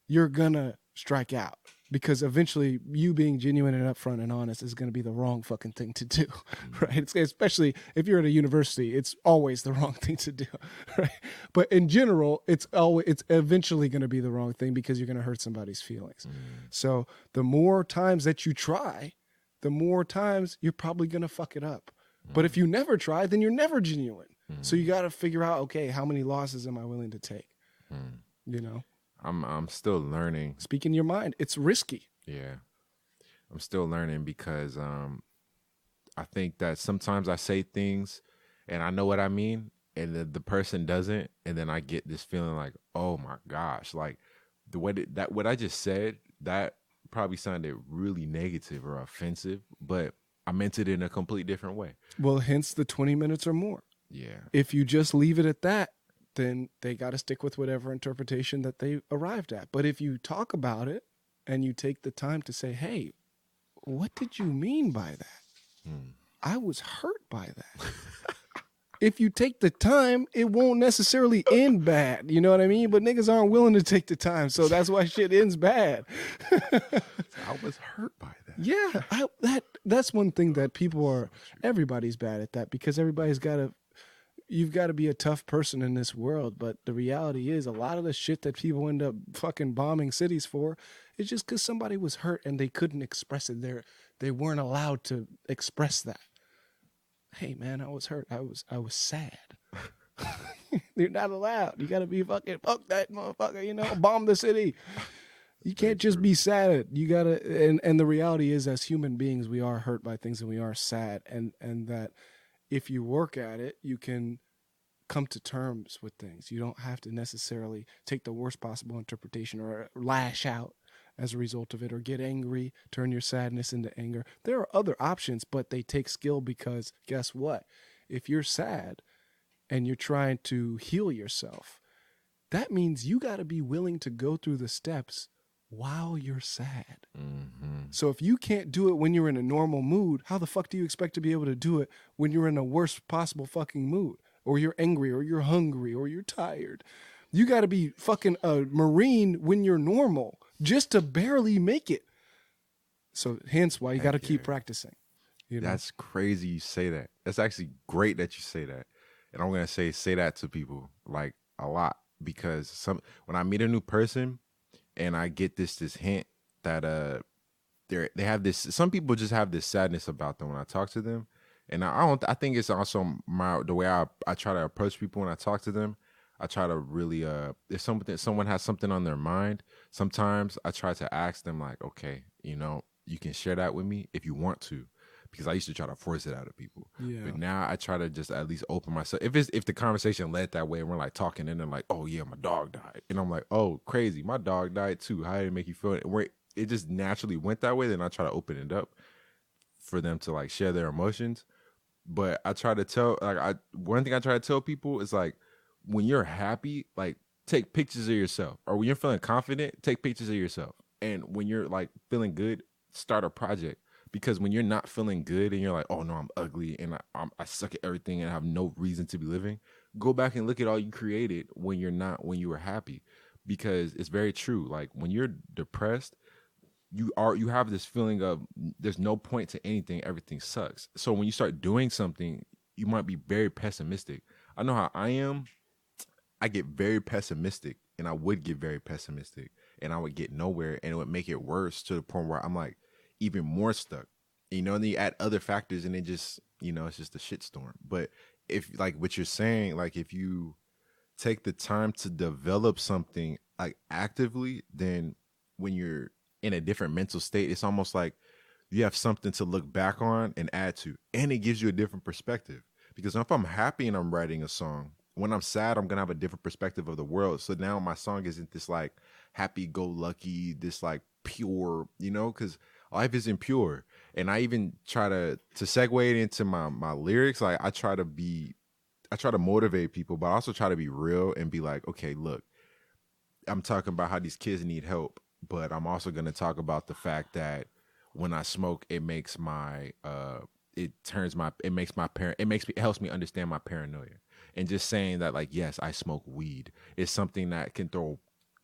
you're gonna strike out, because eventually you being genuine and upfront and honest is gonna be the wrong fucking thing to do, right? Especially if you're at a university, it's always the wrong thing to do, right? But in general, it's eventually gonna be the wrong thing, because you're gonna hurt somebody's feelings. So the more times that you try, the more times you're probably gonna fuck it up. But if you never try, then you're never genuine. So you gotta figure out, okay, how many losses am I willing to take? I'm still learning. Speak in your mind. It's risky. Yeah. I'm still learning, because I think that sometimes I say things and I know what I mean, and the person doesn't, and then I get this feeling like, oh my gosh, like what I just said, that probably sounded really negative or offensive, but I meant it in a completely different way. Well, hence the 20 minutes or more. Yeah. If you just leave it at that, then they got to stick with whatever interpretation that they arrived at. But if you talk about it and you take the time to say, hey, what did you mean by that? I was hurt by that. If you take the time, it won't necessarily end bad. You know what I mean? But niggas aren't willing to take the time. So that's why shit ends bad. I was hurt by that. Yeah. That's one thing that everybody's bad at that, because you've got to be a tough person in this world. But the reality is, a lot of the shit that people end up fucking bombing cities for is just because somebody was hurt and they couldn't express it. They weren't allowed to express that. Hey man, I was hurt. I was sad. You're not allowed. You got to be fucking, fuck that motherfucker, bomb the city. You can't just be sad. You got to, and the reality is, as human beings, we are hurt by things and we are sad. And that if you work at it, you can come to terms with things. You don't have to necessarily take the worst possible interpretation or lash out as a result of it, or get angry, turn your sadness into anger. There are other options, but they take skill, because guess what? If you're sad and you're trying to heal yourself, that means you got to be willing to go through the steps while you're sad. So if you can't do it when you're in a normal mood, how the fuck do you expect to be able to do it when you're in the worst possible fucking mood, or you're angry, or you're hungry, or you're tired? You got to be fucking a Marine when you're normal, just to barely make it. So hence why you got to keep practicing. That's crazy you say that. That's actually great that you say that. And I'm going to say that to people like a lot, because when I meet a new person and I get this hint that they have this, some people just have this sadness about them when I talk to them. And I think it's also the way I try to approach people when I talk to them. I try to really, if someone has something on their mind, sometimes I try to ask them like, okay, you can share that with me if you want to, because I used to try to force it out of people. Yeah. But now I try to just at least open myself. If the conversation led that way and we're like talking and then like, oh yeah, my dog died. And I'm like, oh, crazy, my dog died too. How did it make you feel? Where it just naturally went that way, then I try to open it up for them to like share their emotions. But I try to tell, one thing I try to tell people is like, when you're happy, like take pictures of yourself. Or when you're feeling confident, take pictures of yourself. And when you're like feeling good, start a project. Because when you're not feeling good and you're like, oh no, I'm ugly and I suck at everything and I have no reason to be living, go back and look at all you created when you were happy. Because it's very true. Like when you're depressed, you have this feeling of there's no point to anything, everything sucks. So when you start doing something, you might be very pessimistic. I know how I am. I get very pessimistic and I would get very pessimistic, and I would get nowhere, and it would make it worse to the point where I'm like even more stuck. You know, and then you add other factors, and it just, you know, it's just a shitstorm. But if, like what you're saying, like if you take the time to develop something like actively, then when you're in a different mental state, it's almost like you have something to look back on and add to, and it gives you a different perspective. Because if I'm happy and I'm writing a song, when I'm sad, I'm gonna have a different perspective of the world. So now my song isn't this like happy-go-lucky, this like pure, you know, because life isn't pure. And I even try to segue it into my lyrics. Like I try to motivate people, but I also try to be real and be like, okay, look, I'm talking about how these kids need help, but I'm also going to talk about the fact that when I smoke, it makes my, it helps me understand my paranoia. And just saying that, like, yes, I smoke weed is something that can throw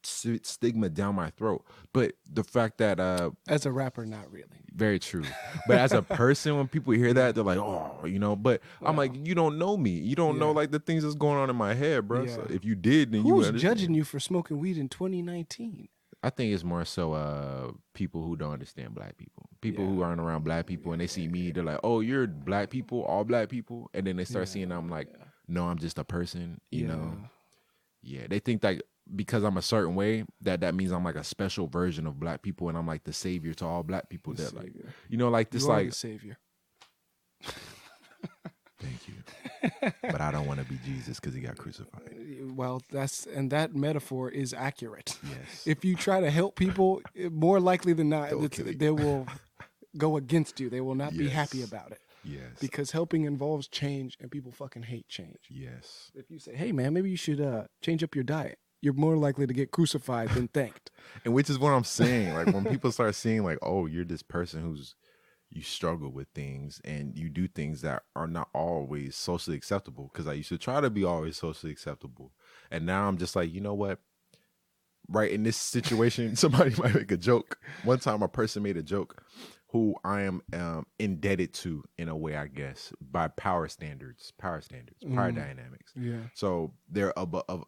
stigma down my throat. But the fact that as a rapper, not really. Very true. But as a person, when people hear that, they're like, oh, you know. But I'm like, you don't know me. You don't know like the things that's going on in my head, bro. So if you did, then who's judging you for smoking weed in 2019? I think it's more so people who don't understand black people. People who aren't around black people, and they see me, they're like, oh, you're black people, all black people. And then they start seeing I'm like, no, I'm just a person, you know. Yeah, they think that because I'm a certain way, that means I'm like a special version of black people, and I'm like the savior to all black people. That like, you know, like this, you are like the savior. Thank you, but I don't want to be Jesus because he got crucified. Well, that metaphor is accurate. Yes. If you try to help people, more likely than not, they will go against you. They will not be happy about it. Yes. Because helping involves change, and people fucking hate change. Yes. If you say, hey, man, maybe you should change up your diet, you're more likely to get crucified than thanked. And which is what I'm saying. Like when people start seeing like, oh, you're this person you struggle with things and you do things that are not always socially acceptable. Because I used to try to be always socially acceptable. And now I'm just like, you know what? Right in this situation, somebody might make a joke. One time a person made a joke who I am indebted to in a way, I guess, by power dynamics. Yeah. So they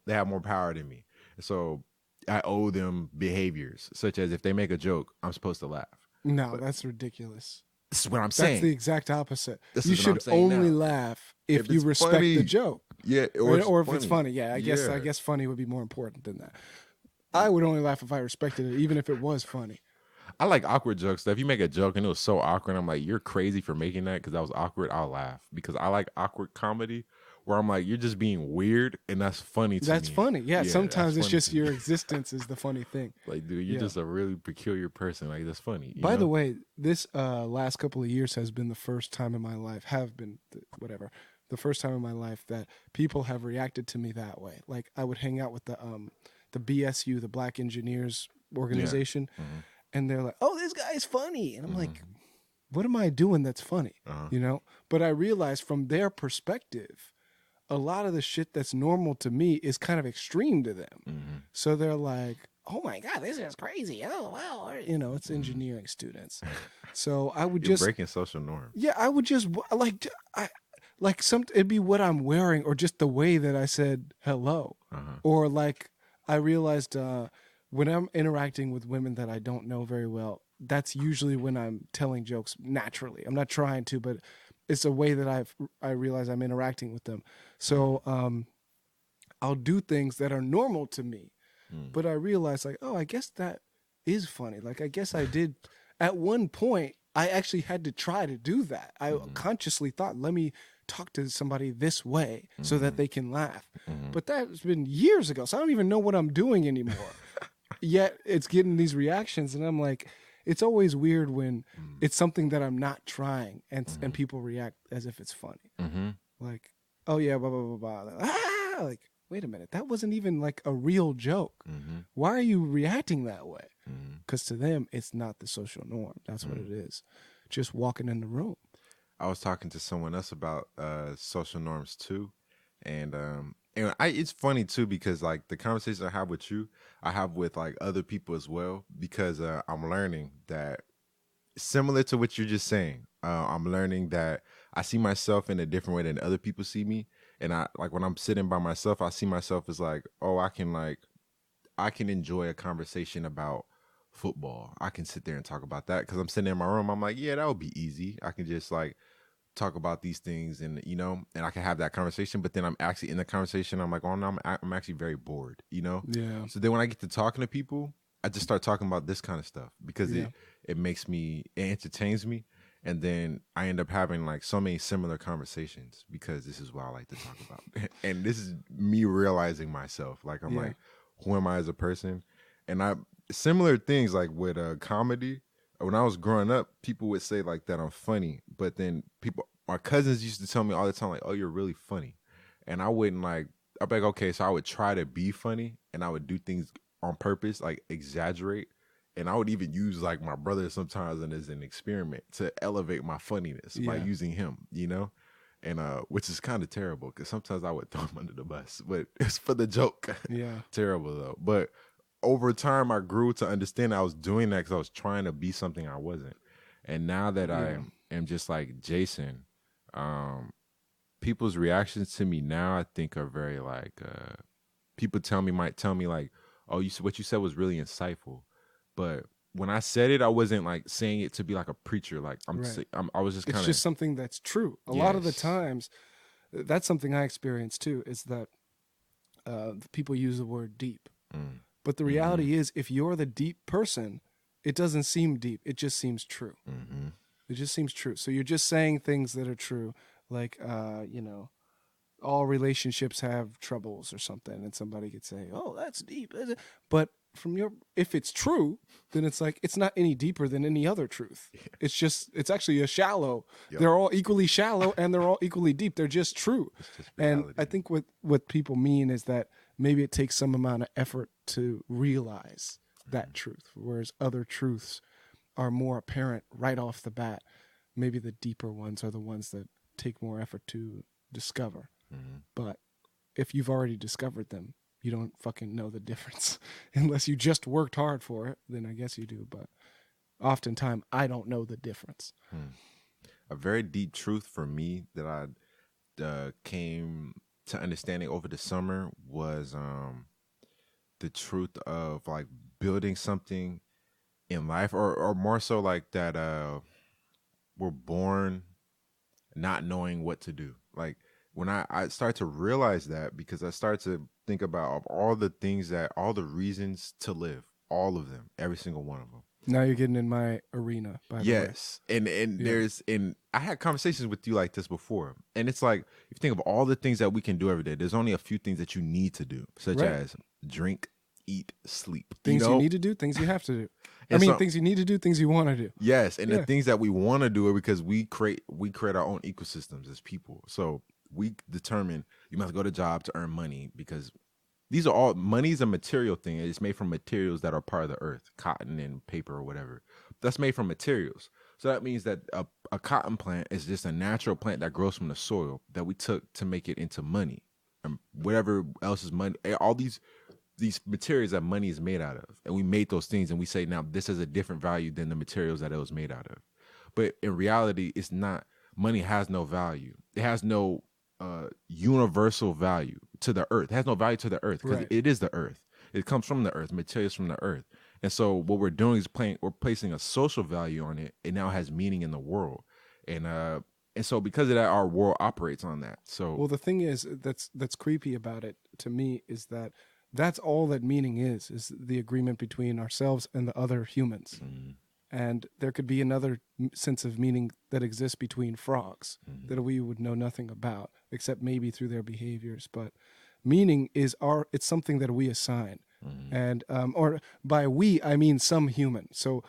have more power than me. So I owe them behaviors, such as if they make a joke, I'm supposed to laugh. No, that's ridiculous. This is what I'm saying. That's the exact opposite. This you is what I'm should saying only now. laugh if you it's respect funny. the joke. Yeah, or if it's funny. Yeah, I guess funny would be more important than that. I would only laugh if I respected it, even if it was funny. I like awkward jokes. So if you make a joke and it was so awkward, I'm like, you're crazy for making that because that was awkward. I'll laugh because I like awkward comedy where I'm like, you're just being weird and that's funny to me. That's funny. Yeah, sometimes it's just your existence is the funny thing. Like, dude, you're just a really peculiar person. Like, that's funny. By the way, this last couple of years has been the first time in my life, the first time in my life that people have reacted to me that way. Like, I would hang out with the BSU, the Black Engineers Organization, and they're like, oh, this guy's funny. And I'm like, what am I doing that's funny? You know? But I realized from their perspective, a lot of the shit that's normal to me is kind of extreme to them. So they're like, oh my God, this is crazy. Oh, wow. You know, it's engineering students. So I would You're breaking social norms. Yeah, I would just it'd be what I'm wearing or just the way that I said hello. Or like I realized when I'm interacting with women that I don't know very well, that's usually when I'm telling jokes naturally. I'm not trying to, but it's a way that I realize I'm interacting with them. So I'll do things that are normal to me, but I realize like, oh, I guess that is funny. Like, I guess I did at one point, I actually had to try to do that. I consciously thought, let me talk to somebody this way so that they can laugh. But that's been years ago. So I don't even know what I'm doing anymore. Yet it's getting these reactions. And I'm like, it's always weird when it's something that I'm not trying and people react as if it's funny. Like, oh yeah, blah, blah, blah, blah. Ah! Like, wait a minute. That wasn't even like a real joke. Why are you reacting that way? Because to them, it's not the social norm. That's what it is. Just walking in the room. I was talking to someone else about social norms too. And it's funny too because like the conversations I have with you, I have with like other people as well because I'm learning that similar to what you're just saying. I'm learning that I see myself in a different way than other people see me. And I like when I'm sitting by myself, I see myself as like, oh, I can like I can enjoy a conversation about football. I can sit there and talk about that because I'm sitting in my room. I'm like, yeah, that would be easy. I can just like talk about these things and, you know, and I can have that conversation. But then I'm actually in the conversation. I'm like, oh no, I'm actually very bored, you know? Yeah. So then when I get to talking to people, I just start talking about this kind of stuff because Yeah. it makes me, it entertains me. And then I end up having like so many similar conversations because this is what I like to talk about. And this is me realizing myself. Like, I'm like, who am I as a person? And similar things like with comedy. When I was growing up, people would say like that I'm funny. But then my cousins used to tell me all the time, like, oh, you're really funny. And I wouldn't like, I'd be like, okay, so I would try to be funny and I would do things on purpose, like exaggerate. And I would even use like my brother sometimes as an experiment to elevate my funniness by using him, you know? And which is kind of terrible because sometimes I would throw him under the bus, but it's for the joke. Yeah. Terrible though. But over time, I grew to understand I was doing that because I was trying to be something I wasn't. And now that I am just like Jason, people's reactions to me now, I think are very like, people might tell me like, oh, what you said was really insightful. But when I said it, I wasn't like saying it to be like a preacher. Like I was just kind of. It's just something that's true. A lot of the times, that's something I experience too. Is that people use the word deep, but the reality is, if you're the deep person, it doesn't seem deep. It just seems true. Mm-hmm. It just seems true. So you're just saying things that are true, like you know, all relationships have troubles or something, and somebody could say, "Oh, that's deep," but if it's true, then it's like it's not any deeper than any other truth. It's actually a shallow. Yep. They're all equally shallow and they're all equally deep. They're just true. And I think what people mean is that maybe it takes some amount of effort to realize that truth, whereas other truths are more apparent right off the bat. Maybe the deeper ones are the ones that take more effort to discover. Mm-hmm. But if you've already discovered them, you don't fucking know the difference unless you just worked hard for it. Then I guess you do. But oftentimes I don't know the difference. A very deep truth for me that I came to understanding over the summer was the truth of like building something in life, or more so like that we're born not knowing what to do. Like when I start to realize that, because I start to think about all the things all the reasons to live, all of them, every single one of them. Now you're getting in my arena, by the way. Yes. And I had conversations with you like this before. And it's like, if you think of all the things that we can do every day, there's only a few things that you need to do, such as drink, eat, sleep. Things you need to do, things you have to do. Things you need to do, things you want to do. Yes. And the things that we want to do are because we create our own ecosystems as people. So we determine you must go to job to earn money, because these are all, money's a material thing. It's made from materials that are part of the earth, cotton and paper or whatever. That's made from materials. So that means that a cotton plant is just a natural plant that grows from the soil that we took to make it into money. And whatever else is money, all these materials that money is made out of. And we made those things and we say, now this has a different value than the materials that it was made out of. But in reality, it's not. Money has no value. It has no universal value to the earth. It has no value to the earth because it is the earth. It comes from the earth, materials from the earth. And so what we're doing is we're placing a social value on it. It now has meaning in the world. And so because of that, our world operates on that. So, well, the thing is that's creepy about it to me is that that's all that meaning is the agreement between ourselves and the other humans. Mm-hmm. And there could be another sense of meaning that exists between frogs that we would know nothing about, except maybe through their behaviors. But meaning is it's something that we assign. And or by we, I mean some human. So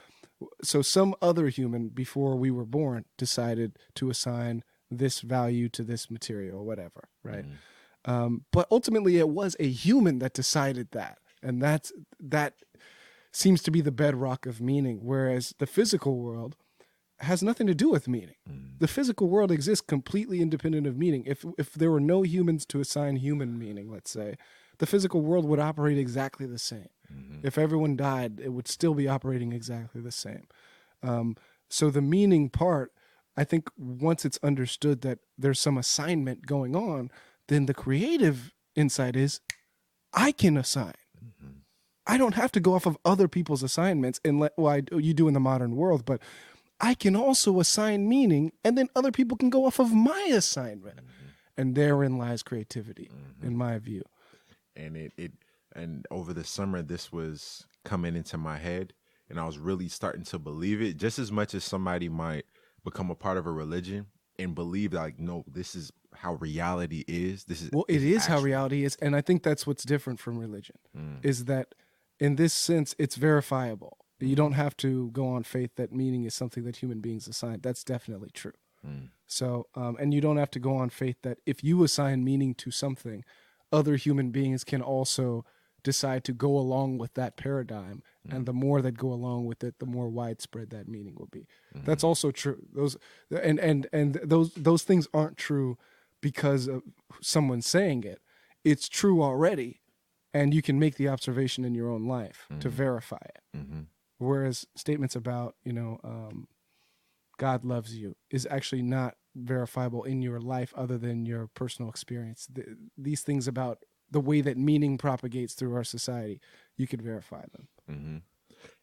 some other human before we were born decided to assign this value to this material or whatever, right? But ultimately it was a human that decided that. And that seems to be the bedrock of meaning, whereas the physical world has nothing to do with meaning. The physical world exists completely independent of meaning. If there were no humans to assign human meaning, let's say, the physical world would operate exactly the same. If everyone died, it would still be operating exactly the same. So the meaning part, I think once it's understood that there's some assignment going on, then the creative insight is, I can assign. I don't have to go off of other people's assignments and you do in the modern world, but I can also assign meaning, and then other people can go off of my assignment. And therein lies creativity, in my view. And and over the summer, this was coming into my head, and I was really starting to believe it, just as much as somebody might become a part of a religion and believe like, no, this is how reality is. It is how reality is, and I think that's what's different from religion, is that in this sense, it's verifiable. You don't have to go on faith that meaning is something that human beings assign. That's definitely true. So, and you don't have to go on faith that if you assign meaning to something, other human beings can also decide to go along with that paradigm. And the more that go along with it, the more widespread that meaning will be. That's also true. Those things aren't true because of someone saying it. It's true already, and you can make the observation in your own life to verify it. Whereas statements about, God loves you is actually not verifiable in your life other than your personal experience. These things about the way that meaning propagates through our society, you could verify them.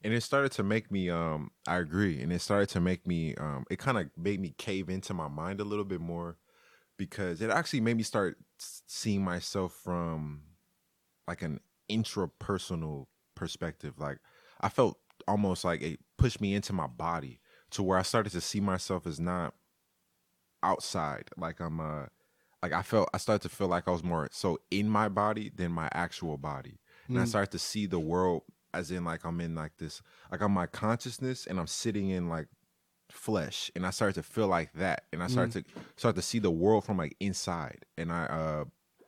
And it started to make me, I agree. And it started to make me, it kind of made me cave into my mind a little bit more, because it actually made me start seeing myself from like an intrapersonal perspective. Like I felt almost like it pushed me into my body to where I started to see myself as not outside. Like I started to feel like I was more so in my body than my actual body. And I started to see the world as in like I'm in like this, like I'm my consciousness and I'm sitting in like flesh. And I started to feel like that. And I started to see the world from like inside. And I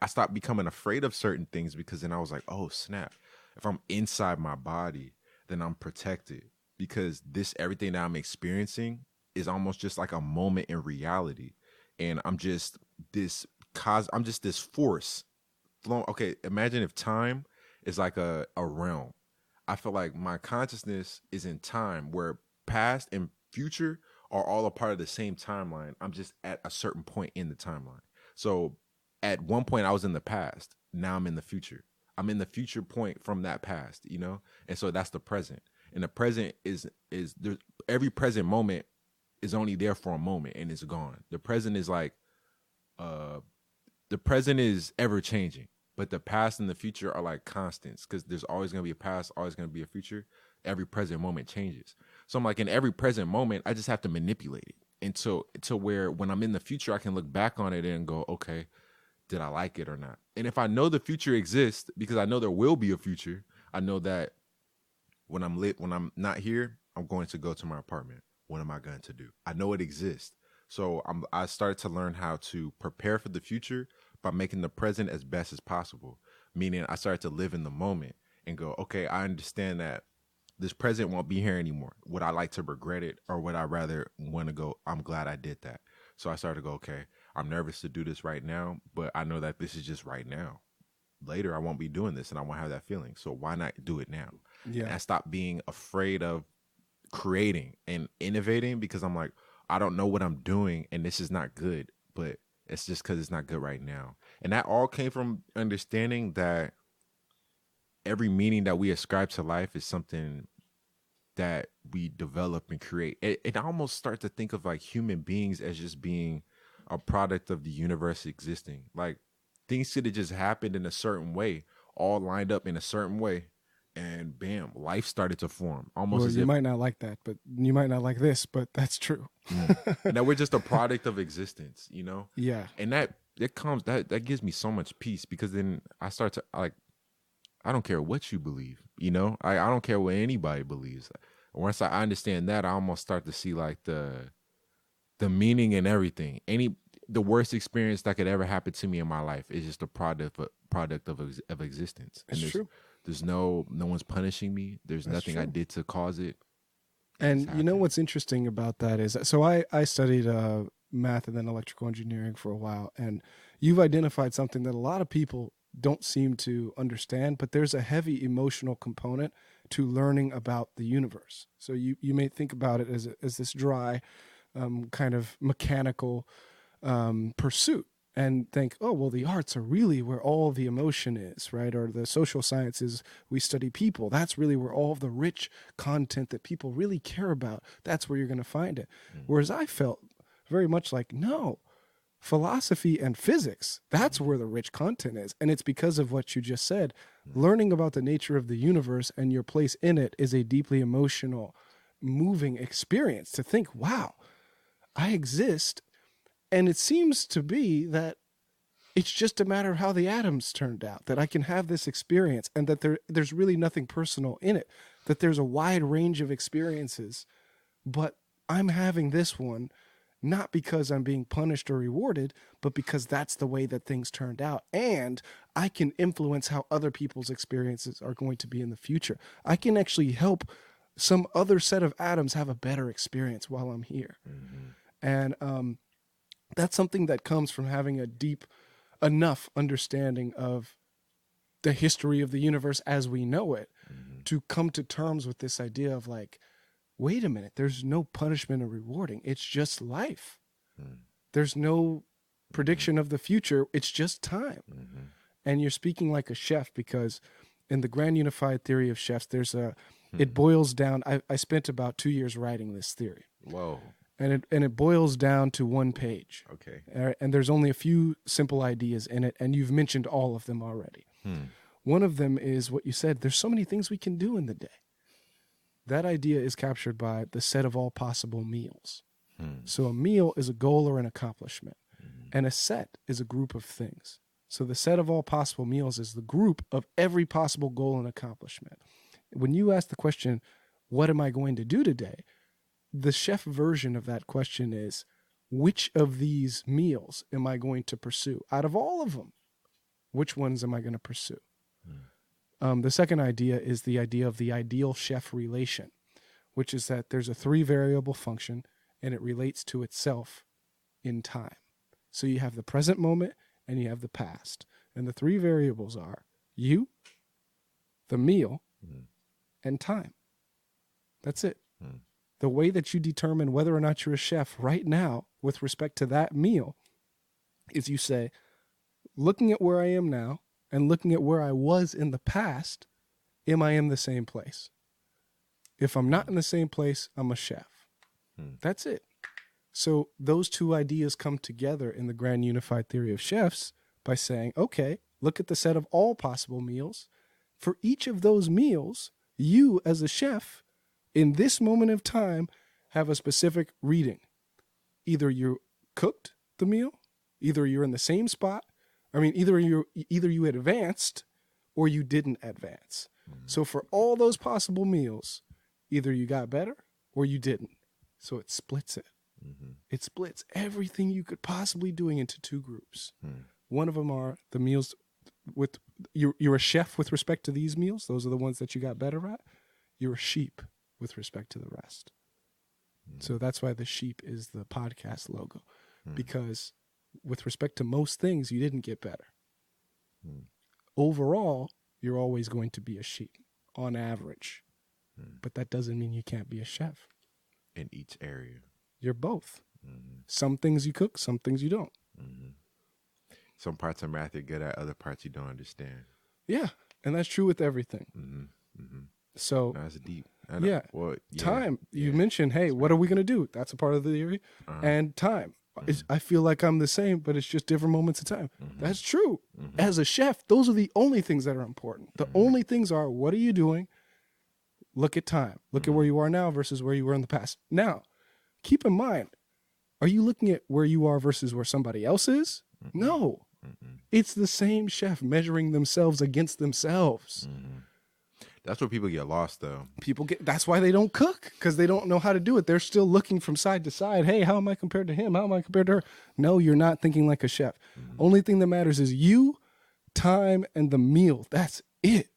stopped becoming afraid of certain things, because then I was like, oh snap, if I'm inside my body, then I'm protected, because everything that I'm experiencing is almost just like a moment in reality. And I'm just this force flowing. Okay, imagine if time is like a realm. I feel like my consciousness is in time, where past and future are all a part of the same timeline. I'm just at a certain point in the timeline. So at one point I was in the past. Now I'm in the future. I'm in the future point from that past, And so that's the present. And the present is there. Every present moment is only there for a moment and it's gone. The present is like, the present is ever changing, but the past and the future are like constants, because there's always going to be a past, always going to be a future. Every present moment changes. So I'm like, in every present moment, I just have to manipulate it until where when I'm in the future, I can look back on it and go, okay, did I like it or not? And if I know the future exists, because I know there will be a future, I know that when I'm not here, I'm going to go to my apartment. What am I going to do? I know it exists. So I started to learn how to prepare for the future by making the present as best as possible. Meaning I started to live in the moment and go, okay, I understand that this present won't be here anymore. Would I like to regret it, or would I rather want to go, I'm glad I did that? So I started to go, okay, I'm nervous to do this right now, but I know that this is just right now. Later, I won't be doing this and I won't have that feeling. So why not do it now? Yeah. And I stopped being afraid of creating and innovating, because I'm like, I don't know what I'm doing and this is not good, but it's just because it's not good right now. And that all came from understanding that every meaning that we ascribe to life is something that we develop and create. It almost starts to think of like human beings as just being a product of the universe existing. Like things could have just happened in a certain way, all lined up in a certain way, and bam, life started to form. Almost well, as you if, might not like that, but you might not like this, but that's true. And that we're just a product of existence, Yeah. And that gives me so much peace, because then I start to like, I don't care what you believe, I don't care what anybody believes. Once I understand that, I almost start to see like the meaning in everything. The worst experience that could ever happen to me in my life is just a product of existence. It's true. There's no one's punishing me. There's nothing I did to cause it. And you know what's interesting about that is, so I studied math and then electrical engineering for a while, and you've identified something that a lot of people don't seem to understand, but there's a heavy emotional component to learning about the universe. So you may think about it as this dry, kind of mechanical pursuit. and think, oh, well, the arts are really where all the emotion is, right? Or the social sciences, we study people. That's really where all of the rich content that people really care about, that's where you're going to find it. Whereas I felt very much like, no, philosophy and physics, that's where the rich content is. And it's because of what you just said. Learning about the nature of the universe and your place in it is a deeply emotional, moving experience to think, wow, I exist. And it seems to be that it's just a matter of how the atoms turned out, that I can have this experience and that there's really nothing personal in it, that there's a wide range of experiences, but I'm having this one not because I'm being punished or rewarded, but because that's the way that things turned out. And I can influence how other people's experiences are going to be in the future. I can actually help some other set of atoms have a better experience while I'm here. And that's something that comes from having a deep enough understanding of the history of the universe as we know it to come to terms with this idea of like, wait a minute, there's no punishment or rewarding. It's just life. There's no prediction of the future. It's just time. And you're speaking like a chef, because in the grand unified theory of chefs, there's it boils down. I spent about 2 years writing this theory. Whoa. And it boils down to one page. Okay. And there's only a few simple ideas in it, and you've mentioned all of them already. One of them is what you said, there's so many things we can do in the day. That idea is captured by the set of all possible meals. So a meal is a goal or an accomplishment, and a set is a group of things. So the set of all possible meals is the group of every possible goal and accomplishment. When you ask the question, what am I going to do today? The chef version of that question is, which of these meals am I going to pursue? Out of all of them, which ones am I going to pursue? The second idea is the idea of the ideal chef relation, which is that there's a 3-variable function and it relates to itself in time. So you have the present moment and you have the past. And the 3 variables are you, the meal, and time. That's it. The way that you determine whether or not you're a chef right now with respect to that meal is you say, looking at where I am now and looking at where I was in the past, am I in the same place? If I'm not in the same place, I'm a chef. That's it. So those two ideas come together in the grand unified theory of chefs by saying, okay, look at the set of all possible meals. For each of those meals, you as a chef in this moment of time have a specific reading. Either you cooked the meal, either you're in the same spot, either you advanced or you didn't advance. So for all those possible meals, either you got better or you didn't. So it splits it. It splits everything you could possibly doing into 2 groups. One of them are the meals with you're a chef with respect to these meals. Those are the ones that you got better at. You're a sheep with respect to the rest. So that's why the sheep is the podcast logo, because with respect to most things, you didn't get better. Overall, you're always going to be a sheep on average, but that doesn't mean you can't be a chef. In each area. You're both. Some things you cook, some things you don't. Some parts of math you're good at, other parts you don't understand. Yeah, and that's true with everything. So that's deep. Yeah. Well, time. You mentioned, hey, what are we going to do? That's a part of the theory. And time. I feel like I'm the same, but it's just different moments of time. That's true. As a chef, those are the only things that are important. The only things are, what are you doing? Look at time. Look at where you are now versus where you were in the past. Now, keep in mind, are you looking at where you are versus where somebody else is? No. It's the same chef measuring themselves against themselves. That's where people get lost, though. That's why they don't cook, because they don't know how to do it. They're still looking from side to side. Hey, how am I compared to him? How am I compared to her? No, you're not thinking like a chef. Only thing that matters is you, time, and the meal. That's it.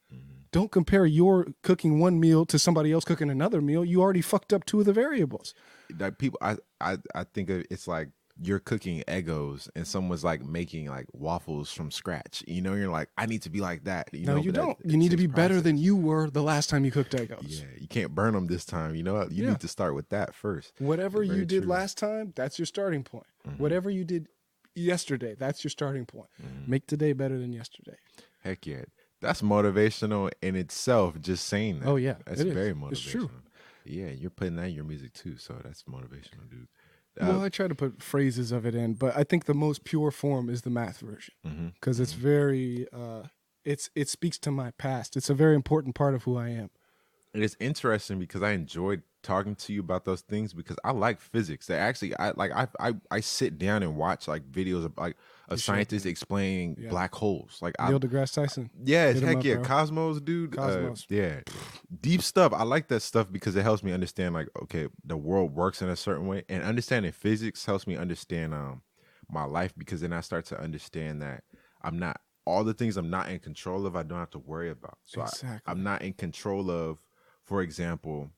Don't compare your cooking one meal to somebody else cooking another meal. You already fucked up 2 of the variables. Like people, I think it's like you're cooking Eggos and someone's like making like waffles from scratch. You're like, I need to be like that. No, you don't. You need to be better than you were the last time you cooked Eggos. Yeah, you can't burn them this time. You need to start with that first. Whatever you did last time, that's your starting point. Whatever you did yesterday. That's your starting point. Make today better than yesterday. Heck yeah. That's motivational in itself, just saying that. Oh, yeah, That's it is. very motivational. It's true. Yeah, you're putting that in your music too, so that's motivational, dude. Well, I try to put phrases of it in, but I think the most pure form is the math version because it's very, it speaks to my past. It's a very important part of who I am. It's interesting because I enjoyed talking to you about those things because I like physics. They actually, I sit down and watch like videos of like a scientist explaining black holes. Like Neil deGrasse Tyson. Yeah, Hit him heck up, yeah, bro. Cosmos, dude. Cosmos. Yeah, deep stuff. I like that stuff because it helps me understand like, okay, the world works in a certain way, and understanding physics helps me understand my life because then I start to understand that I'm not all the things I'm not in control of. I don't have to worry about. So Exactly. I'm not in control of. For example,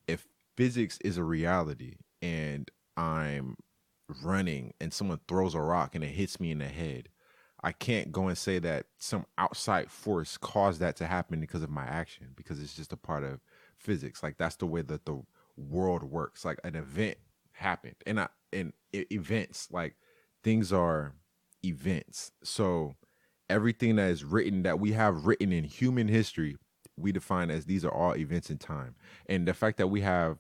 if physics is a reality and I'm running and someone throws a rock and it hits me in the head, I can't go and say that some outside force caused that to happen because of my action, because it's just a part of physics. Like that's the way that the world works. Like an event happened, and events, like things are events. So everything that is written, that we have written in human history, we define as these are all events in time. And the fact that we have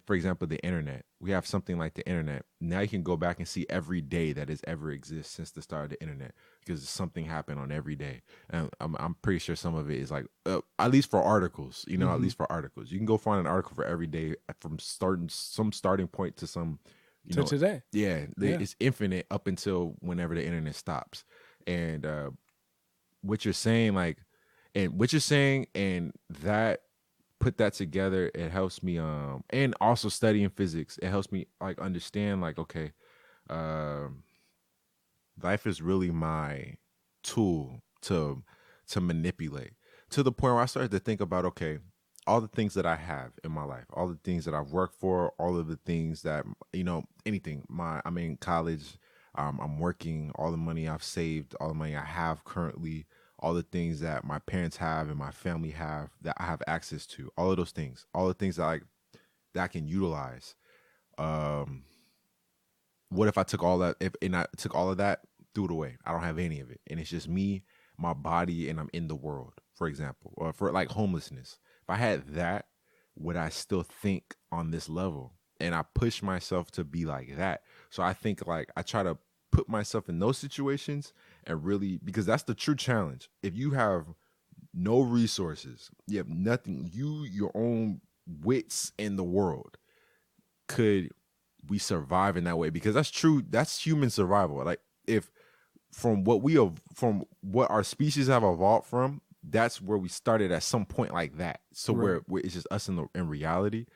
for example, the internet, we have something like the internet. Now you can go back and see every day that has ever existed since the start of the internet because something happened on every day. And I'm pretty sure some of it is like, at least for articles, you know, at least for articles, you can go find an article for every day from starting point to some, you know, today. Yeah, it's infinite up until whenever the internet stops. And what you're saying, like, and that, put that together, it helps me and also studying physics, it helps me like understand like, okay, life is really my tool to manipulate, to the point where I started to think about, okay, all the things that I have in my life, all the things that I've worked for, all of the things that, you know, anything, I'm in college, I'm working, all the money I've saved, all the money I have currently, all the things that my parents have and my family have that I have access to, all of those things, all the things that I can utilize. What if I took all that, I took all of that, threw it away? I don't have any of it. And it's just me, my body, and I'm in the world, for example, or for like homelessness. If I had that, would I still think on this level? And I push myself to be like that. So I think like I try to put myself in those situations and really, because that's the true challenge. If you have no resources, you have nothing, your own wits in the world, could we survive in that way? Because that's true. That's human survival. Like if from what our species have evolved from, that's where we started at some point like that. So Right. where it's just us in reality,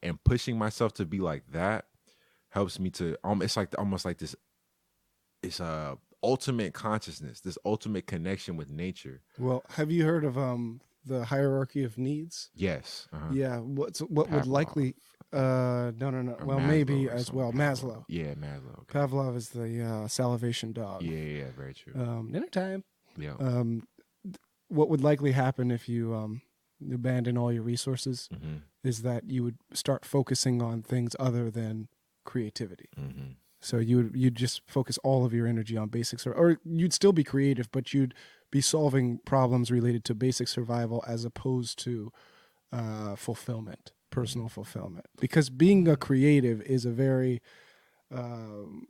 and pushing myself to be like that helps me to it's like almost like this. It's a ultimate consciousness, this ultimate connection with nature. Well, have you heard of the hierarchy of needs? Yes. Yeah. What would Pavlov. likely? No. Or Well, Maslow maybe or as something. well. Maslow. Yeah, Maslow. Okay. Pavlov is the salivation dog. Yeah, very true. Dinner time. Yeah. What would likely happen if you abandon all your resources is that you would start focusing on things other than creativity. So you'd just focus all of your energy on basics, or you'd still be creative, but you'd be solving problems related to basic survival as opposed to fulfillment, personal fulfillment. Because being a creative is a very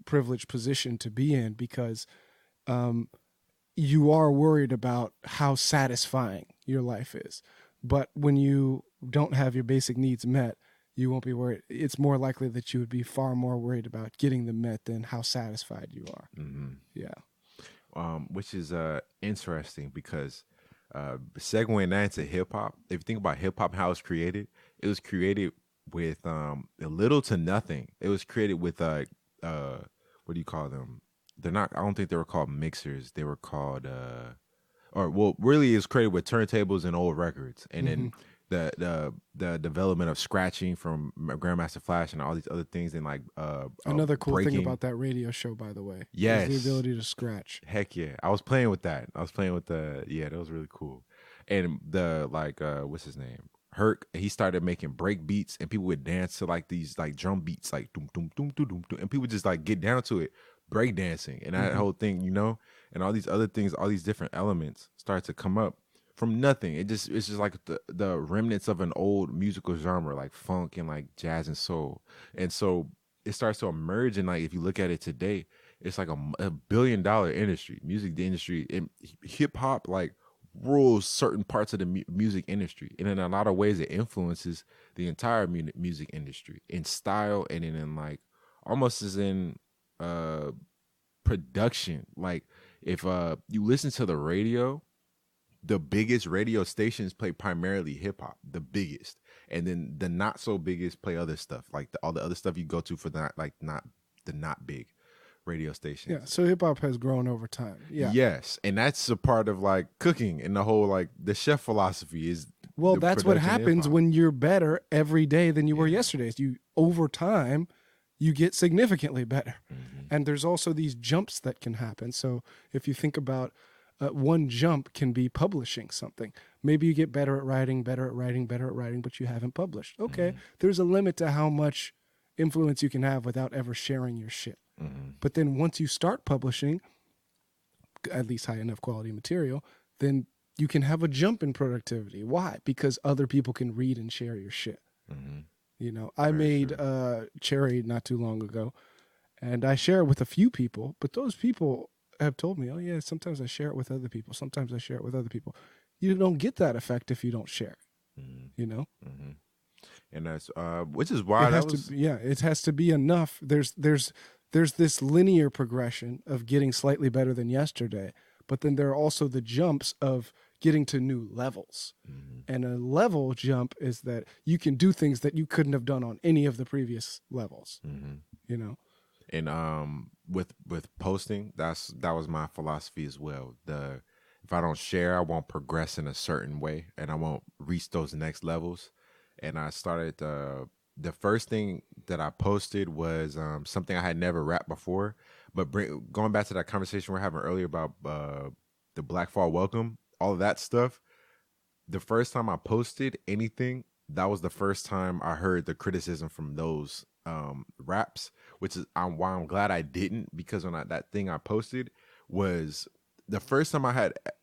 privileged position to be in, because you are worried about how satisfying your life is. But when you don't have your basic needs met, you won't be worried. It's more likely that you would be far more worried about getting them met than how satisfied you are. Yeah. Which is interesting because segueing that into hip hop, if you think about hip hop, how it's created, it was created with a little to nothing. It was created with what do you call them? They're not. I don't think they were called mixers. They were called really, it was created with turntables and old records, and then the development of scratching from Grandmaster Flash and all these other things, and like Another cool breaking. thing about that radio show, by the way, Yes. is the ability to scratch. Heck yeah, I was playing with that. That was really cool. And the what's his name? Herc, he started making break beats, and people would dance to like these like drum beats, like doom doom doom doom doom, and people just like get down to it. breakdancing and that whole thing, you know, and all these other things, all these different elements start to come up from nothing. It's just like the remnants of an old musical genre, like funk and like jazz and soul. And so it starts to emerge, and like if you look at it today, it's like a $1 billion industry, music industry, and hip hop like rules certain parts of the music industry, and in a lot of ways it influences the entire music industry in style and in like almost as in production. Like if you listen to the radio, the biggest radio stations play primarily hip hop, the biggest, and then the not so biggest play other stuff, like all the other stuff you go to for not big radio stations. Yeah, so hip hop has grown over time. Yeah. Yes, and that's a part of like cooking and the whole like the chef philosophy is. Well, that's what production happens hip-hop. when you're better every day than you were yesterday. You over time, you get significantly better. And there's also these jumps that can happen. So if you think about one jump can be publishing something. Maybe you get better at writing, but you haven't published. Okay, there's a limit to how much influence you can have without ever sharing your shit. But then once you start publishing, at least high enough quality material, then you can have a jump in productivity. Why? Because other people can read and share your shit. You know, I made Cherry not too long ago, and I share it with a few people, but those people have told me, oh yeah, sometimes I share it with other people. Sometimes I share it with other people. You don't get that effect if you don't share it, you know? And that's, which is why it has to be enough. There's this linear progression of getting slightly better than yesterday, but then there are also the jumps of getting to new levels. And a level jump is that you can do things that you couldn't have done on any of the previous levels, you know? And with posting, that was my philosophy as well. If I don't share, I won't progress in a certain way, and I won't reach those next levels. And I started the first thing that I posted was something I had never rapped before. But going back to that conversation we were having earlier about the Black Fall Welcome, all of that stuff. The first time I posted anything, that was the first time I heard the criticism from those raps, which is why I'm glad I didn't, because when that thing I posted was the first time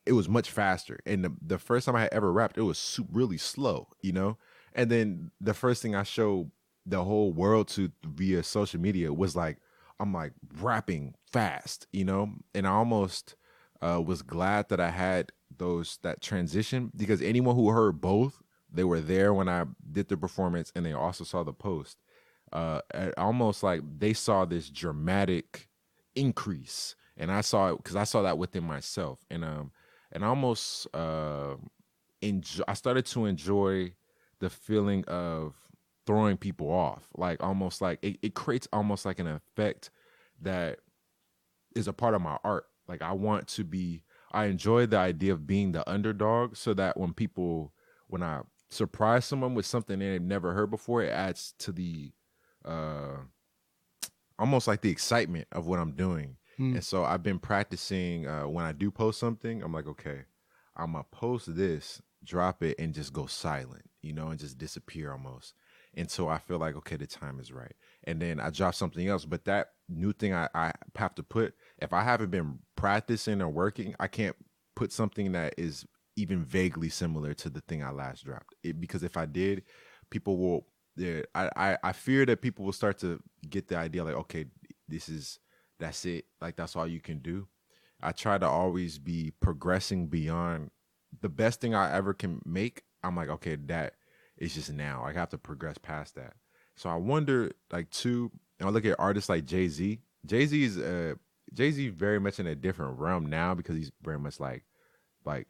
it was much faster, and the first time I had ever rapped, it was really slow, you know. And then the first thing I showed the whole world to via social media was like, I'm like rapping fast, you know. And I almost was glad that I had that transition, because anyone who heard both, they were there when I did the performance, and they also saw the post. Almost like they saw this dramatic increase, and I saw it because I saw that within myself, and almost I started to enjoy the feeling of throwing people off, like almost like it creates almost like an effect that is a part of my art. Like I enjoy the idea of being the underdog, so that when I surprise someone with something they've never heard before, it adds to the almost like the excitement of what I'm doing. And so I've been practicing when I do post something, I'm like, okay, I'm gonna post this, drop it, and just go silent, you know, and just disappear almost. And so I feel like, okay, the time is right. And then I drop something else. But that new thing I have to put, if I haven't been practicing or working, I can't put something that is even vaguely similar to the thing I last dropped. Because if I did, people will, I fear that people will start to get the idea like, okay, that's it. Like, that's all you can do. I try to always be progressing beyond the best thing I ever can make. I'm like, okay, that is just now. I have to progress past that. So I wonder, like, too, and I look at artists like Jay-Z. Jay-Z very much in a different realm now, because he's very much like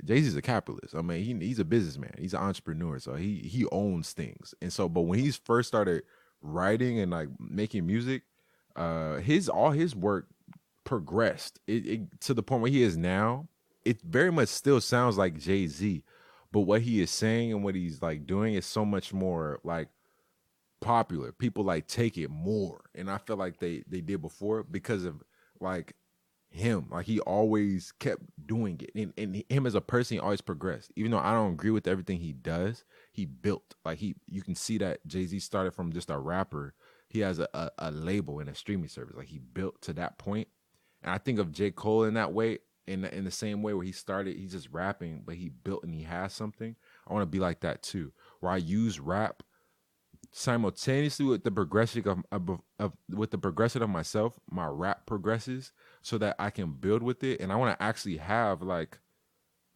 Jay-Z's a capitalist. I mean, he's a businessman. He's an entrepreneur. So he owns things. And so, but when he's first started writing and like making music, all his work progressed to the point where he is now. It very much still sounds like Jay-Z, but what he is saying and what he's like doing is so much more like popular. People like take it more, and I feel like they did before because of like him. Like, he always kept doing it, and him as a person, he always progressed. Even though I don't agree with everything he does, he built. Like, you can see that Jay-Z started from just a rapper. He has a label and a streaming service. Like, he built to that point. And I think of J. Cole in that way, in the same way where he started, he's just rapping, but he built and he has something. I want to be like that too, where I use rap simultaneously with the progression with the progression of myself. My rap progresses so that I can build with it, and I want to actually have like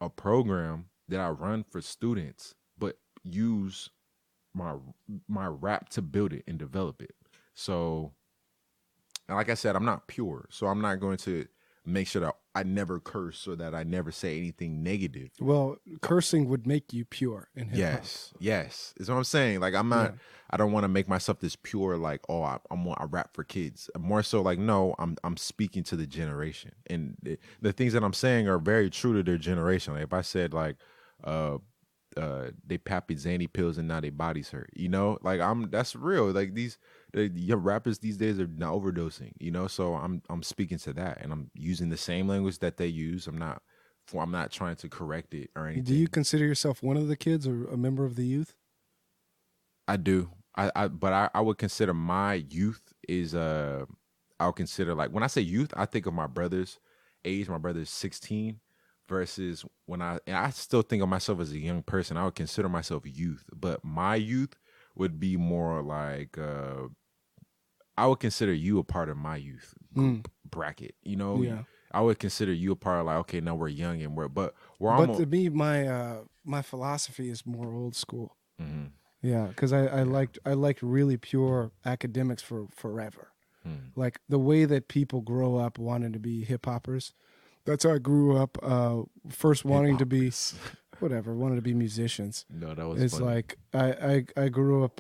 a program that I run for students, but use my rap to build it and develop it. So, and like I said, I'm not pure, so I'm not going to make sure that I never curse or that I never say anything negative. Well, cursing would make you pure in hip hop. Yes, is what I'm saying. Like I'm not. Yeah. I don't want to make myself this pure. Like, oh, I rap for kids. More so, like, no, I'm speaking to the generation, and the things that I'm saying are very true to their generation. Like if I said like, they pappy zany pills and now their bodies hurt. You know, like that's real. Like your rappers these days are not overdosing. You know, so I'm speaking to that, and I'm using the same language that they use. I'm not trying to correct it or anything. Do you consider yourself one of the kids or a member of the youth? I do. But I would consider my youth is I would consider, like, when I say youth, I think of my brother's age. My brother's 16 versus and I still think of myself as a young person. I would consider myself youth, but my youth would be more like I would consider you a part of my youth group bracket. You know, Yeah. I would consider you a part of, like, okay, now we're young and But to me, my philosophy is more old school. Mm-hmm. Yeah, because I liked really pure academics for forever. Like the way that people grow up wanting to be hip hoppers. That's how I grew up. First wanting to be wanted to be musicians. No, that was It's funny. like I grew up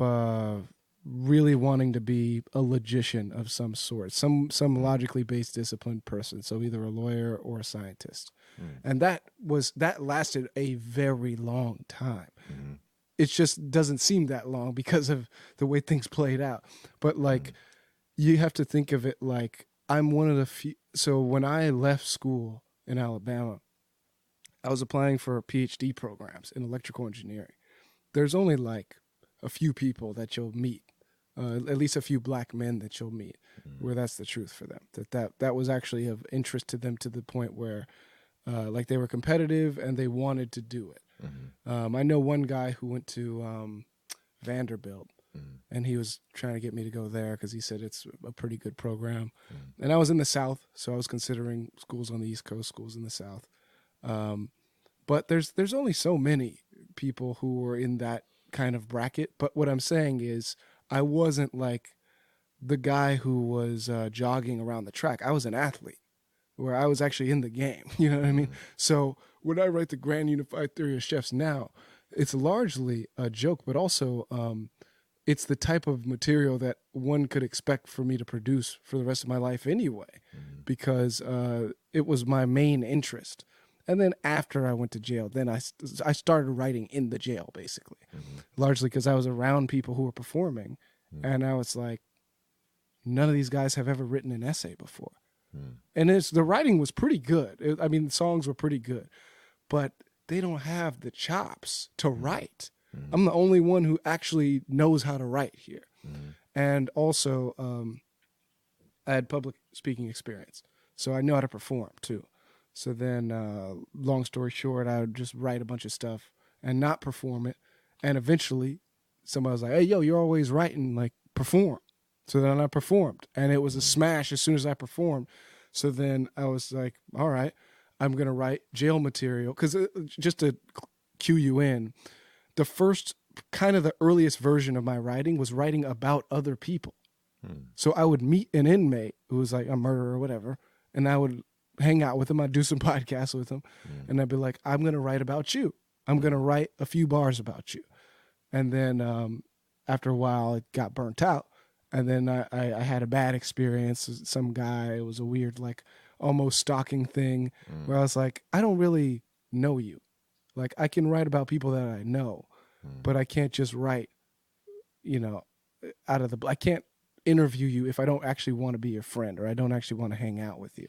really wanting to be a logician of some sort, some logically based disciplined person. So either a lawyer or a scientist, and that lasted a very long time. Mm-hmm. It just doesn't seem that long because of the way things played out. But like, you have to think of it like I'm one of the few. So when I left school in Alabama, I was applying for PhD programs in electrical engineering. There's only like a few people that you'll meet, at least a few black men that you'll meet, where that's the truth for them. That was actually of interest to them to the point where, like, they were competitive and they wanted to do it. I know one guy who went to Vanderbilt, and he was trying to get me to go there because he said it's a pretty good program. And I was in the South, so I was considering schools on the East Coast, schools in the South. But there's only so many people who were in that kind of bracket. But what I'm saying is I wasn't like the guy who was jogging around the track. I was an athlete where I was actually in the game. You know what I mean? So when I write the Grand Unified Theory of Chefs now, it's largely a joke, but also it's the type of material that one could expect for me to produce for the rest of my life anyway, because it was my main interest. And then after I went to jail, then I started writing in the jail, basically, largely because I was around people who were performing, and I was like, none of these guys have ever written an essay before. And the writing was pretty good. The songs were pretty good, but they don't have the chops to write. I'm the only one who actually knows how to write here. And also, I had public speaking experience, so I know how to perform too. So then, long story short, I would just write a bunch of stuff and not perform it. And eventually somebody was like, hey, yo, you're always writing, like, perform. So then I performed, and it was a smash as soon as I performed. So then I was like, all right, I'm going to write jail material. Because just to cue you in, the first kind of the earliest version of my writing was writing about other people. So I would meet an inmate who was like a murderer or whatever, and I would hang out with him. I'd do some podcasts with him, and I'd be like, I'm going to write about you. I'm going to write a few bars about you. And then after a while, it got burnt out. And then I had a bad experience. Some guy, it was a weird, like, almost stalking thing where I was like, I don't really know you. Like, I can write about people that I know, but I can't just write, out of the, I can't interview you if I don't actually want to be your friend or I don't actually want to hang out with you.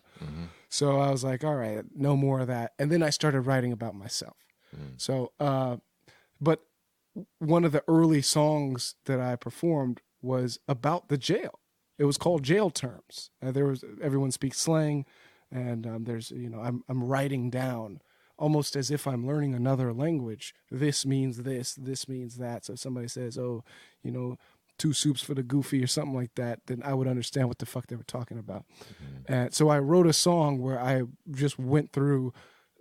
So I was like, all right, no more of that. And then I started writing about myself. So, but one of the early songs that I performed was about the jail. It was called Jail Terms. Everyone speaks slang. And there's, I'm writing down almost as if I'm learning another language. This means this means that. So if somebody says, oh, 2 soups for the goofy or something like that, then I would understand what the fuck they were talking about. And so I wrote a song where I just went through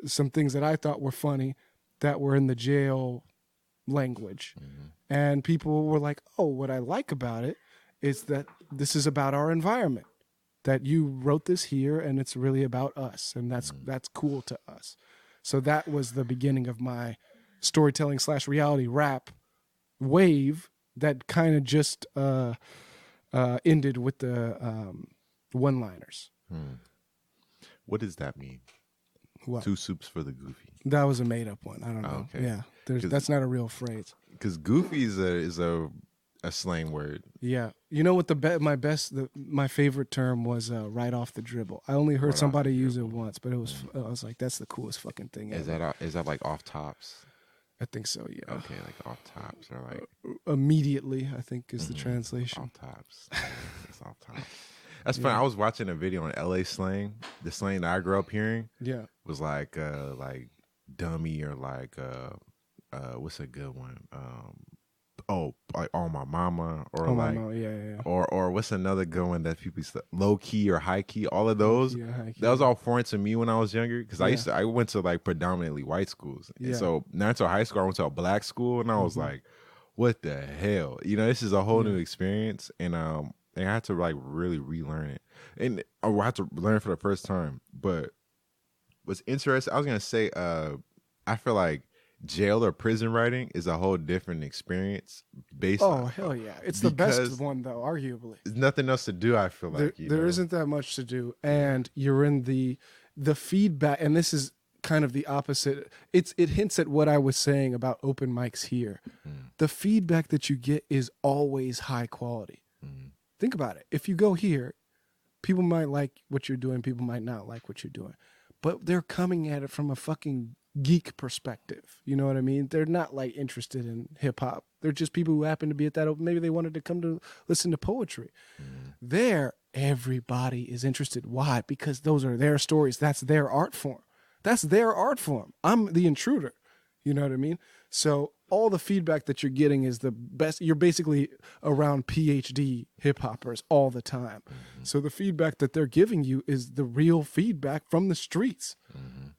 some things that I thought were funny that were in the jail language. And people were like, oh, what I like about it is that this is about our environment, that you wrote this here and it's really about us. And that's cool to us. So that was the beginning of my storytelling / reality rap wave that kind of just ended with the one-liners. What does that mean? What? 2 soups for the goofy. That was a made-up one. I don't know. Okay. Yeah, that's not a real phrase. Because goofy is a slang word. Yeah, you know what? My favorite term was right off the dribble. I only heard somebody use it once, but I was like, that's the coolest fucking thing ever. Is that like off tops? I think so. Yeah. Okay, like off tops or like immediately. I think is the translation. Off tops. It's off tops. That's funny. I was watching a video on LA slang. The slang that I grew up hearing. Yeah. Was like dummy or like what's a good one? Like on my mama or Oh, like mama, yeah. or what's another good one that people used to, low key or high key? All of those. That was all foreign to me when I was younger because I went to like predominantly white schools. And so not until high school I went to a black school and I was like, what the hell? This is a whole new experience and I had to like really relearn it and I had to learn it for the first time. But what's interesting, I was gonna say, I feel like jail or prison writing is a whole different experience. Hell yeah, it's the best one though, arguably. There's nothing else to do. I feel like there isn't that much to do, and you're in the feedback, and this is kind of the opposite. It hints at what I was saying about open mics here. The feedback that you get is always high quality. Think about it. If you go here, people might like what you're doing, people might not like what you're doing, but they're coming at it from a fucking geek perspective. You know what I mean? They're not like interested in hip hop. They're just people who happen to be at that open. Maybe they wanted to come to listen to poetry. There, everybody is interested. Why? Because those are their stories. That's their art form. I'm the intruder. You know what I mean? So all the feedback that you're getting is the best. You're basically around PhD hip hoppers all the time. So the feedback that they're giving you is the real feedback from the streets.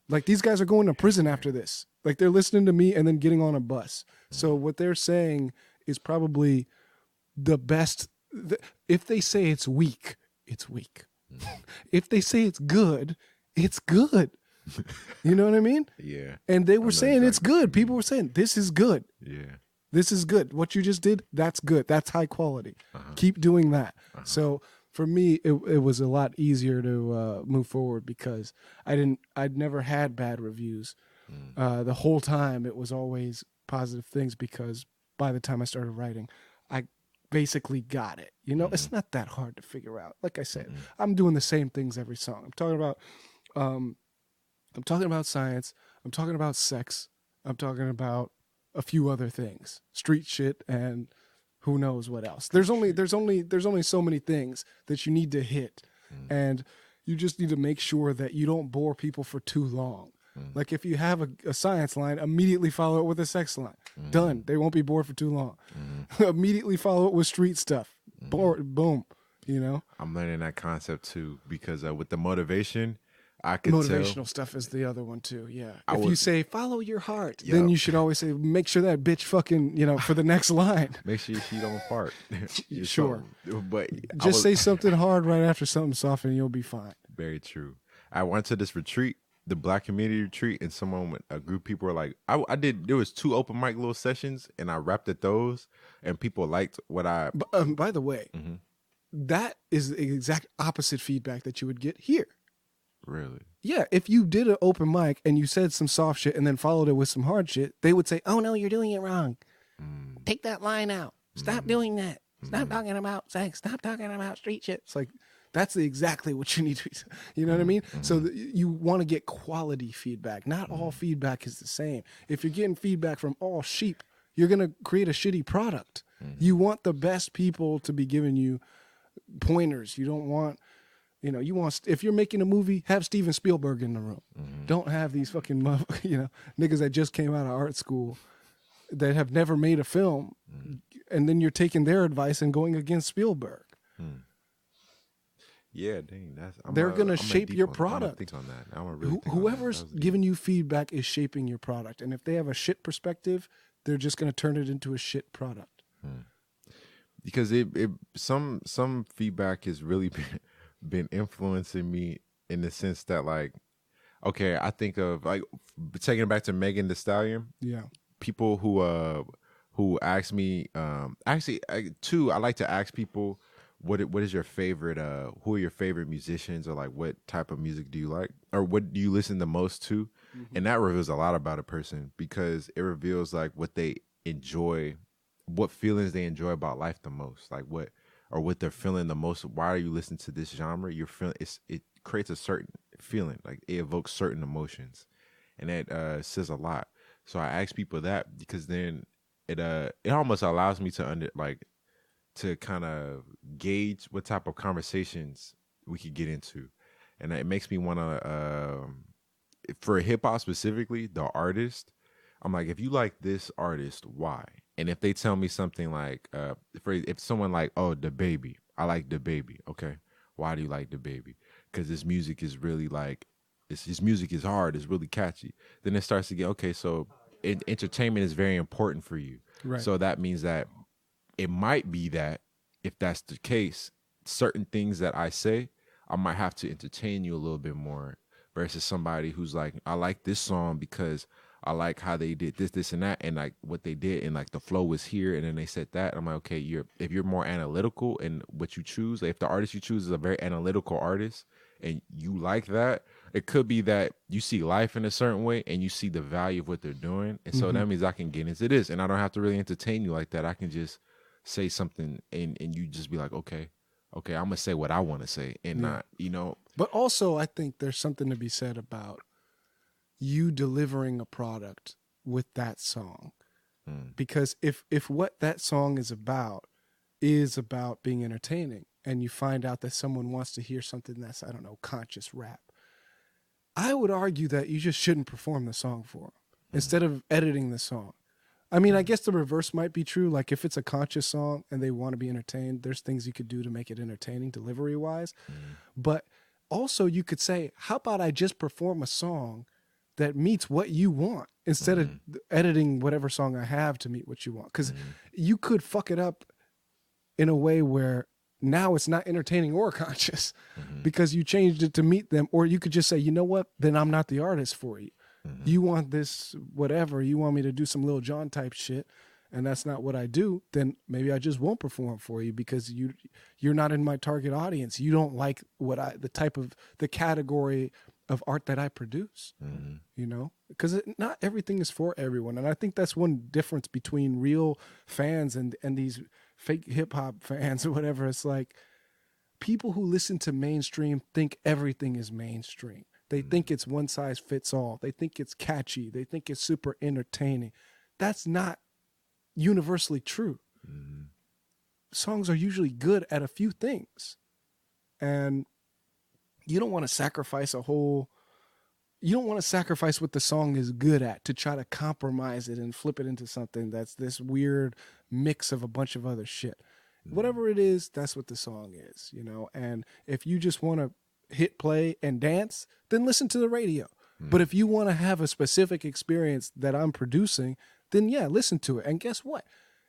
Like these guys are going to prison after this. Like they're listening to me and then getting on a bus. So what they're saying is probably the best. If they say it's weak, it's weak. If they say it's good, it's good. You know what I mean? Yeah. And they were saying it's good. People were saying this is good. Yeah. This is good. What you just did, that's good. That's high quality. Keep doing that. So for me, it was a lot easier to move forward because I'd never had bad reviews. The whole time it was always positive things because by the time I started writing, I basically got it. It's not that hard to figure out. Like I said, I'm doing the same things every song. I'm talking about science. I'm talking about sex. I'm talking about a few other things, street shit, and who knows what else. There's only so many things that you need to hit, and you just need to make sure that you don't bore people for too long. Like if you have a science line, immediately follow it with a sex line. Done. They won't be bored for too long. Immediately follow it with street stuff. Boom. I'm learning that concept too because with the motivation. Motivational stuff is the other one too. Yeah. If you say follow your heart, then you should always say make sure that bitch fucking, for the next line. Make sure she don't fart. Sure. But just say something hard right after something soft and you'll be fine. Very true. I went to this retreat, the Black Community Retreat, and a group of people were like, there was 2 open mic little sessions and I rapped at those and people liked what I. By the way, that is the exact opposite feedback that you would get here. Really? Yeah, if you did an open mic and you said some soft shit and then followed it with some hard shit, they would say, oh no, you're doing it wrong. Take that line out. Stop doing that. Stop talking about sex. Stop talking about street shit. It's like, that's exactly what you need to be, you know what I mean? So you want to get quality feedback. Not all feedback is the same. If you're getting feedback from all sheep, you're going to create a shitty product. You want the best people to be giving you pointers. You don't want You know, if you're making a movie, have Steven Spielberg in the room. Don't have these fucking niggas that just came out of art school that have never made a film, and then you're taking their advice and going against Spielberg. Yeah, dang, They're gonna shape your product. I'm gonna think on that. I'm gonna really think Whoever's on that. giving you feedback is shaping your product, and if they have a shit perspective, they're just gonna turn it into a shit product. Because some feedback has really been influencing me in the sense that, like, okay, I think of, like, taking it back to Megan Thee Stallion. Yeah. People who ask me, actually, I like to ask people, what is your favorite, who are your favorite musicians, or like what type of music do you like, or what do you listen the most to? And that reveals a lot about a person, because it reveals like what they enjoy, what feelings they enjoy about life the most, like what they're feeling the most. Why are you listening to this genre? You're feeling it creates a certain feeling, like it evokes certain emotions, and that says a lot. So I ask people that, because then it almost allows me to kind of gauge what type of conversations we could get into, and it makes me want to, for hip hop specifically, the artist. I'm like, if you like this artist, why? And if they tell me something like, if someone like, oh, the Baby, I like the Baby. Okay, why do you like the Baby? Because his music is really like, his music is hard, it's really catchy. Then it starts to get, okay, so entertainment is very important for you. Right. So that means that it might be that if that's the case, certain things that I say, I might have to entertain you a little bit more, versus somebody who's like, I like this song because I like how they did this, and that, and like what they did, and like the flow was here, and then they said that. I'm like, okay, if you're more analytical in what you choose, like if the artist you choose is a very analytical artist, and you like that, it could be that you see life in a certain way, and you see the value of what they're doing, and so that means I can get into this, and I don't have to really entertain you like that. I can just say something, and you just be like, okay, I'm gonna say what I want to say, and not, you know. But also, I think there's something to be said about you delivering a product with that song. Because if what that song is about being entertaining, and you find out that someone wants to hear something that's, I don't know, conscious rap, I would argue that you just shouldn't perform the song for them instead of editing the song. I mean, I guess the reverse might be true. Like, if it's a conscious song and they want to be entertained, there's things you could do to make it entertaining delivery-wise. But also you could say, how about I just perform a song that meets what you want instead of editing whatever song I have to meet what you want? Because you could fuck it up in a way where now it's not entertaining or conscious because you changed it to meet them. Or you could just say, you know what, then I'm not the artist for you. You want this, whatever, you want me to do some Lil Jon type shit, and that's not what I do, then maybe I just won't perform for you because you're not in my target audience. You don't like the category of art that I produce, you know, because not everything is for everyone. And I think that's one difference between real fans and these fake hip hop fans or whatever. It's like, people who listen to mainstream think everything is mainstream. They think it's one size fits all. They think it's catchy. They think it's super entertaining. That's not universally true. Songs are usually good at a few things. And you don't want to sacrifice what the song is good at to try to compromise it and flip it into something that's this weird mix of a bunch of other shit. Whatever it is, that's what the song is, you know? And if you just want to hit play and dance, then listen to the radio. But if you want to have a specific experience that I'm producing, then yeah, listen to it. And guess what?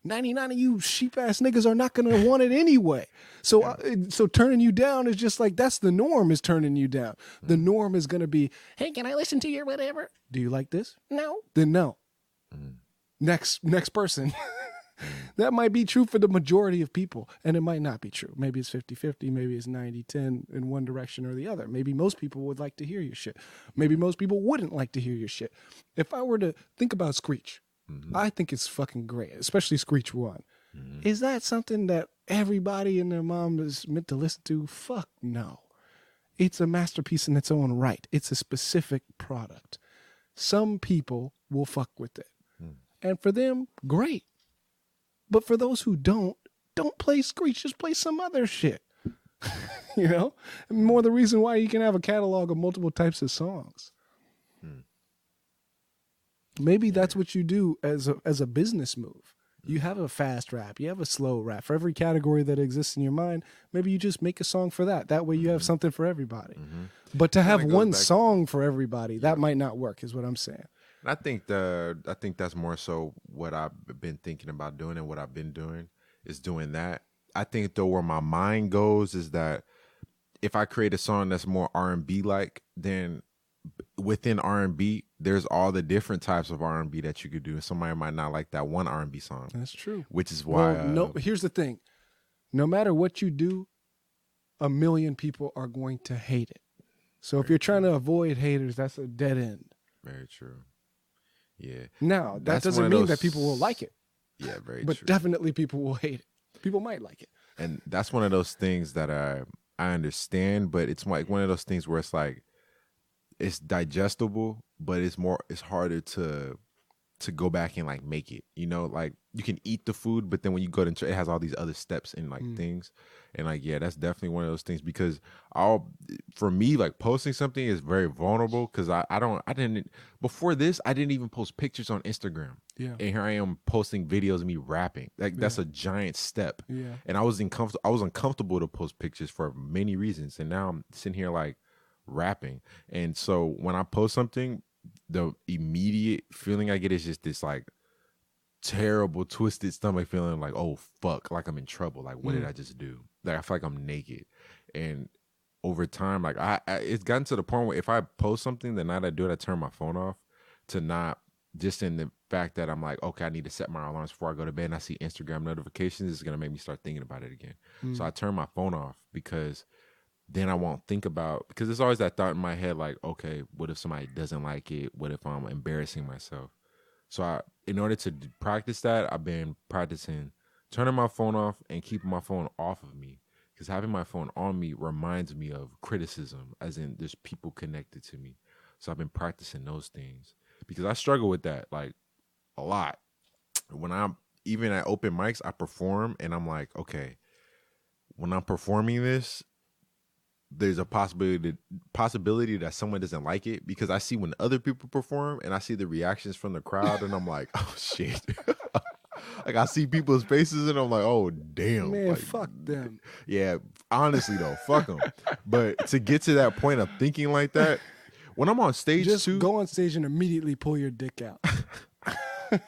99 of you sheep ass niggas are not going to want it anyway. So so turning you down is just like, that's the norm, is turning you down. The norm is going to be, hey, can I listen to your whatever? Do you like this? No. Then no. Next person. That might be true for the majority of people, and it might not be true. Maybe it's 50-50, maybe it's 90-10 in one direction or the other. Maybe most people would like to hear your shit. Maybe most people wouldn't like to hear your shit. If I were to think about Screech, I think it's fucking great, especially Screech 1. Is that something that everybody and their mom is meant to listen to? Fuck no. It's a masterpiece in its own right. It's a specific product. Some people will fuck with it. And for them, great. But for those who don't play Screech, just play some other shit. You know, more the reason why you can have a catalog of multiple types of songs. Maybe that's what you do as a business move. You have a fast rap, you have a slow rap. For every category that exists in your mind, maybe you just make a song for that. That way you have something for everybody. But to have one song for everybody, that might not work, is what I'm saying. And I think that's more so what I've been thinking about doing, and what I've been doing is doing that. I think though where my mind goes is that if I create a song that's more R&B like, then within R&B, there's all the different types of R&B that you could do. Somebody might not like that one R&B song. That's true. Which is why. Here's the thing. No matter what you do, 1 million people are going to hate it. So if you're trying to avoid haters, that's a dead end. Very true. Yeah. Now, that doesn't mean that people will like it. Yeah, very true. But definitely people will hate it. People might like it. And that's one of those things that I understand, but it's like one of those things where it's like, it's digestible, but it's harder to go back and like make it, you know, like you can eat the food, but then when you go to it has all these other steps and like things. And like, yeah, that's definitely one of those things, because for me, like posting something is very vulnerable, because before this, I didn't even post pictures on Instagram. Yeah. And here I am posting videos of me rapping. Like that's a giant step. Yeah. And I was uncomfortable to post pictures for many reasons. And now I'm sitting here like rapping. And so when I post something, the immediate feeling I get is just this like terrible twisted stomach feeling, like, oh fuck, like I'm in trouble, like what did I just do? Like I feel like I'm naked. And over time, like I it's gotten to the point where if I post something, the night I do it, I turn my phone off, to not just in the fact that I'm like, okay, I need to set my alarms before I go to bed, and I see Instagram notifications, it's gonna make me start thinking about it again. So I turn my phone off, because then I won't think about, because there's always that thought in my head, like, okay, what if somebody doesn't like it? What if I'm embarrassing myself? So in order to practice that, I've been practicing turning my phone off and keeping my phone off of me, because having my phone on me reminds me of criticism, as in there's people connected to me. So I've been practicing those things, because I struggle with that like a lot. When I'm even at open mics, I perform and I'm like, okay, when I'm performing this, there's a possibility that someone doesn't like it, because I see when other people perform and I see the reactions from the crowd and I'm like, oh shit. Like I see people's faces and I'm like, oh damn. Man, like, fuck them. Yeah, honestly though, fuck them. But to get to that point of thinking like that, when I'm on stage just too, go on stage and immediately pull your dick out.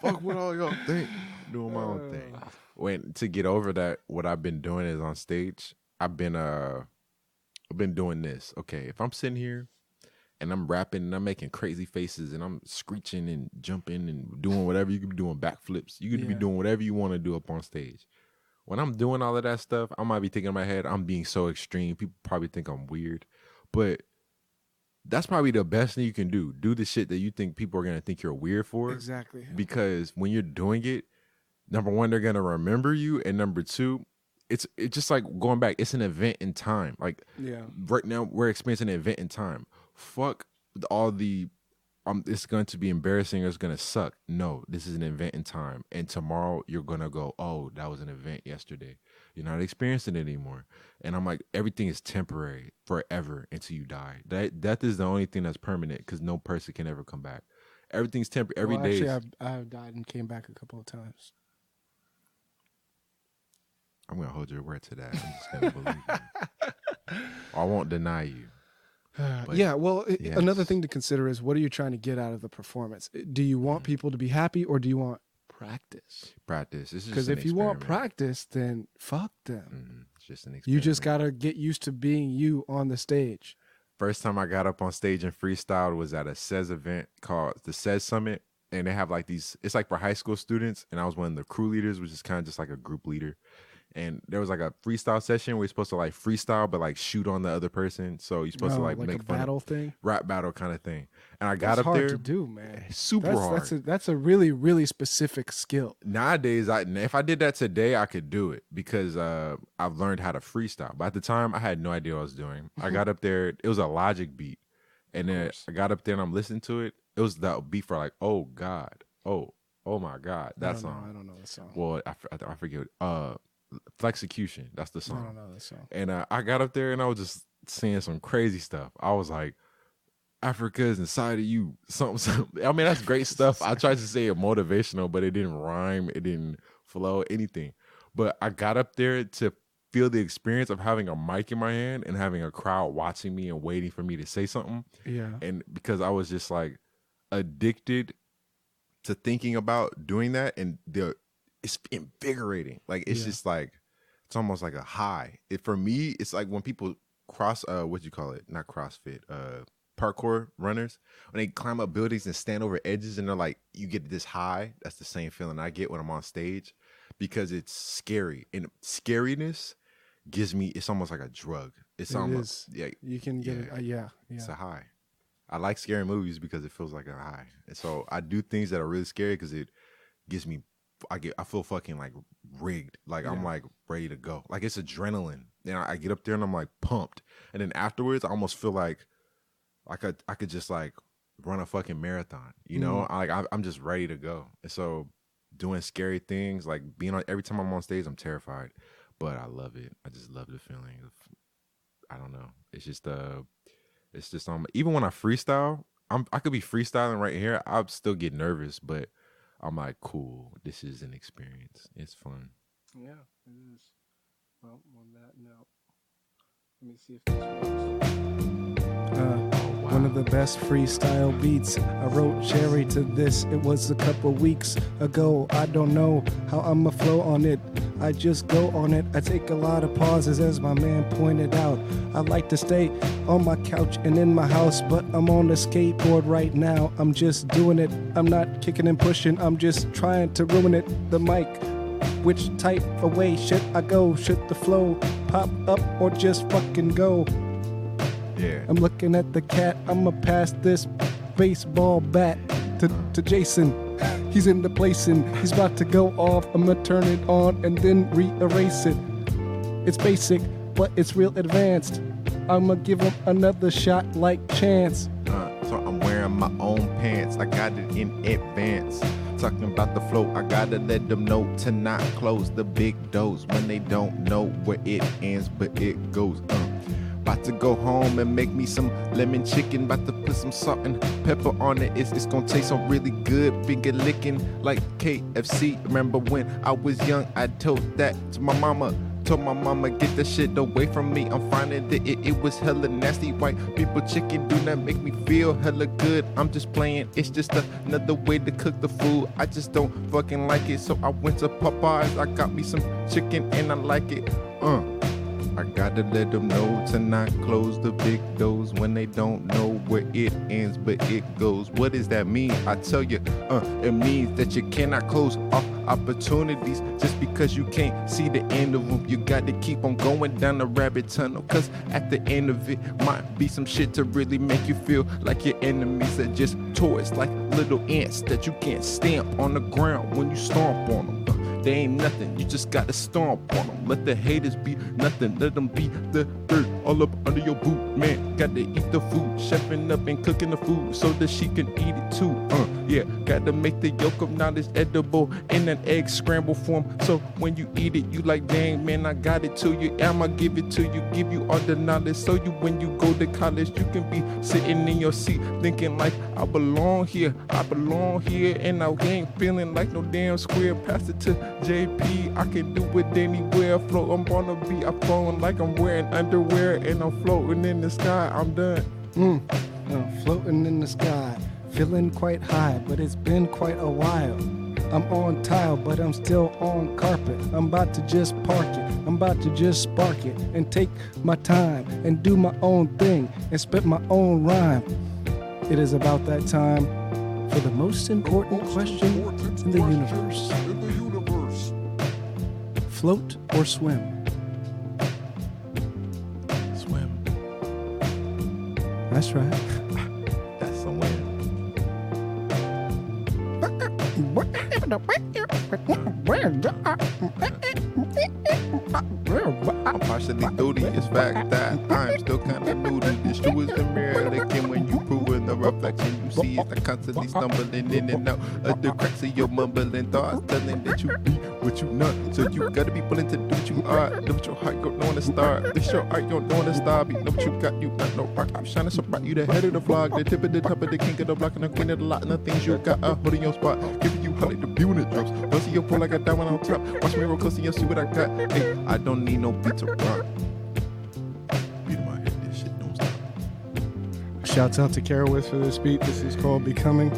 Fuck what all y'all think. Doing my own thing. To get over that, what I've been doing is on stage, I've been doing this. Okay, if I'm sitting here and I'm rapping and I'm making crazy faces and I'm screeching and jumping and doing whatever, you could be doing backflips. You could be doing whatever you want to do up on stage. When I'm doing all of that stuff, I might be thinking in my head, I'm being so extreme. People probably think I'm weird. But that's probably the best thing you can do. Do the shit that you think people are going to think you're weird for. Exactly. Because when you're doing it, number one, they're going to remember you. And number two, it's just like going back. It's an event in time. Like right now, we're experiencing an event in time. Fuck all the, it's going to be embarrassing or it's going to suck. No, this is an event in time. And tomorrow you're going to go, oh, that was an event yesterday. You're not experiencing it anymore. And I'm like, everything is temporary forever until you die. Death is the only thing that's permanent, because no person can ever come back. Everything's temporary. Every day. Actually, I've died and came back a couple of times. I'm going to hold your word to that. I'm just going to believe you. I won't deny you. Another thing to consider is, what are you trying to get out of the performance? Do you want people to be happy, or do you want practice? Practice. Because if you want practice, then fuck them. It's just an experiment. You just got to get used to being you on the stage. First time I got up on stage and freestyled was at a SES event called the SES Summit. And they have like these, it's like for high school students. And I was one of the crew leaders, which is kind of just like a group leader. And there was like a freestyle session where you're supposed to like freestyle, but like shoot on the other person. So you're supposed to like make a battle thing, rap battle kind of thing. And I got up there. That's hard to do, man. Super hard. That's a really, really specific skill. Nowadays, if I did that today, I could do it, because I've learned how to freestyle. But at the time, I had no idea what I was doing. I got up there. It was a Logic beat. And then I got up there and I'm listening to it. It was that beat for like, oh God. Oh my God. That song. I don't know that song. Well, I forget. Flexecution. That's the I song. don't know that song. And I got up there and I was just saying some crazy stuff. I was like, Africa is inside of you. Something. I mean, that's great stuff. I tried to say it motivational, but it didn't rhyme. It didn't flow, anything. But I got up there to feel the experience of having a mic in my hand and having a crowd watching me and waiting for me to say something. Yeah. And because I was just like addicted to thinking about doing that, and it's invigorating. Like it's just like, it's almost like a high. For me, it's like when people cross, what you call it? Not CrossFit, parkour runners, when they climb up buildings and stand over edges and they're like, you get this high. That's the same feeling I get when I'm on stage, because it's scary, and scariness gives me, it's almost like a drug. It's almost, yeah, you can get it. Yeah. it's a high. I like scary movies because it feels like a high. And so I do things that are really scary because it gives me, I feel fucking like rigged. Like I'm like ready to go. Like it's adrenaline. And I get up there and I'm like pumped. And then afterwards I almost feel like I could just like run a fucking marathon, you know? I'm just ready to go. And so doing scary things, like every time I'm on stage, I'm terrified, but I love it. I just love the feeling of, I don't know. It's just even when I freestyle, I could be freestyling right here. I'll still get nervous, but I'm like, cool. This is an experience. It's fun. Yeah, it is. Well, on that note, let me see if this works. One of the best freestyle beats. I wrote Cherry to this. It was a couple weeks ago. I don't know how I'ma flow on it. I just go on it. I take a lot of pauses, as my man pointed out. I like to stay on my couch and in my house, but I'm on a skateboard right now. I'm just doing it. I'm not kicking and pushing. I'm just trying to ruin it. The mic. Which type of way should I go? Should the flow pop up or just fucking go? Yeah. I'm looking at the cat. I'ma pass this baseball bat to Jason. He's in the place and he's about to go off. I'ma turn it on and then re-erase it. It's basic, but it's real advanced. I'ma give him another shot like Chance. So I'm wearing my own pants. I got it in advance. Talking about the flow, I gotta let them know to not close the big doors when they don't know where it ends, but it goes. About to go home and make me some lemon chicken. About to put some salt and pepper on it. It's gonna taste so really good. Finger licking like KFC. Remember when I was young, I told that to my mama. Told my mama, get that shit away from me. I'm finding that it was hella nasty. White people chicken do not make me feel hella good. I'm just playing. It's just another way to cook the food. I just don't fucking like it. So I went to Popeyes. I got me some chicken and I like it. I gotta let them know to not close the big doors when they don't know where it ends, but it goes. What does that mean? I tell you, it means that you cannot close off opportunities just because you can't see the end of them. You got to keep on going down the rabbit tunnel, cause at the end of it might be some shit to really make you feel like your enemies are just toys, like little ants that you can't stamp on the ground when you stomp on them. They ain't nothing, you just gotta stomp on them. Let the haters be nothing, let them be the dirt all up under your boot. Man, gotta eat the food, chefing up and cooking the food so that she can eat it too. Yeah, gotta make the yolk of knowledge edible in an egg scramble form. So when you eat it, you like, dang man, I got it to you. I'ma give it to you, give you all the knowledge. So you, when you go to college, you can be sitting in your seat thinking like, I belong here, and I ain't feeling like no damn square. Pass it to JP, I can do it anywhere. Float, I'm gonna be, I'm flowing like I'm wearing underwear, and I'm floating in the sky. I'm done. I'm floating in the sky, feeling quite high, but it's been quite a while. I'm on tile, but I'm still on carpet. I'm about to just park it. I'm about to just spark it and take my time and do my own thing and spit my own rhyme. It is about that time for the most important question in the universe. Float or swim? Swim. That's right. That's a win. I'm partially duty. It's fact that I'm still kinda new to this. True as the mirror looking when you prove in the reflection. You see is I constantly stumbling in and out of the cracks of your mumbling thoughts, telling that you be what you not. So you gotta be willing to do what you are. Know what your heart gon' know when to start. This your art, you don't know when to stop. You know what you got, you got no rock. You shining so bright, you the head of the vlog, the tip of the top of the king of the block, and the queen of the lot, and the things you got holding your spot. Giving you honey, the beauty drops. Don't see your pole like a diamond on top. Watch me roll close and you'll see what I got. Hey, I don't need no beat to rock. Beat in my head, this shit don't stop. Shouts out to Carowith for this beat. This is called Becoming.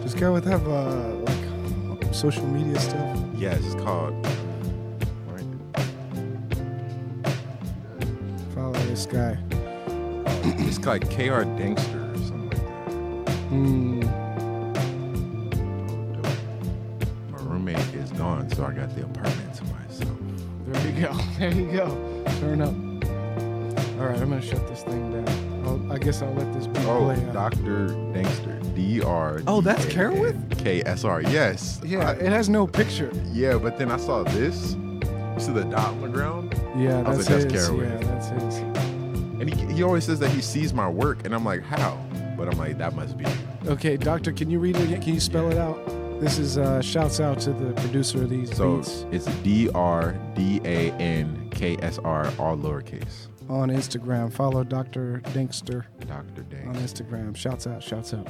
Does Carowith have like social media stuff? Yeah, it's called. Follow this guy. It's called KR Dangster or something like that. My roommate is gone, so I got the apartment to myself. There you go. There you go. Turn up. All right, I'm gonna shut this thing down. I guess I'll let this beat play out. Dr. Dangster. DR. Oh, that's Carowith? KSR. Yes. Yeah, it has no picture. Yeah, but then I saw this. You see the dot on the ground? Yeah, I was that's like, his. Carowith. Yeah, that's his. And he always says that he sees my work, and I'm like, how? But I'm like, that must be you. Okay, Doctor, can you read it again? Can you spell it out? This is shouts out to the producer of these beats. It's DRDANKSR, all lowercase. On Instagram. Follow Dr. Dangster Dr. on Dangster. Instagram. Shouts out, shouts out.